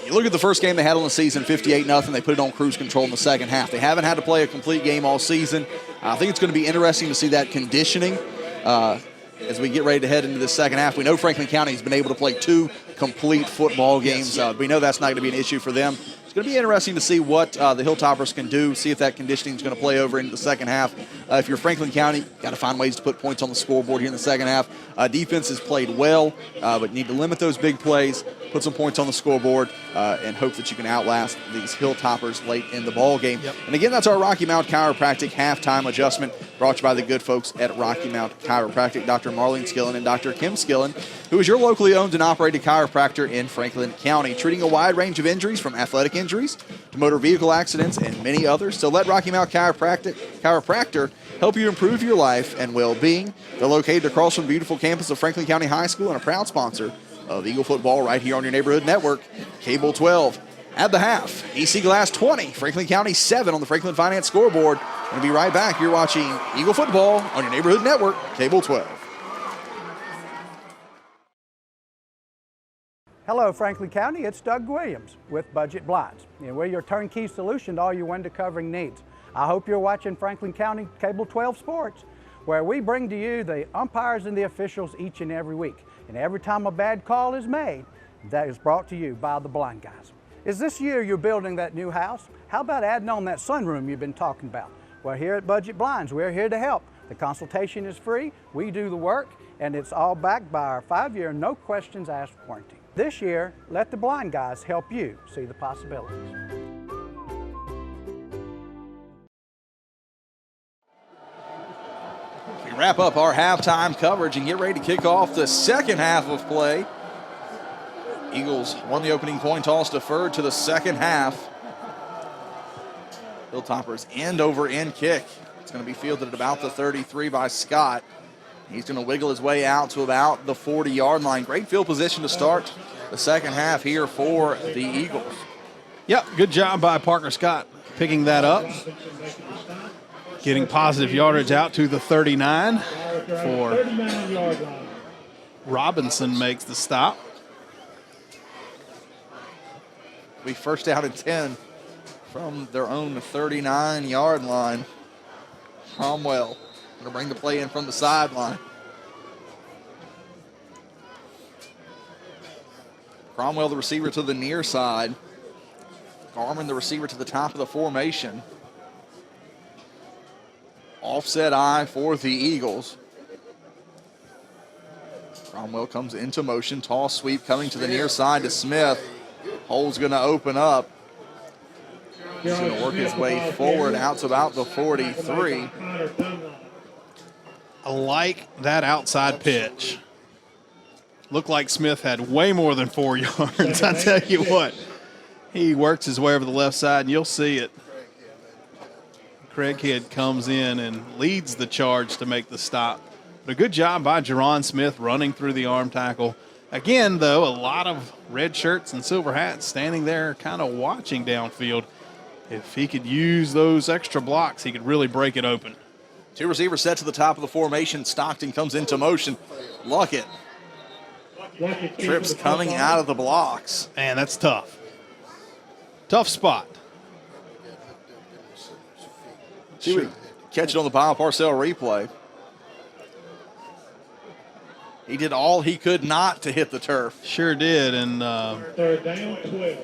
you look at the first game they had on the season, 58-0. They put it on cruise control in the second half. They haven't had to play a complete game all season. I think it's going to be interesting to see that conditioning as we get ready to head into the second half. We know Franklin County has been able to play 2 complete football games. We know that's not going to be an issue for them. It's going to be interesting to see what the Hilltoppers can do, see if that conditioning is going to play over into the second half. If you're Franklin County, got to find ways to put points on the scoreboard here in the second half. Defense has played well, but need to limit those big plays, put some points on the scoreboard, and hope that you can outlast these Hilltoppers late in the ball game. And again, that's our Rocky Mount Chiropractic halftime adjustment, brought to you by the good folks at Rocky Mount Chiropractic, Dr. Marlene Skillen and Dr. Kim Skillen, who is your locally owned and operated chiropractor in Franklin County, treating a wide range of injuries from athletic injuries to motor vehicle accidents and many others. So let Rocky Mount Chiropractor help you improve your life and well-being. They're located across from the beautiful campus of Franklin County High School and a proud sponsor of Eagle football right here on your neighborhood network, Cable 12. At the half, EC Glass 20, Franklin County 7 on the Franklin Finance scoreboard. We'll be right back. You're watching Eagle football on your neighborhood network, Cable 12. Hello, Franklin County. It's Doug Williams with Budget Blinds. We're your turnkey solution to all your window covering needs. I hope you're watching Franklin County Cable 12 Sports, where we bring to you the umpires and the officials each and every week. And every time a bad call is made, that is brought to you by the blind guys. Is this year you're building that new house? How about adding on that sunroom you've been talking about? Well, here at Budget Blinds, we're here to help. The consultation is free, we do the work, and it's all backed by our 5-year no questions asked warranty. This year, let the blind guys help you see the possibilities. We wrap up our halftime coverage and get ready to kick off the second half of play. Eagles won the opening coin toss, deferred to the second half. Hilltoppers end over end kick. It's going to be fielded at about the 33 by Scott. He's going to wiggle his way out to about the 40-yard line. Great field position to start the second half here for the Eagles. Yep, good job by Parker Scott picking that up. Getting positive yardage out to the 39 for Robinson makes the stop. We first down and 10 from their own 39-yard line. Cromwell going to bring the play in from the sideline. Cromwell, the receiver, to the near side. Garman, the receiver, to the top of the formation. Offset eye for the Eagles. Cromwell comes into motion. Toss sweep coming to the near side to Smith. Hole's going to open up. He's going to work his way forward out to about the 43. I like that outside pitch. Looked like Smith had way more than 4 yards. I tell you what, he works his way over the left side, and you'll see it. Craighead comes in and leads the charge to make the stop. But a good job by Jerron Smith running through the arm tackle. Again, though, a lot of red shirts and silver hats standing there kind of watching downfield. If he could use those extra blocks, he could really break it open. 2 receivers set to the top of the formation. Stockton comes into motion. Luckett trips coming out of the blocks. Man, that's tough. Tough spot. Sure. Catch it on the Bob Parcell replay. He did all he could not to hit the turf. Sure did, and Third down, 12.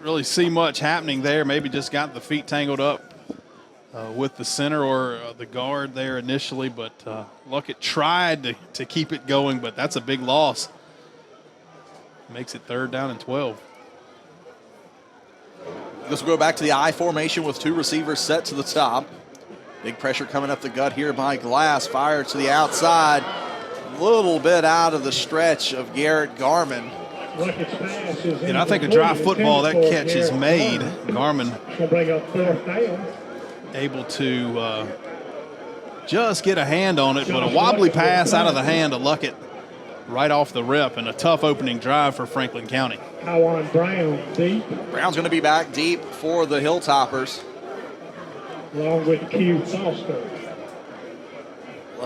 really see much happening there. Maybe just got the feet tangled up with the center or the guard there initially, but Luckett tried to keep it going, but that's a big loss. Makes it 3rd down and 12. This will go back to the I formation with 2 receivers set to the top. Big pressure coming up the gut here by Glass. Fired to the outside. A little bit out of the stretch of Garrett Garman. And I think a dry football, that catch is made. Garman able to just get a hand on it, but a wobbly pass out of the hand of Luckett right off the rip, and a tough opening drive for Franklin County. Brown deep. Brown's going to be back deep for the Hilltoppers. Along with Q Foster.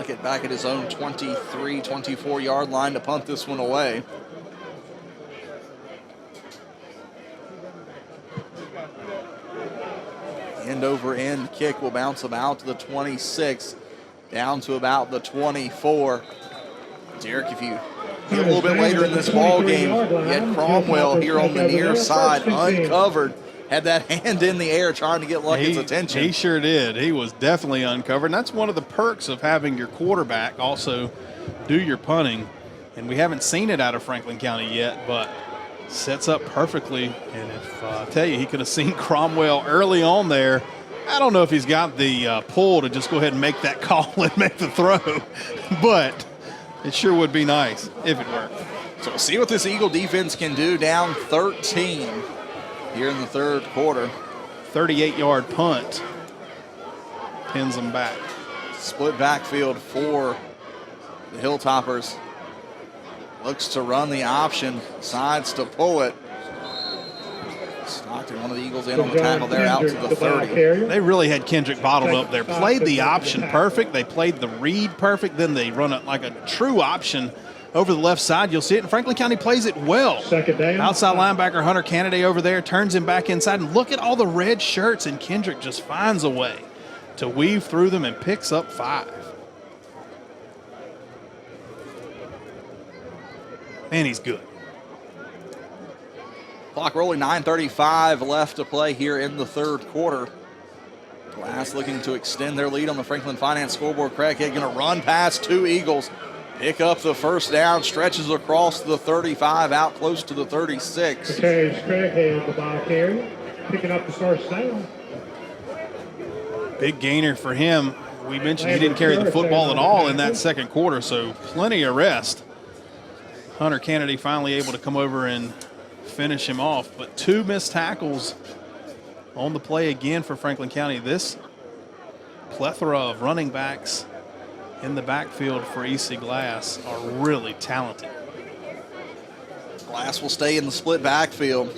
Luckett back at his own 23, 24-yard line to punt this one away. End over end kick will bounce him out to the 26, down to about the 24. Derek, if you get a little bit later in this ball game, you had Cromwell here on the near side, uncovered, had that hand in the air trying to get Luckett's attention. He sure did. He was definitely uncovered. And that's one of the perks of having your quarterback also do your punting. And we haven't seen it out of Franklin County yet, but sets up perfectly. And if I tell you, he could have seen Cromwell early on there. I don't know if he's got the pull to just go ahead and make that call and make the throw, but it sure would be nice if it worked. So we'll see what this Eagle defense can do, down 13 here in the third quarter. 38-yard punt pins them back. Split backfield for the Hilltoppers. Looks to run the option, decides to pull it. Stockton, one of the Eagles, in on the tackle there, out to the 30. They really had Kendrick bottled up there. Played the option perfect. They played the read perfect. Then they run it like a true option over the left side. You'll see it, and Franklin County plays it well. Second down. Outside linebacker Hunter Kennedy over there turns him back inside. And look at all the red shirts, and Kendrick just finds a way to weave through them and picks up 5. Man, he's good. Clock rolling, 9:35 left to play here in the third quarter. Glass looking to extend their lead on the Franklin Finance scoreboard. Craighead going to run past 2 Eagles, pick up the first down, stretches across the 35, out close to the 36. Carries Craighead, the ball carrier, picking up the first down. Big gainer for him. We mentioned he didn't carry the football at all in that second quarter, so plenty of rest. Hunter Kennedy finally able to come over and finish him off, but 2 missed tackles on the play again for Franklin County. This plethora of running backs in the backfield for EC Glass are really talented. Glass will stay in the split backfield.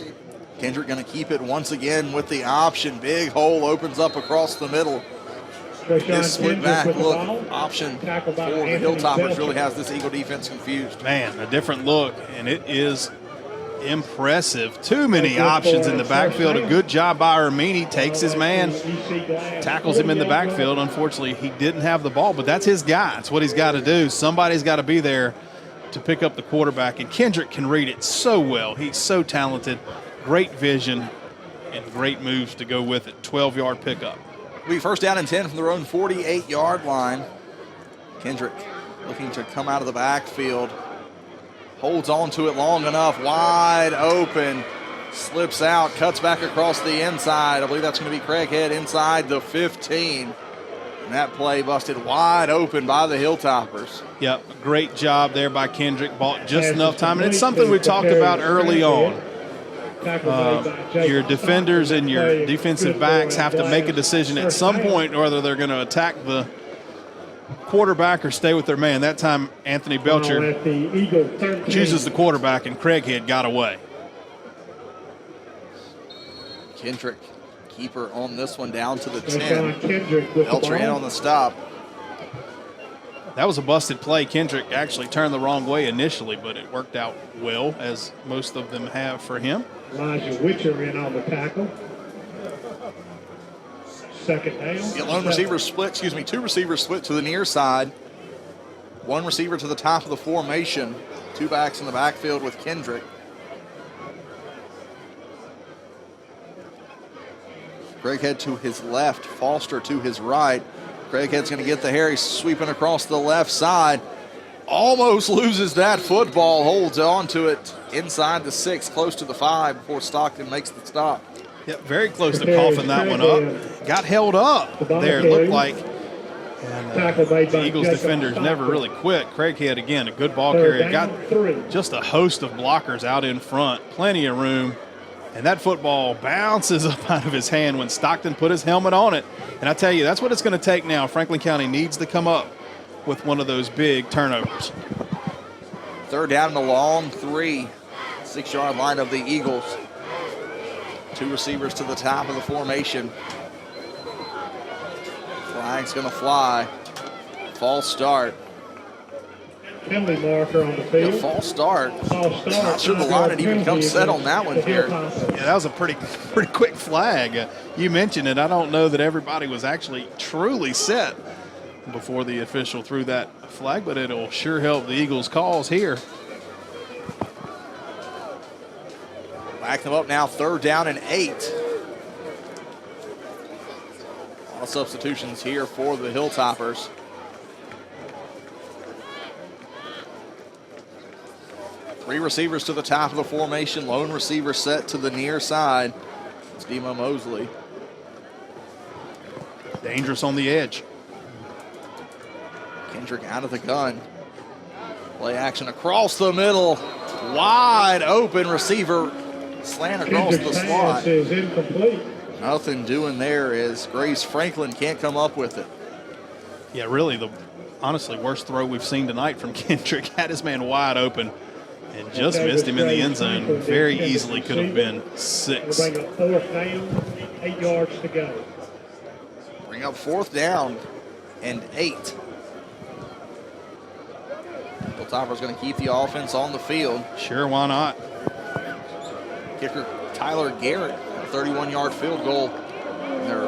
Kendrick going to keep it once again with the option. Big hole opens up across the middle. This split back look option for the Hilltoppers really has this Eagle defense confused. Man, a different look, and it is impressive. Too many options in the backfield. A good job by Ermini. Takes his man, tackles him in the backfield. Unfortunately, he didn't have the ball, but that's his guy. That's what he's got to do. Somebody's got to be there to pick up the quarterback, and Kendrick can read it so well. He's so talented, great vision, and great moves to go with it. 12-yard pickup. We first down and 10 from their own 48-yard line. Kendrick looking to come out of the backfield. Holds on to it long enough, wide open, slips out, cuts back across the inside. I believe that's going to be Craighead inside the 15. And that play busted wide open by the Hilltoppers. Yep, great job there by Kendrick. Bought just enough time, and it's something we talked about early on. Your defenders and your defensive backs have to make a decision at some point whether they're going to attack the quarterback or stay with their man. That time, Anthony Belcher chooses the quarterback, and Craighead got away. Kendrick, keeper on this one, down to the 10. Belcher in on the stop. That was a busted play. Kendrick actually turned the wrong way initially, but it worked out well, as most of them have for him. Elijah Witcher in on the tackle. Second down. The lone receiver split, 2 receivers split to the near side. 1 receiver to the top of the formation. 2 backs in the backfield with Kendrick. Craighead to his left, Foster to his right. Craighead's going to get the Harry sweeping across the left side. Almost loses that football, holds on to it inside the 6, close to the 5 before Stockton makes the stop. Yep, very close to coughing that one up. Got held up there, it looked like. And the Eagles defenders never really quit. Craighead, again, a good ball carrier. Got just a host of blockers out in front, plenty of room. And that football bounces up out of his hand when Stockton put his helmet on it. And I tell you, that's what it's going to take now. Franklin County needs to come up with one of those big turnovers. Third down and a long 3. 6-yard line of the Eagles. 2 receivers to the top of the formation. Flag's going to fly. false start. Penalty marker on the field. A false start. False start. Not sure the line had even come set on that one here. Yeah, that was a pretty quick flag. You mentioned it. I don't know that everybody was actually truly set before the official threw that flag, but it'll sure help the Eagles' cause here. Back them up now, 3rd down and 8. A lot of substitutions here for the Hilltoppers. Three receivers to the top of the formation. Lone receiver set to the near side. It's Demo Mosley. Dangerous on the edge. Kendrick out of the gun. Play action across the middle. Wide open receiver. Slant across the slot. Is incomplete. Nothing doing there as Grace Franklin can't come up with it. Yeah, really the honestly worst throw we've seen tonight from Kendrick. Had his man wide open and just missed him in the end zone. Very easily could have been 6. Bring up 4th down, 8 yards to go. Bring up 4th down and 8. Hilltopper's going to keep the offense on the field. Sure, why not? Kicker Tyler Garrett, a 31-yard field goal in their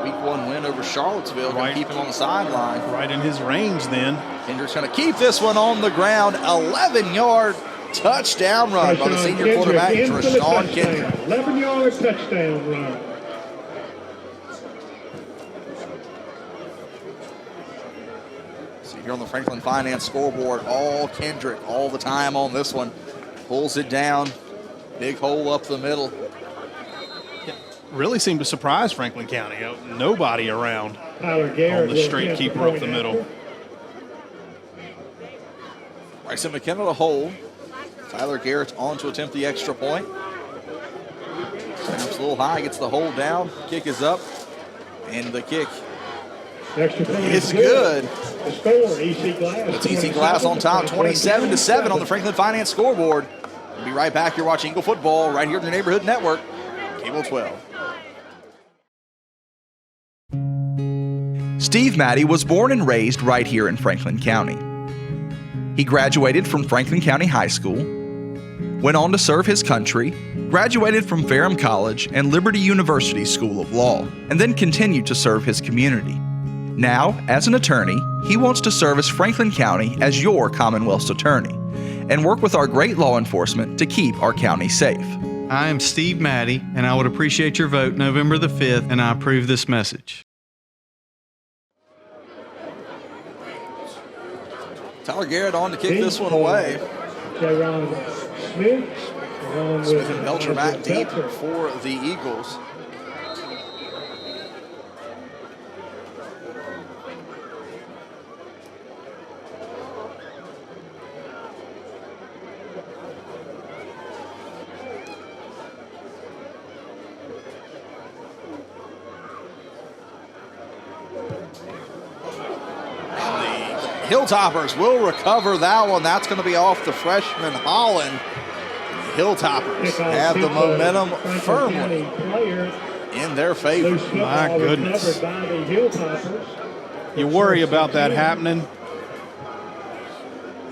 Week 1 win over Charlottesville. Going to keep him on the sideline. Right in his range then. Kendrick's going to keep this one on the ground. 11-yard touchdown run by the senior quarterback, Rashawn Kendrick. 11-yard touchdown run. See here on the Franklin Finance scoreboard, all Kendrick all the time on this one. Pulls it down. Big hole up the middle. Really seemed to surprise Franklin County. Nobody around Tyler on Garrett the straight keeper up the middle. Bryson McKenna to hold. Tyler Garrett on to attempt the extra point. Snaps a little high, gets the hold down. Kick is up, and the kick is good. The score, EC Glass. It's EC Glass on top, 27-7 on the Franklin Finance scoreboard. We'll be right back. You're watching Eagle Football right here in the Neighborhood Network, Cable 12. Steve Maddie was born and raised right here in Franklin County. He graduated from Franklin County High School, went on to serve his country, graduated from Ferrum College and Liberty University School of Law, and then continued to serve his community. Now, as an attorney, he wants to service Franklin County as your Commonwealth's attorney and work with our great law enforcement to keep our county safe. I am Steve Maddie, and I would appreciate your vote November the 5th, and I approve this message. Tyler Garrett on to kick this one away. Smith and Belcher back deep for the Eagles. Hilltoppers will recover that one. That's going to be off the freshman Holland. The Hilltoppers have the momentum firmly in their favor. My goodness. You worry about that happening.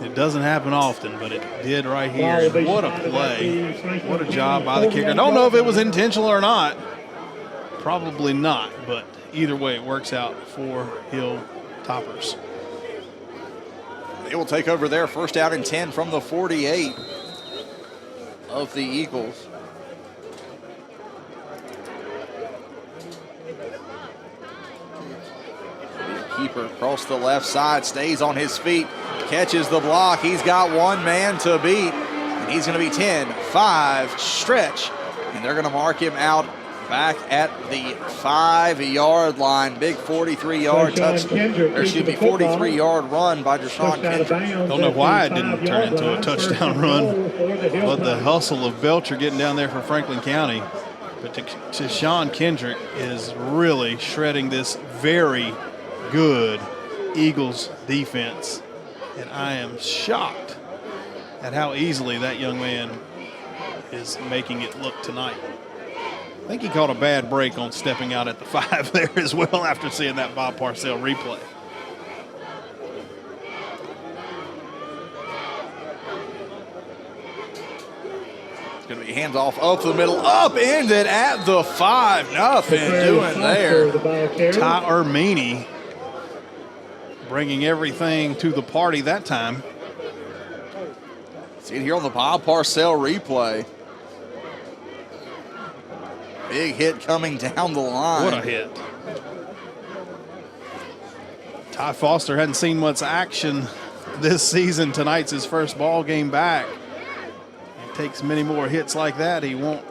It doesn't happen often, but it did right here. What a play. What a job by the kicker. I don't know if it was intentional or not. Probably not, but either way, it works out for Hilltoppers. They will take over their 1st down and 10 from the 48 of the Eagles. Keeper across the left side, stays on his feet, catches the block. He's got one man to beat, and he's going to be 10-5 stretch, and they're going to mark him out back at the 5-yard line. Big 43-yard touchdown. 43-yard run by Deshaun Kendrick. Don't know why it didn't turn into a touchdown run, but the hustle of Belcher getting down there for Franklin County. But Deshaun Kendrick is really shredding this very good Eagles defense, and I am shocked at how easily that young man is making it look tonight. I think he caught a bad break on stepping out at the 5 there as well after seeing that Bob Parcell replay. Going to be hands off up the middle, upended at the 5. Nothing doing there. Ty Ermini bringing everything to the party that time. See it here on the Bob Parcell replay. Big hit coming down the line. What a hit. Ty Foster hadn't seen much action this season. Tonight's his first ball game back. He takes many more hits like that, he won't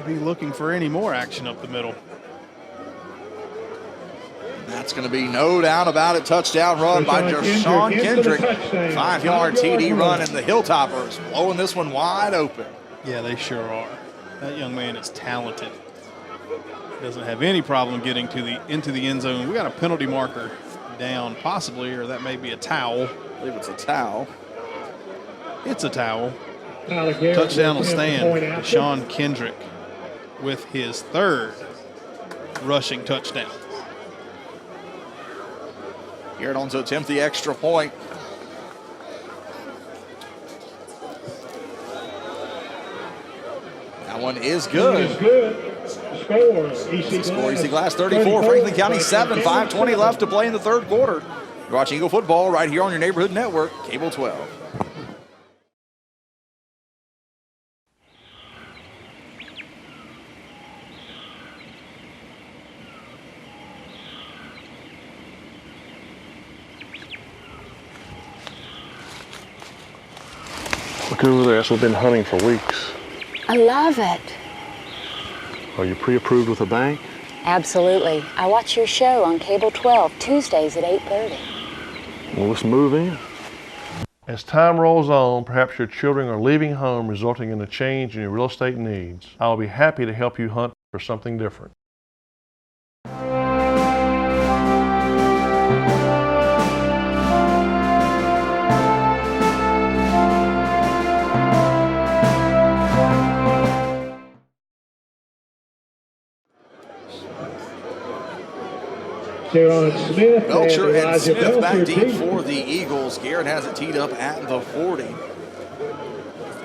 be looking for any more action up the middle. That's going to be no doubt about it. Touchdown run by Sean Kendrick. 5-yard TD run, and the Hilltoppers blowing this one wide open. Yeah, they sure are. That young man is talented. Doesn't have any problem getting into the end zone. We got a penalty marker down, possibly, or that may be a towel. I believe it's a towel. It's a towel. Touchdown will stand. Sean Kendrick with his 3rd rushing touchdown. Garrett on to attempt the extra point. That one is good. Score EC Glass 34, Franklin County 7, 5:20 left to play in the 3rd quarter. You're watching Eagle football right here on your neighborhood network, Cable 12. Look over there, that's what we've been hunting for weeks. I love it. Are you pre-approved with a bank? Absolutely. I watch your show on Cable 12, Tuesdays at 8:30. Well, let's move in. As time rolls on, perhaps your children are leaving home, resulting in a change in your real estate needs. I will be happy to help you hunt for something different. Belcher and Smith back deep for the Eagles. Garrett has it teed up at the 40. The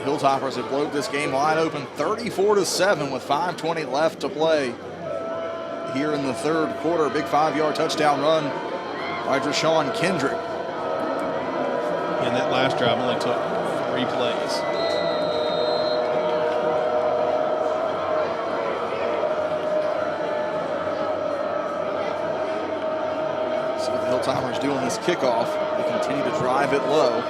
Hilltoppers have blown this game wide open 34-7 with 5:20 left to play here in the 3rd quarter. Big 5-yard touchdown run by Sean Kendrick. And that last drive only took 3 plays. Hilltoppers doing this kickoff. They continue to drive it low.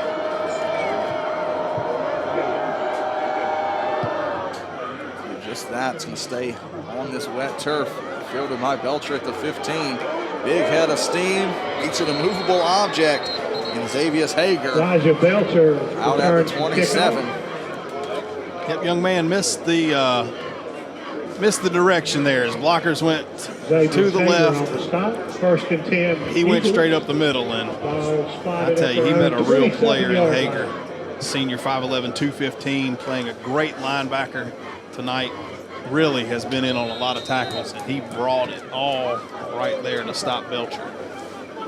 Just that, it's going to stay on this wet turf. Fielded by Belcher at the 15. Big head of steam. Meets an immovable object in Xavier Hager. Belcher out at the 27. Yep, young man missed the direction there. His blockers went to the left. First and 10. He went straight up the middle, and I tell you, he met a real player in Hager. Senior 5'11", 215, playing a great linebacker tonight. Really has been in on a lot of tackles, and he brought it all right there to stop Belcher.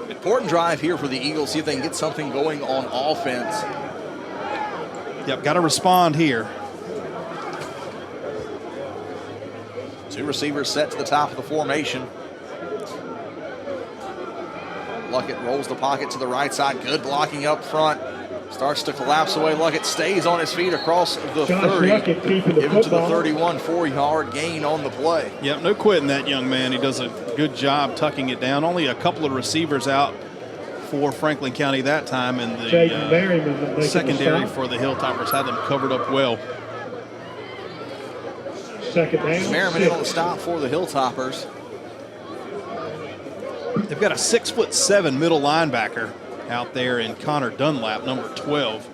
Important drive here for the Eagles. See if they can get something going on offense. Yep, got to respond here. 2 receivers set to the top of the formation. Luckett rolls the pocket to the right side. Good blocking up front. Starts to collapse away. Luckett stays on his feet across the 30. Give him to the 31, 4-yard gain on the play. Yep, no quitting that young man. He does a good job tucking it down. Only a couple of receivers out for Franklin County that time, and the secondary for the Hilltoppers had them covered up well. Second down. Merriman in on the stop for the Hilltoppers. They've got a 6'7" middle linebacker out there in Connor Dunlap, number 12.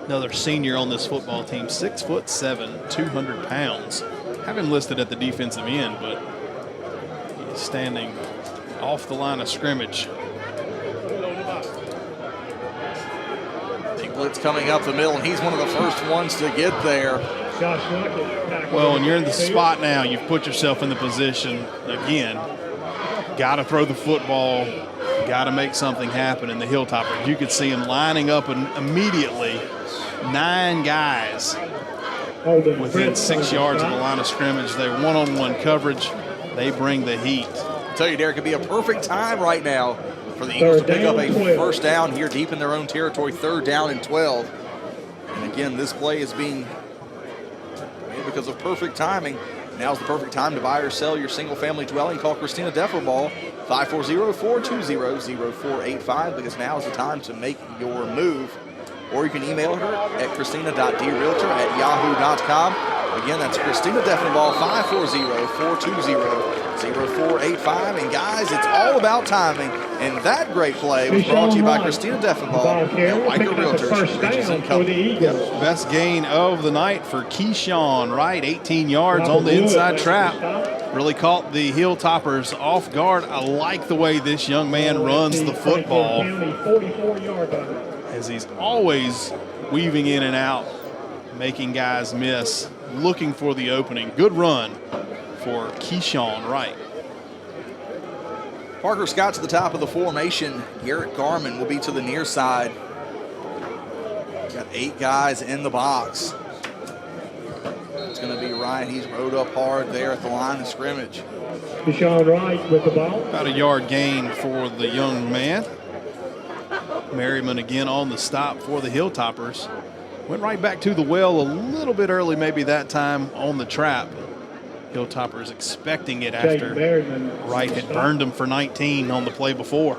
Another senior on this football team, 6'7", 200 pounds. Have him listed at the defensive end, but he's standing off the line of scrimmage. Big blitz coming up the middle, and he's one of the first ones to get there. Well, when you're in the spot now, you've put yourself in the position again. Got to throw the football, got to make something happen in the Hilltoppers. You could see him lining up and immediately 9 guys within 6 yards of the line of scrimmage. They're one-on-one coverage. They bring the heat. I tell you, Derek, could be a perfect time right now for the Eagles to pick up a first down here deep in their own territory, 3rd down and 12. And again, this play is being made because of perfect timing. Now's the perfect time to buy or sell your single-family dwelling. Call Christina Defferball, 540-420-0485, because now is the time to make your move. Or you can email her at christina.drealtor@yahoo.com. Again, that's Christina Defferball, 540-420-0485. And guys, it's all about timing. And that great play was brought to you by Christina Defferball and Weicker Realtors, Bridges & Company. Best gain of the night for Keyshawn Wright, 18 yards on the inside trap. Really caught the Hilltoppers off guard. I like the way this young man runs the football, as he's always weaving in and out, making guys miss, looking for the opening. Good run for Keyshawn Wright. Parker Scott to the top of the formation. Garrett Garman will be to the near side. Got 8 guys in the box. It's going to be Wright. He's rode up hard there at the line of scrimmage. Keyshawn Wright with the ball. About a yard gain for the young man. Merriman again on the stop for the Hilltoppers. Went right back to the well a little bit early, maybe that time on the trap. Hilltoppers expecting it after Wright had burned him for 19 on the play before.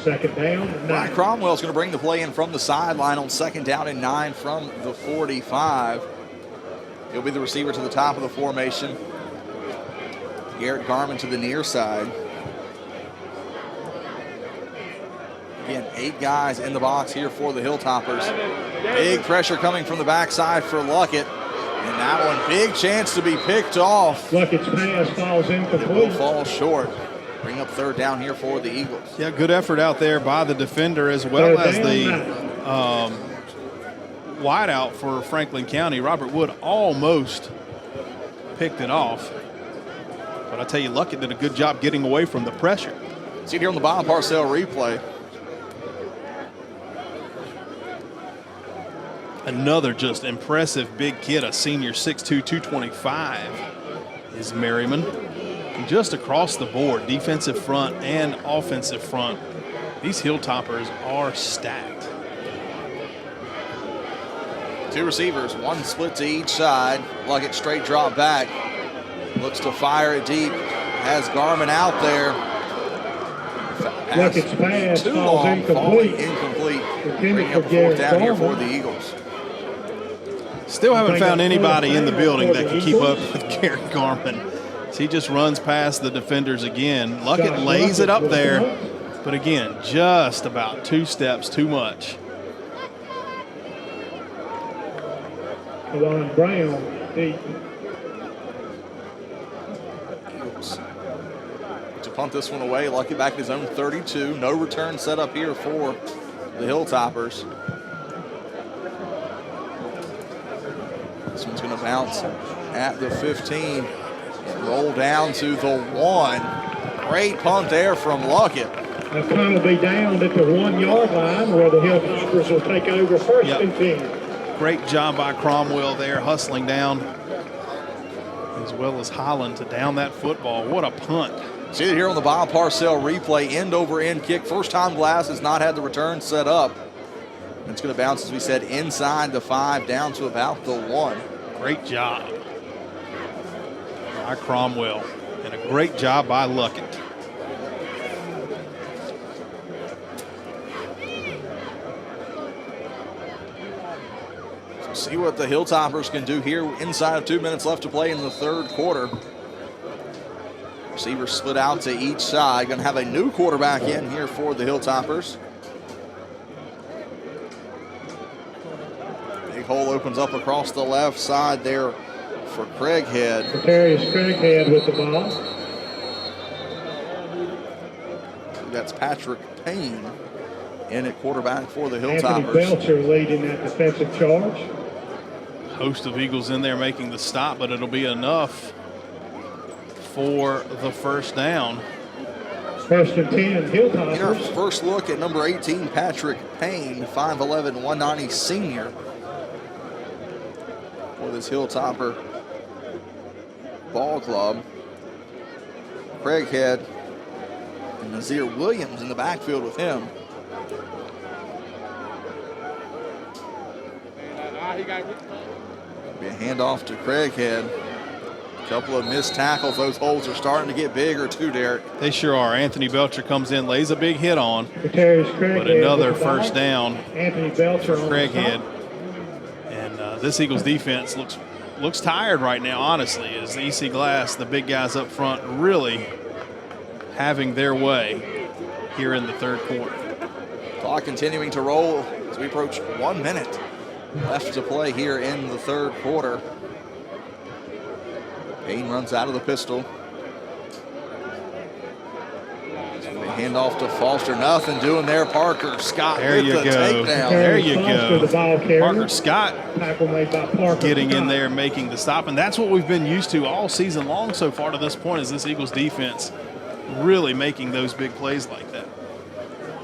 2nd down. Ryan Cromwell's going to bring the play in from the sideline on 2nd down and 9 from the 45. He'll be the receiver to the top of the formation. Garrett Garman to the near side. Again, 8 guys in the box here for the Hilltoppers. Big pressure coming from the backside for Luckett. And that one, big chance to be picked off. Luckett's pass falls incomplete. It will fall short. Bring up 3rd down here for the Eagles. Yeah, good effort out there by the defender as well as the wideout for Franklin County. Robert Wood almost picked it off. But I tell you, Luckett did a good job getting away from the pressure. See it here on the Bob Parcell replay. Another just impressive big kid, a senior 6'2", 225 is Merriman. And just across the board, defensive front and offensive front, these Hilltoppers are stacked. 2 receivers, 1 split to each side. Luckett straight drop back. Looks to fire it deep. Has Garman out there. Luckett's pass too falls long, incomplete. Incomplete. Bringing up 4th down here for the Eagles. Still haven't found anybody in the building that can keep up with Garrett Garman. So he just runs past the defenders again. Luckett lays it up there, but again, just about 2 steps too much. Alon Brown, deep. Eagles to punt this one away. Luckett back to his own 32. No return set up here for the Hilltoppers. This one's going to bounce at the 15 and roll down to the 1. Great punt there from Luckett. That punt will be down at the 1 yard line where the Hilltoppers will take over 1st and 10. Great job by Cromwell there, hustling down, as well as Holland to down that football. What a punt. See it here on the Bob Parcell replay, end over end kick. First time Glass has not had the return set up. It's going to bounce, as we said, inside the 5 down to about the 1. Great job by Cromwell and a great job by Luckett. So see what the Hilltoppers can do here inside of 2 minutes left to play in the 3rd quarter. Receivers split out to each side. Going to have a new quarterback in here for the Hilltoppers. Hole opens up across the left side there for Craighead. Darius Craighead with the ball. That's Patrick Payne in at quarterback for the Hilltoppers. Anthony Belcher leading that defensive charge. Host of Eagles in there making the stop, but it'll be enough for the 1st down. First and 10, In our Hilltoppers. first look at number 18, Patrick Payne, 5'11", 190 senior for this Hilltopper ball club. Craighead and Nazir Williams in the backfield with him. Be a handoff to Craighead. A couple of missed tackles. Those holes are starting to get bigger too, Derek. They sure are. Anthony Belcher comes in, lays a big hit on, but Craighead another with the ball. first down Anthony Belcher for on the Craighead. stop. And this Eagles defense looks tired right now, honestly, as EC Glass, the big guys up front, really having their way here in the third quarter. Clock continuing to roll as we approach 1 minute left to play here in the third quarter. Payne runs out of the pistol. So they hand off to Foster. Nothing doing there. Parker Scott There with you the go. takedown. There you Foster, the ball go. carrier. Parker Scott Tackle made by Parker getting in Scott. there, making the stop. And that's what we've been used to all season long so far to this point, is this Eagles defense really making those big plays like that.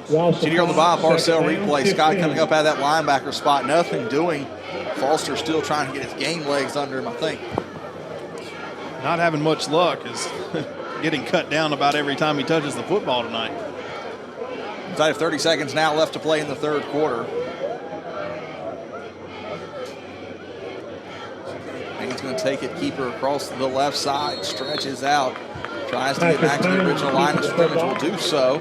Sitting here on the Bob Parcell Second down, replay, Scott 15. coming up out of that linebacker spot. Nothing doing. Foster still trying to get his game legs under him, I think. Not having much luck, is getting cut down about every time he touches the football tonight. Inside of 30 seconds now left to play in the third quarter. Payne's going to take it, keeper across the left side, stretches out, tries to get back to the original line of scrimmage, will do so.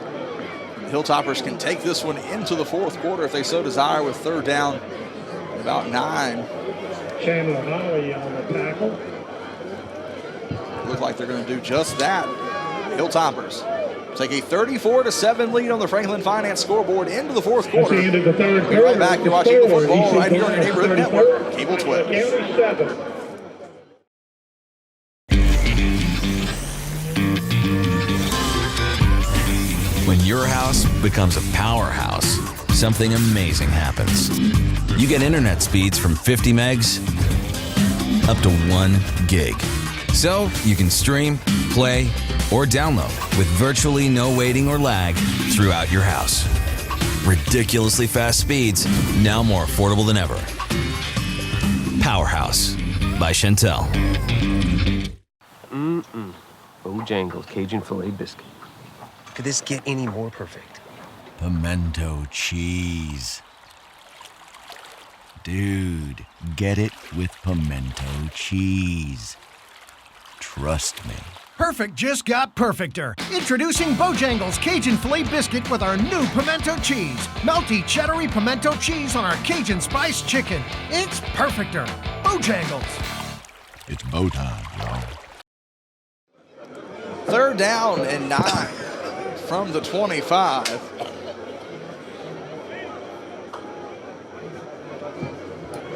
The Hilltoppers can take this one into the fourth quarter if they so desire, with third down at about 9. Chandler Holly on the tackle. Looks like they're going to do just that. Hilltoppers take a 34-7 lead on the Franklin Finance scoreboard into the fourth quarter. That's the end of the third We'll be right quarter. back to watch Eagle football right here on your neighborhood network, Cable 12. County 7. When your house becomes a powerhouse, something amazing happens. You get internet speeds from 50 megs up to 1 gig. So you can stream, play, or download with virtually no waiting or lag throughout your house. Ridiculously fast speeds, now more affordable than ever. Powerhouse by Chantel. Bojangles Cajun Filet Biscuit. Could this get any more perfect? Pimento cheese. Dude, get it with pimento cheese. Trust me. Perfect just got perfecter. Introducing Bojangles Cajun Filet Biscuit with our new pimento cheese. Melty, cheddary pimento cheese on our Cajun Spice Chicken. It's perfecter. Bojangles. It's bow time, y'all. Third down and 9 from the 25.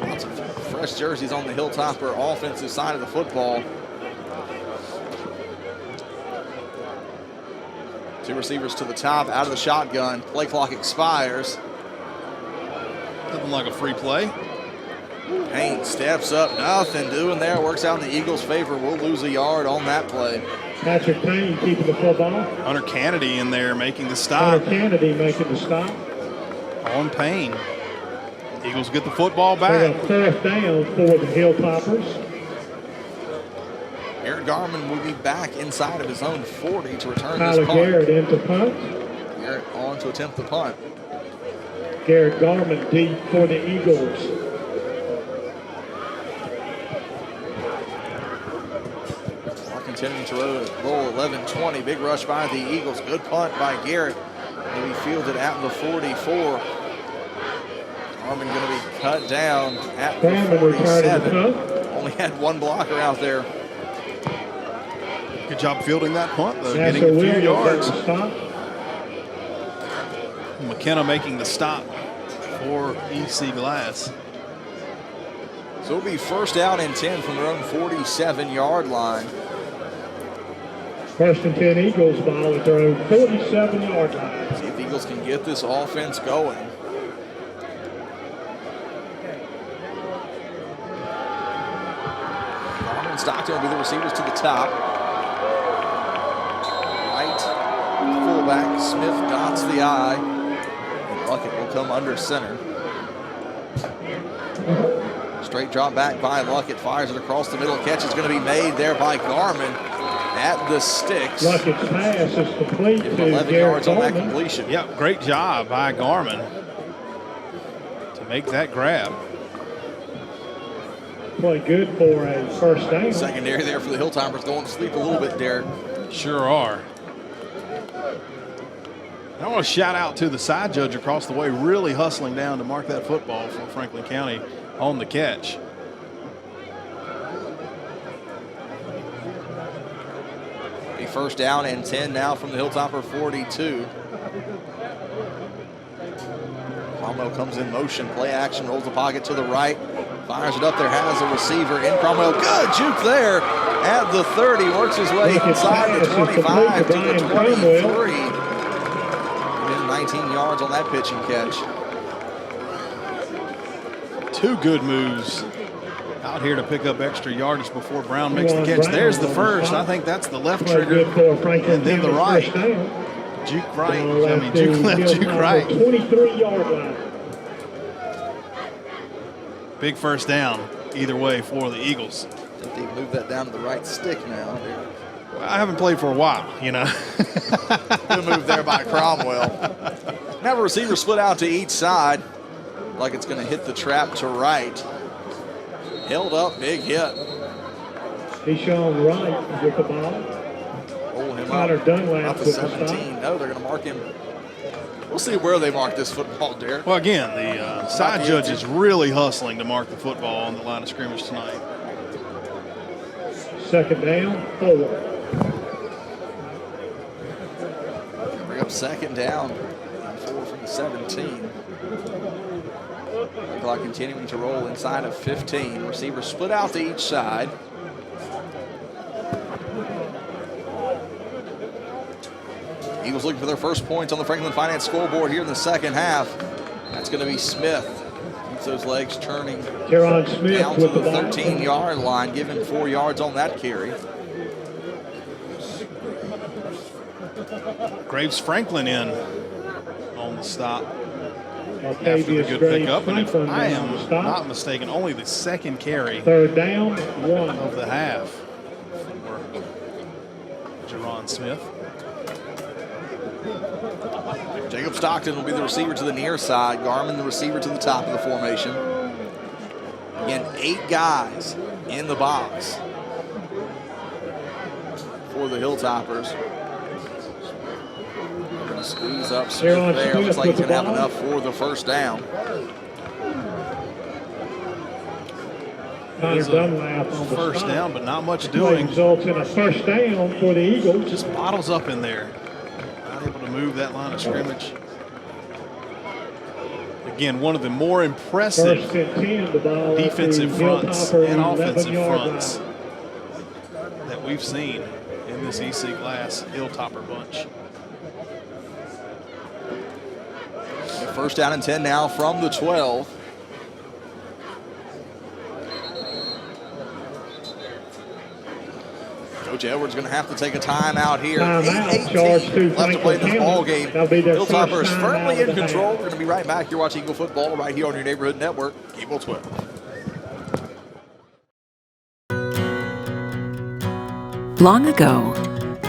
Lots of fresh jerseys on the Hilltopper offensive side of the football. Two receivers to the top, out of the shotgun. Play clock expires. Nothing like a free play. Payne steps up, nothing doing there. Works out in the Eagles' favor. We'll lose a yard on that play. Patrick Payne keeping the football. Hunter Kennedy in there making the stop. Hunter Kennedy making the stop. On Payne. Eagles get the football They back. got fourth down for the Hilltoppers. Garrett Garman will be back inside of his own 40 to return Tyler this punt. Garrett into punt. Garrett on to attempt the punt. Garrett Garman deep for the Eagles. Continuing to roll 11-20. Big rush by the Eagles. Good punt by Garrett. He'll be fielded at the 44. Garman going to be cut down at the 47. Only had one blocker out there. Good job fielding that punt, though, That's getting a few Williams yards. at the stop. McKenna making the stop for EC Glass. So it'll be first down and 10 from their own 47-yard line. First and 10 Eagles ball at their own 47-yard line. See if the Eagles can get this offense going. Garman and Stockton will be the receivers to the top. Right, full back. Smith dots the I. And Luckett will come under center. Straight drop back by Luckett. Fires it across the middle. Catch is going to be made there by Garman at the sticks. Luckett's pass is complete Give him to 11 Garrett yards on that Bowman. completion. Yep, great job by Garman to make that grab. Play good for a first down. Secondary there for the Hilltoppers, going to sleep a little bit, Derek. Sure are. I want to shout out to the side judge across the way, really hustling down to mark that football for Franklin County on the catch. A first down and 10 now from the Hilltopper 42. Cromwell comes in motion, play action, rolls the pocket to the right, fires it up there, has a receiver in Cromwell. Good juke there at the 30, works his way inside the 25 to the 23. Within 19 yards on that pitching catch. Two good moves out here to pick up extra yardage before Brown makes the catch. There's the first. I think that's the left trigger, and then the right. Juke right. I mean, juke left, juke right. 23-yard line. Big first down either way for the Eagles. I think they moved that down to the right stick now. Well, I haven't played for a while, you know. Good move there by Cromwell. Now a receiver split out to each side. Like it's going to hit the trap to right. Held up, big hit. Deshaun Wright with the ball. Roll him Connor Dunlap up to with the 17. No, they're going to mark him. We'll see where they mark this football, Derek. Well, again, the side judge is really hustling to mark the football on the line of scrimmage tonight. Second down, 4. Bring up second down. 4 from the 17. The clock continuing to roll inside of 15. Receivers split out to each side. Eagles looking for their first points on the Franklin Finance scoreboard here in the second half. That's going to be Smith. Keeps those legs turning Teron Smith down to with the the ball. 13-yard line, giving 4 yards on that carry. Graves Franklin in on the stop. After the Octavius good Graves pickup, and if Franklin I on the am stop. not mistaken, only the second carry Third down, 1 of the half for Jerron Smith. Jacob Stockton will be the receiver to the near side. Garman the receiver to the top of the formation. Again, 8 guys in the box for the Hilltoppers. They're going to squeeze up Smith there. Looks like he's going to have enough for the first down. Connor Dunlap on the First stop. down, but not much Play doing. results in a first down for the Eagles. Just bottles up in there. Not able to move that line of scrimmage. Again, one of the more impressive First and 10, the ball defensive at the fronts Hilltopper and offensive 11-yard fronts line. that we've seen in this EC Glass Hilltopper bunch. First down and 10 now from the 12. Coach Edwards going to have to take a timeout here. Timeout, charge to 8:18 left to play in this Franklin ball County. game. That'll be their first Hilltoppers timeout firmly of in the control. half. We're going to be right back. You're watching Eagle Football right here on your Neighborhood Network, Cable 12. Long ago,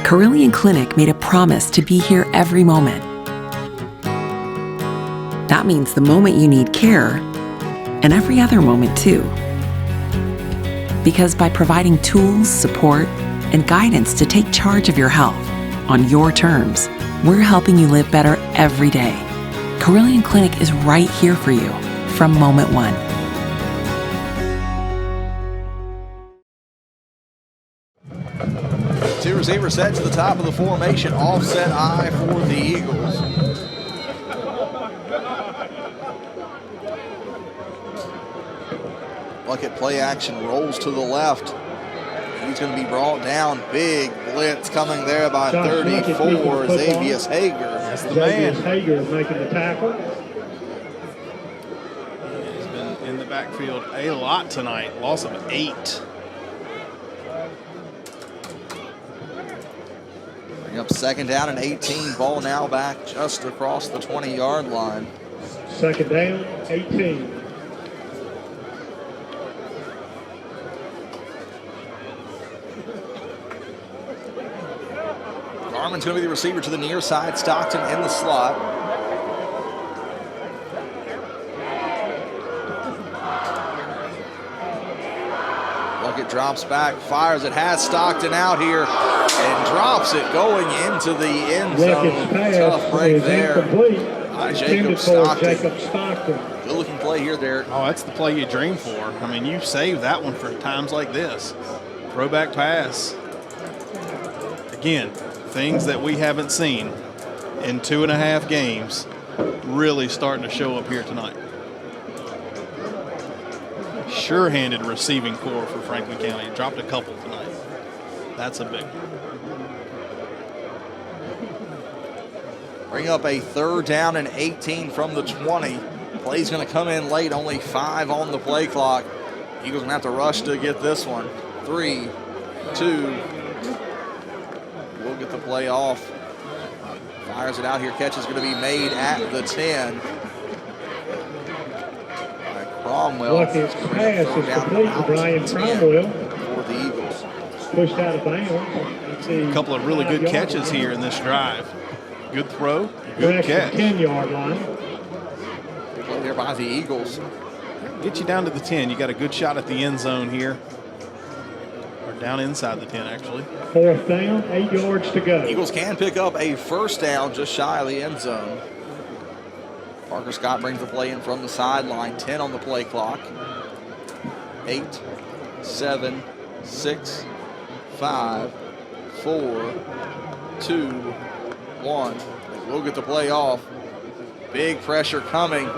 Carillion Clinic made a promise to be here every moment. That means the moment you need care, and every other moment too. Because by providing tools, support, and guidance to take charge of your health on your terms, we're helping you live better every day. Carillion Clinic is right here for you from moment one. Two receivers set to the top of the formation. Offset I for the Eagles. Luckett play action rolls to the left. He's going to be brought down. Big blitz coming there by 34, Xavier Hager. That's the Xavier man. Hager is making the tackle. He's been in the backfield a lot tonight. Loss of 8. Yep, second down and 18. Ball now back just across the 20-yard line. Second down, 18. Garman's going to be the receiver to the near side. Stockton in the slot. Luckett drops back, fires it, has Stockton out here, and drops it going into the end zone. Tough break there by Jacob Stockton. Good looking play here, Derek. Oh, that's the play you dream for. I mean, you save that one for times like this. Throwback pass. Again, things that we haven't seen in 2.5 games really starting to show up here tonight. Sure-handed receiving core for Franklin County. Dropped a couple tonight. That's a big one. Bring up a third down and 18 from the 20. Play's going to come in late, only 5 on the play clock. Eagles going to have to rush to get this one. 3, 2. We'll get the play off. Fires it out here. Catch is going to be made at the 10. Cromwell. Lucky's pass is complete to Brian Cromwell. For the Eagles. Pushed out of bounds. A couple of really good catches here in this drive. Good throw, good catch. 10-yard line. Good play there by the Eagles. Get you down to the 10. You got a good shot at the end zone here. Or down inside the 10, actually. Fourth down, 8 yards to go. Eagles can pick up a first down just shy of the end zone. Parker Scott brings the play in from the sideline. 10 on the play clock. 8, 7, 6, 5, 4, 2, 1. We'll get the play off. Big pressure coming. And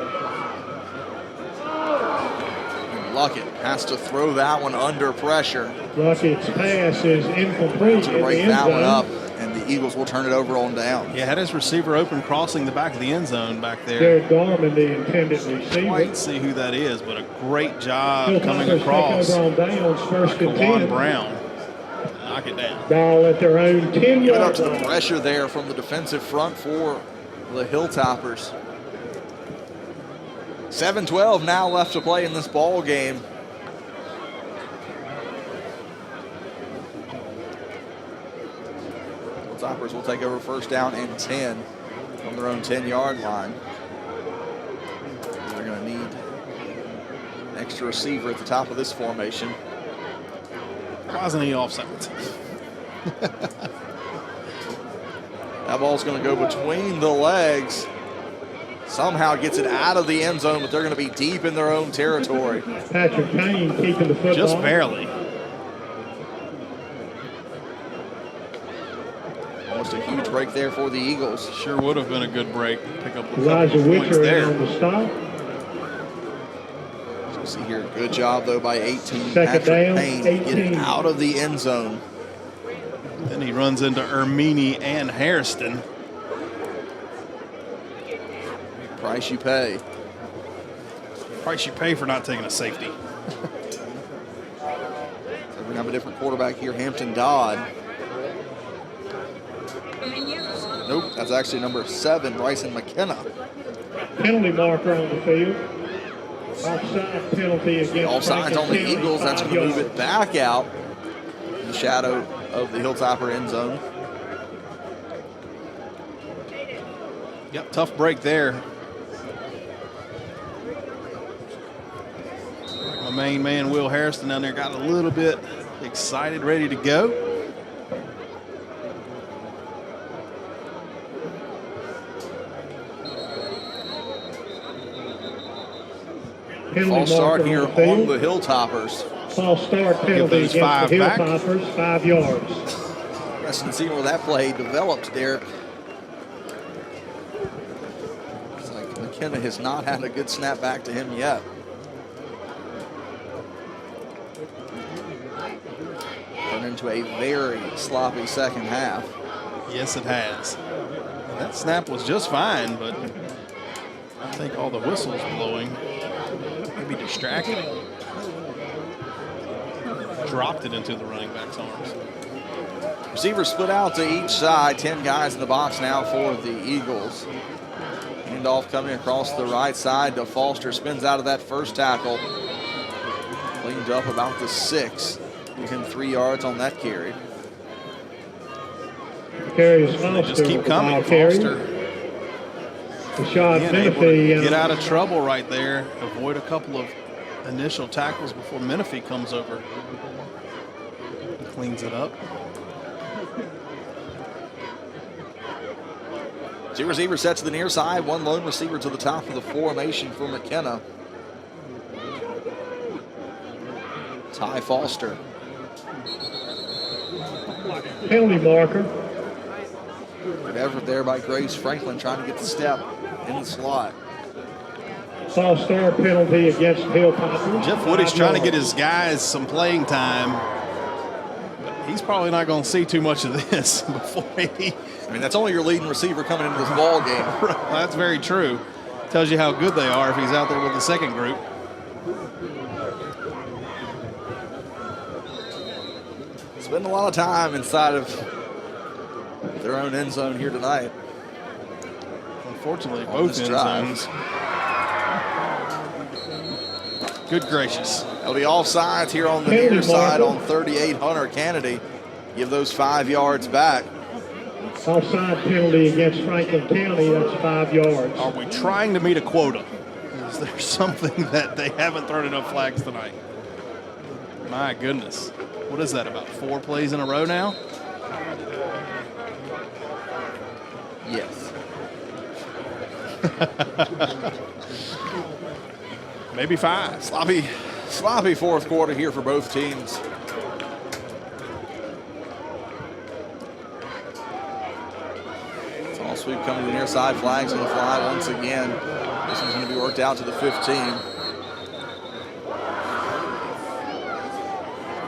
Luckett has to throw that one under pressure. Luckett's pass is incomplete. To break that one up, and the Eagles will turn it over on down. Yeah, had his receiver open crossing the back of the end zone back there. Jared Garman, the intended receiver. Quite see who that is, but a great job coming across. On downs, first and 10. Brown. Knock it down. Ball at their own 10-yard up to the pressure there from the defensive front for the Hilltoppers. 7:12 now left to play in this ball game. Hilltoppers will take over first down and 10 from their own 10-yard line. They're going to need an extra receiver at the top of this formation. Why isn't he offside? That ball's going to go between the legs. Somehow gets it out of the end zone, but they're going to be deep in their own territory. Patrick Kane keeping the football. Just barely. Almost a huge break there for the Eagles. Sure would have been a good break. Pick up a couple Elijah of points Witcher there. on the stop. So see here, good job though by 18. Second Patrick down, Payne 18. get it out of the end zone. Then he runs into Ermini and Hairston. Price you pay. Price you pay for not taking a safety. So we have a different quarterback here, Hampton Dodd. Nope, that's actually number 7, Bryson McKenna. Penalty marker on the field. Offside penalty against Offsides on the Eagles. That's going to move it back out in the shadow of the Hilltopper end zone. Yep, tough break there. My main man, Will Harrison, down there got a little bit excited, ready to go. False start here on the Hilltoppers. False start penalty against the Hilltoppers, 5 yards. Interesting to see where that play developed, Derek. It's like McKenna has not had a good snap back to him yet. Turned into a very sloppy second half. Yes, it has. That snap was just fine, but I think all the whistles blowing maybe distracted him. Dropped it into the running back's arms. Receivers split out to each side. 10 guys in the box now for the Eagles. Handoff coming across the right side to Foster. Spins out of that first tackle. Cleaned up about the 6. Give him 3 yards on that carry. Carry is They just keep coming. Foster. Again, able to get out of trouble right there. Avoid a couple of initial tackles before Menifee comes over. Cleans it up. 2 receivers set to the near side. 1 lone receiver to the top of the formation for McKenna. Ty Foster. Penalty marker. Good effort there by Grace Franklin trying to get the step in the slot. False start penalty against Hilltopper. Jeff Woody's trying to get his guys some playing time. But he's probably not going to see too much of this before he... I mean, that's only your leading receiver coming into this ball game. That's very true. Tells you how good they are if he's out there with the second group. Spend a lot of time inside of their own end zone here tonight. Unfortunately, both end zones. Good gracious. That'll be offsides here on the near side on 38. Hunter Kennedy. Give those 5 yards back. Offside penalty against Franklin County, that's 5 yards. Are we trying to meet a quota? Is there something that they haven't thrown enough flags tonight? My goodness. What is that, about 4 plays in a row now? Yes. Maybe 5. Sloppy fourth quarter here for both teams. All sweep coming to the near side. Flags on the fly once again. This one's going to be worked out to the 15.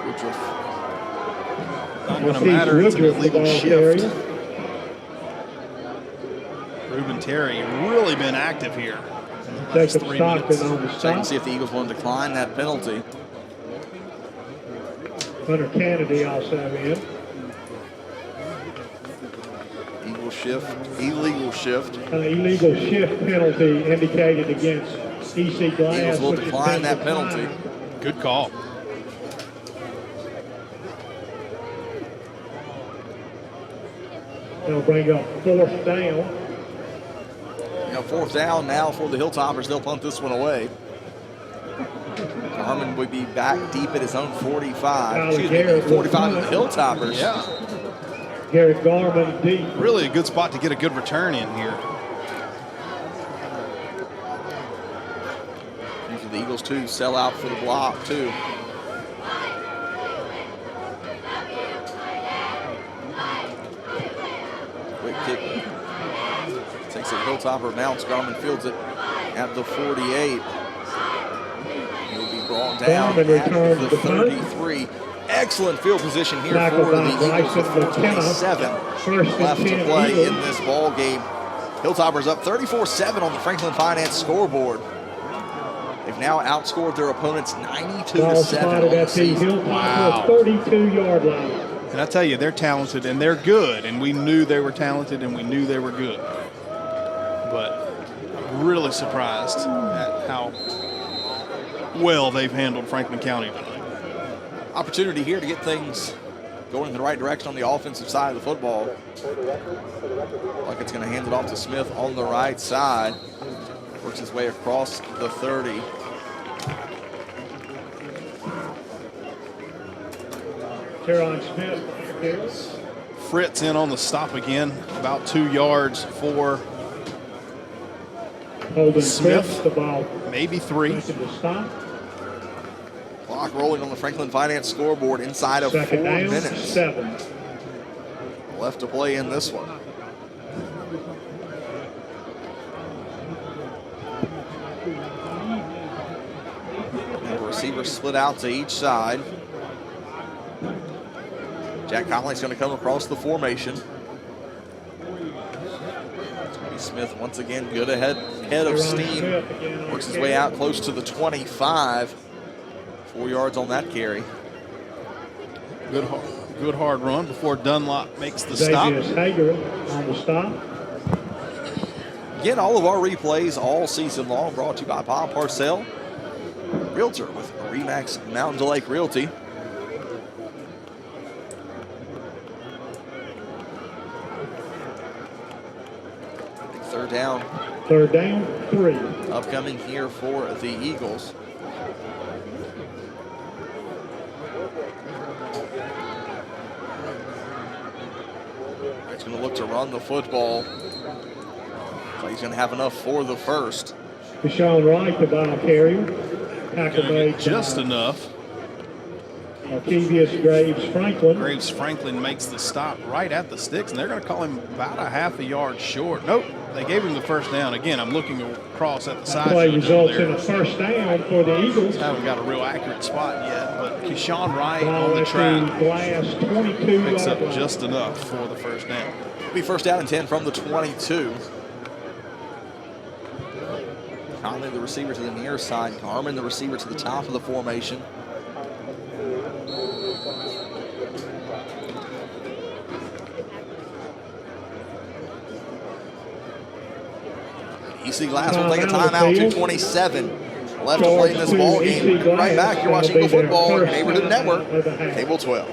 Woodruff. Not going to matter. It's an illegal shift. Reuben Terry really been active here. Jacob Stockton on the Check stop. and see if the Eagles want to decline that penalty. Hunter Kennedy also in. Illegal shift. Illegal shift penalty indicated against EC Glass. Eagles will decline that penalty. Good call. They'll bring up 4th down. You know, 4th down now for the Hilltoppers. They'll punt this one away. Harmon would be back deep at his own 45. Excuse me, 45 of the Hilltoppers. Yeah. Garrett Garman deep. Really a good spot to get a good return in here. And for the Eagles, too, sell out for the block, too. Quick kick. Takes a Hilltopper bounce. Garman fields it at the 48. He'll be brought down at the 33. Excellent field position here for the Eagles with 4:27 left to play in this ball game. Hilltoppers up 34-7 on the Franklin Finance scoreboard. They've now outscored their opponents 92-7 on the season. Wow. 32-yard line. And I tell you, they're talented and they're good, and we knew they were talented and we knew they were good. But I'm really surprised at how well they've handled Franklin County tonight. Opportunity here to get things going in the right direction on the offensive side of the football. Luckett's going to hand it off to Smith on the right side. Works his way across the 30. Teron Smith. Fritz in on the stop again, about 2 yards for Holden Smith. The ball. Maybe 3. Clock rolling on the Franklin Finance scoreboard inside of 4 minutes. 7. Left to play in this one. And the receivers split out to each side. Jack Conley's going to come across the formation. Smith once again good ahead of steam. Works his way out close to the 25. 4 yards on that carry. Good Good hard run before Dunlop makes the stop. Hager on the stop. Again, all of our replays all season long brought to you by Bob Parcell, Realtor with Remax Mountain to Lake Realty. Third down. Third down, 3. Upcoming here for the Eagles. He's going to look to run the football. So he's going to have enough for the first. Deshaun Wright, the ball carrier. Tackle made just enough. Arkevius Graves Franklin. Graves Franklin makes the stop right at the sticks, and they're going to call him about a half a yard short. Nope, they gave him the first down. Again, I'm looking across at the side. Play results in a first down for the Eagles. Haven't got a real accurate spot yet, but Keyshawn Wright on the track glass, 22 picks up just enough for the first down. It'll be first down and 10 from the 22. Conley, the receiver, to the near side. Carmen, the receiver, to the top of the formation. EC Glass will take a timeout. 2:27 left to play in this ball game. We'll be right back. You're watching Eagle Football on your Neighborhood Network, Cable 12.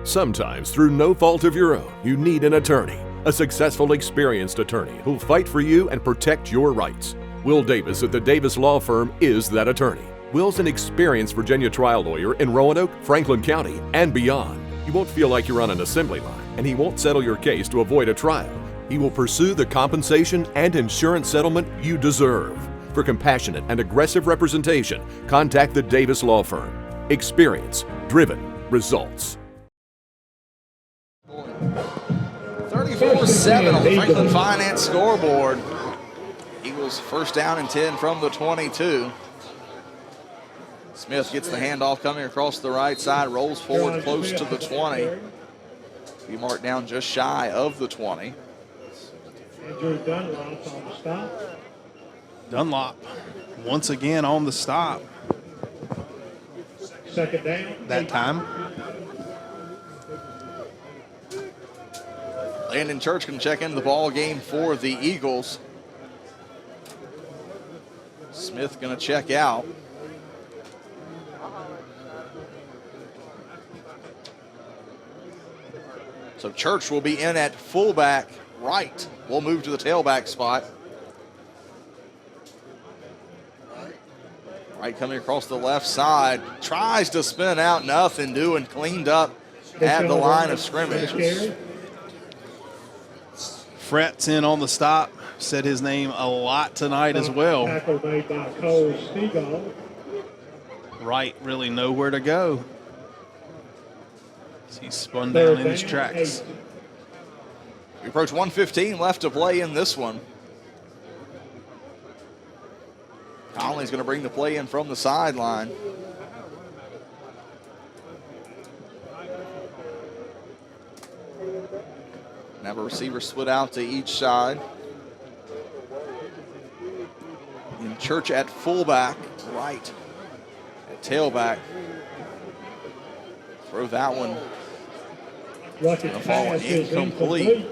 Sometimes, through no fault of your own, you need an attorney. A successful, experienced attorney who'll fight for you and protect your rights. Will Davis at the Davis Law Firm is that attorney. Will's an experienced Virginia trial lawyer in Roanoke, Franklin County, and beyond. You won't feel like you're on an assembly line, and he won't settle your case to avoid a trial. He will pursue the compensation and insurance settlement you deserve. For compassionate and aggressive representation, contact the Davis Law Firm. Experience, driven, results. 34-7 on the Franklin Finance scoreboard. Eagles first down and 10 from the 22. Smith gets the handoff coming across the right side, rolls forward close to the 20. He marked down just shy of the 20. Andrew Dunlop on the stop. Dunlop once again on the stop. Second down. That time. Landon Church can check into the ball game for the Eagles. Smith going to check out. So Church will be in at fullback right. We'll move to the tailback spot. Right coming across the left side. Tries to spin out, nothing doing. Cleaned up at the line of scrimmage. Fret's in on the stop. Said his name a lot tonight as well. Tackle made by Cole Stegall. Wright really nowhere to go. He's spun down in his tracks. We approach 1:15 left to play in this one. Conley's going to bring the play in from the sideline. And have a receiver split out to each side. And Church at fullback, right at tailback. Throw that one. Going to fall incomplete.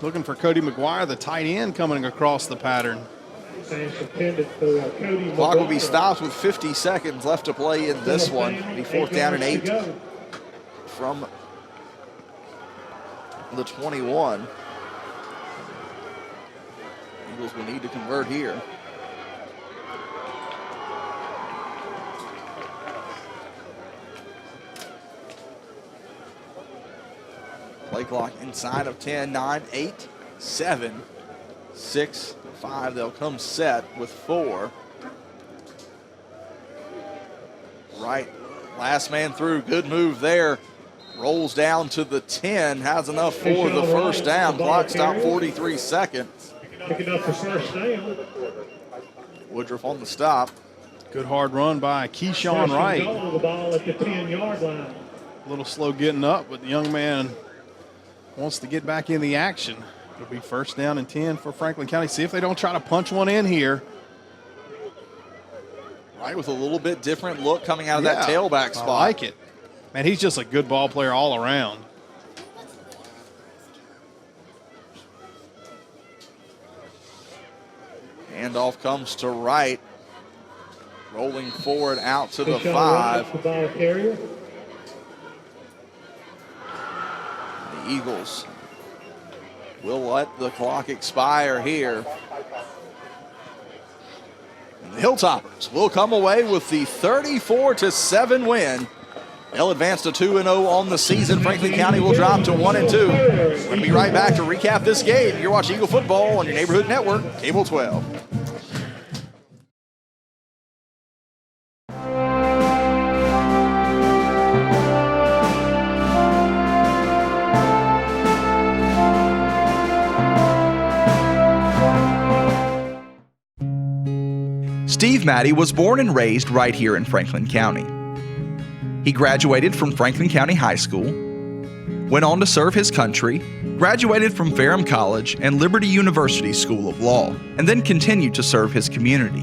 Looking for Cody McGuire, the tight end, coming across the pattern. Clock will be stopped with 50 seconds left to play in this one. It'll be fourth down and 8 from the 21. Eagles will need to convert here. Play clock inside of 10, 9, 8, 7, 6, 5. They'll come set with 4. Right, last man through. Good move there. Rolls down to the 10. Has enough for the first down. Clock stop 43 seconds. Picking up the first down. Woodruff on the stop. Good hard run by Keyshawn Wright. The ball at the 10-yard line. A little slow getting up, but the young man wants to get back in the action. It'll be first down and 10 for Franklin County. See if they don't try to punch one in here. Right, with a little bit different look coming out of that tailback spot. I like it. Man, he's just a good ball player all around. Handoff comes to right. Rolling forward out to the 5. The Eagles will let the clock expire here. And the Hilltoppers will come away with the 34-7 win. They'll advance to 2-0 on the season. Franklin County will drop to 1-2. We're going to be right back to recap this game. You're watching Eagle Football on your neighborhood network, Cable 12. Steve Maddie was born and raised right here in Franklin County. He graduated from Franklin County High School, went on to serve his country, graduated from Ferrum College and Liberty University School of Law, and then continued to serve his community.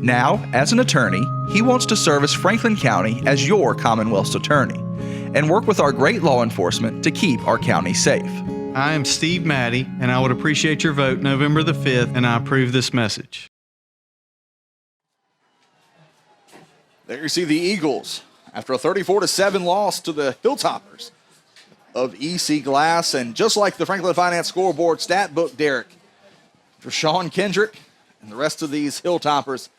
Now, as an attorney, he wants to service Franklin County as your Commonwealth's attorney and work with our great law enforcement to keep our county safe. I am Steve Maddie, and I would appreciate your vote November the 5th, and I approve this message. There you see the Eagles after a 34-7 loss to the Hilltoppers of EC Glass. And just like the Franklin Finance scoreboard stat book, Derek, Deshaun Kendrick and the rest of these Hilltoppers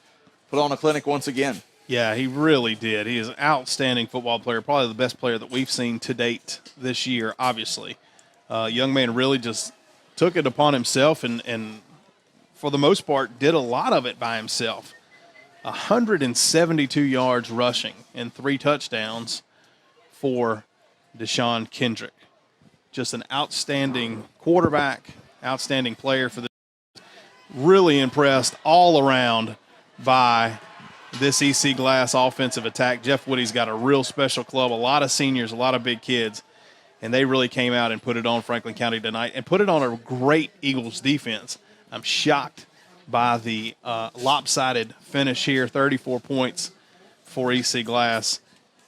put on a clinic once again. Yeah, he really did. He is an outstanding football player, probably the best player that we've seen to date this year, obviously. Young man really just took it upon himself and for the most part, did a lot of it by himself. 172 yards rushing and 3 touchdowns for Deshaun Kendrick. Just an outstanding quarterback, outstanding player for the. Really impressed all around by this EC Glass offensive attack. Jeff Woody's got a real special club, a lot of seniors, a lot of big kids, and they really came out and put it on Franklin County tonight and put it on a great Eagles defense. I'm shocked by the lopsided finish here, 34 points for EC Glass,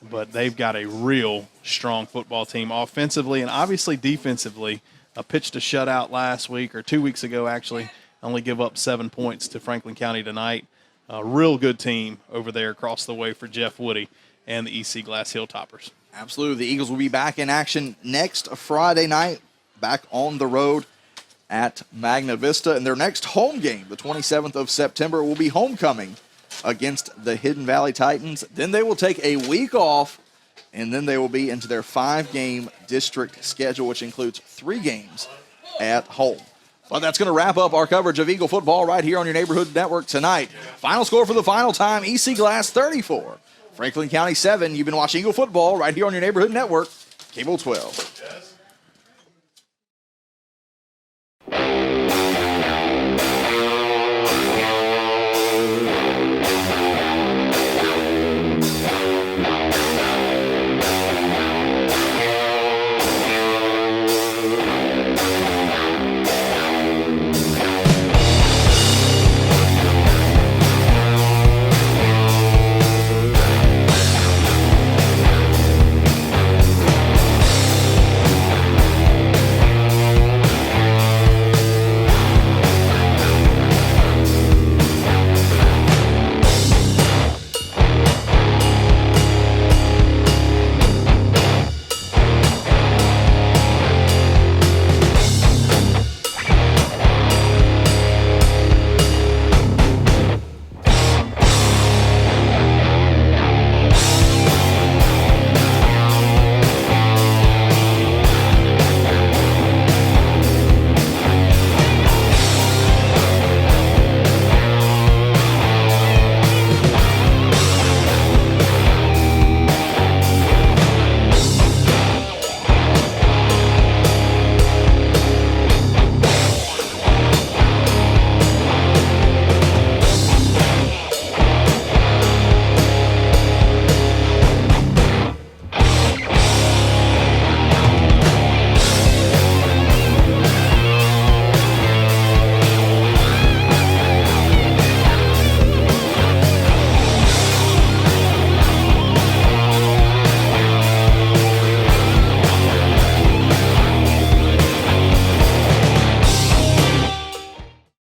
but they've got a real strong football team offensively and obviously defensively. Pitched a shutout last week or 2 weeks ago, actually, only give up 7 points to Franklin County tonight. A real good team over there across the way for Jeff Woody and the EC Glass Hilltoppers. Absolutely. The Eagles will be back in action next Friday night, back on the road at Magna Vista. And their next home game, the 27th of September, will be homecoming against the Hidden Valley Titans. Then they will take a week off, and then they will be into their 5-game district schedule, which includes 3 games at home. Well, that's going to wrap up our coverage of Eagle football right here on your neighborhood network tonight. Final score for the final time, EC Glass 34, Franklin County 7. You've been watching Eagle football right here on your neighborhood network, Cable 12.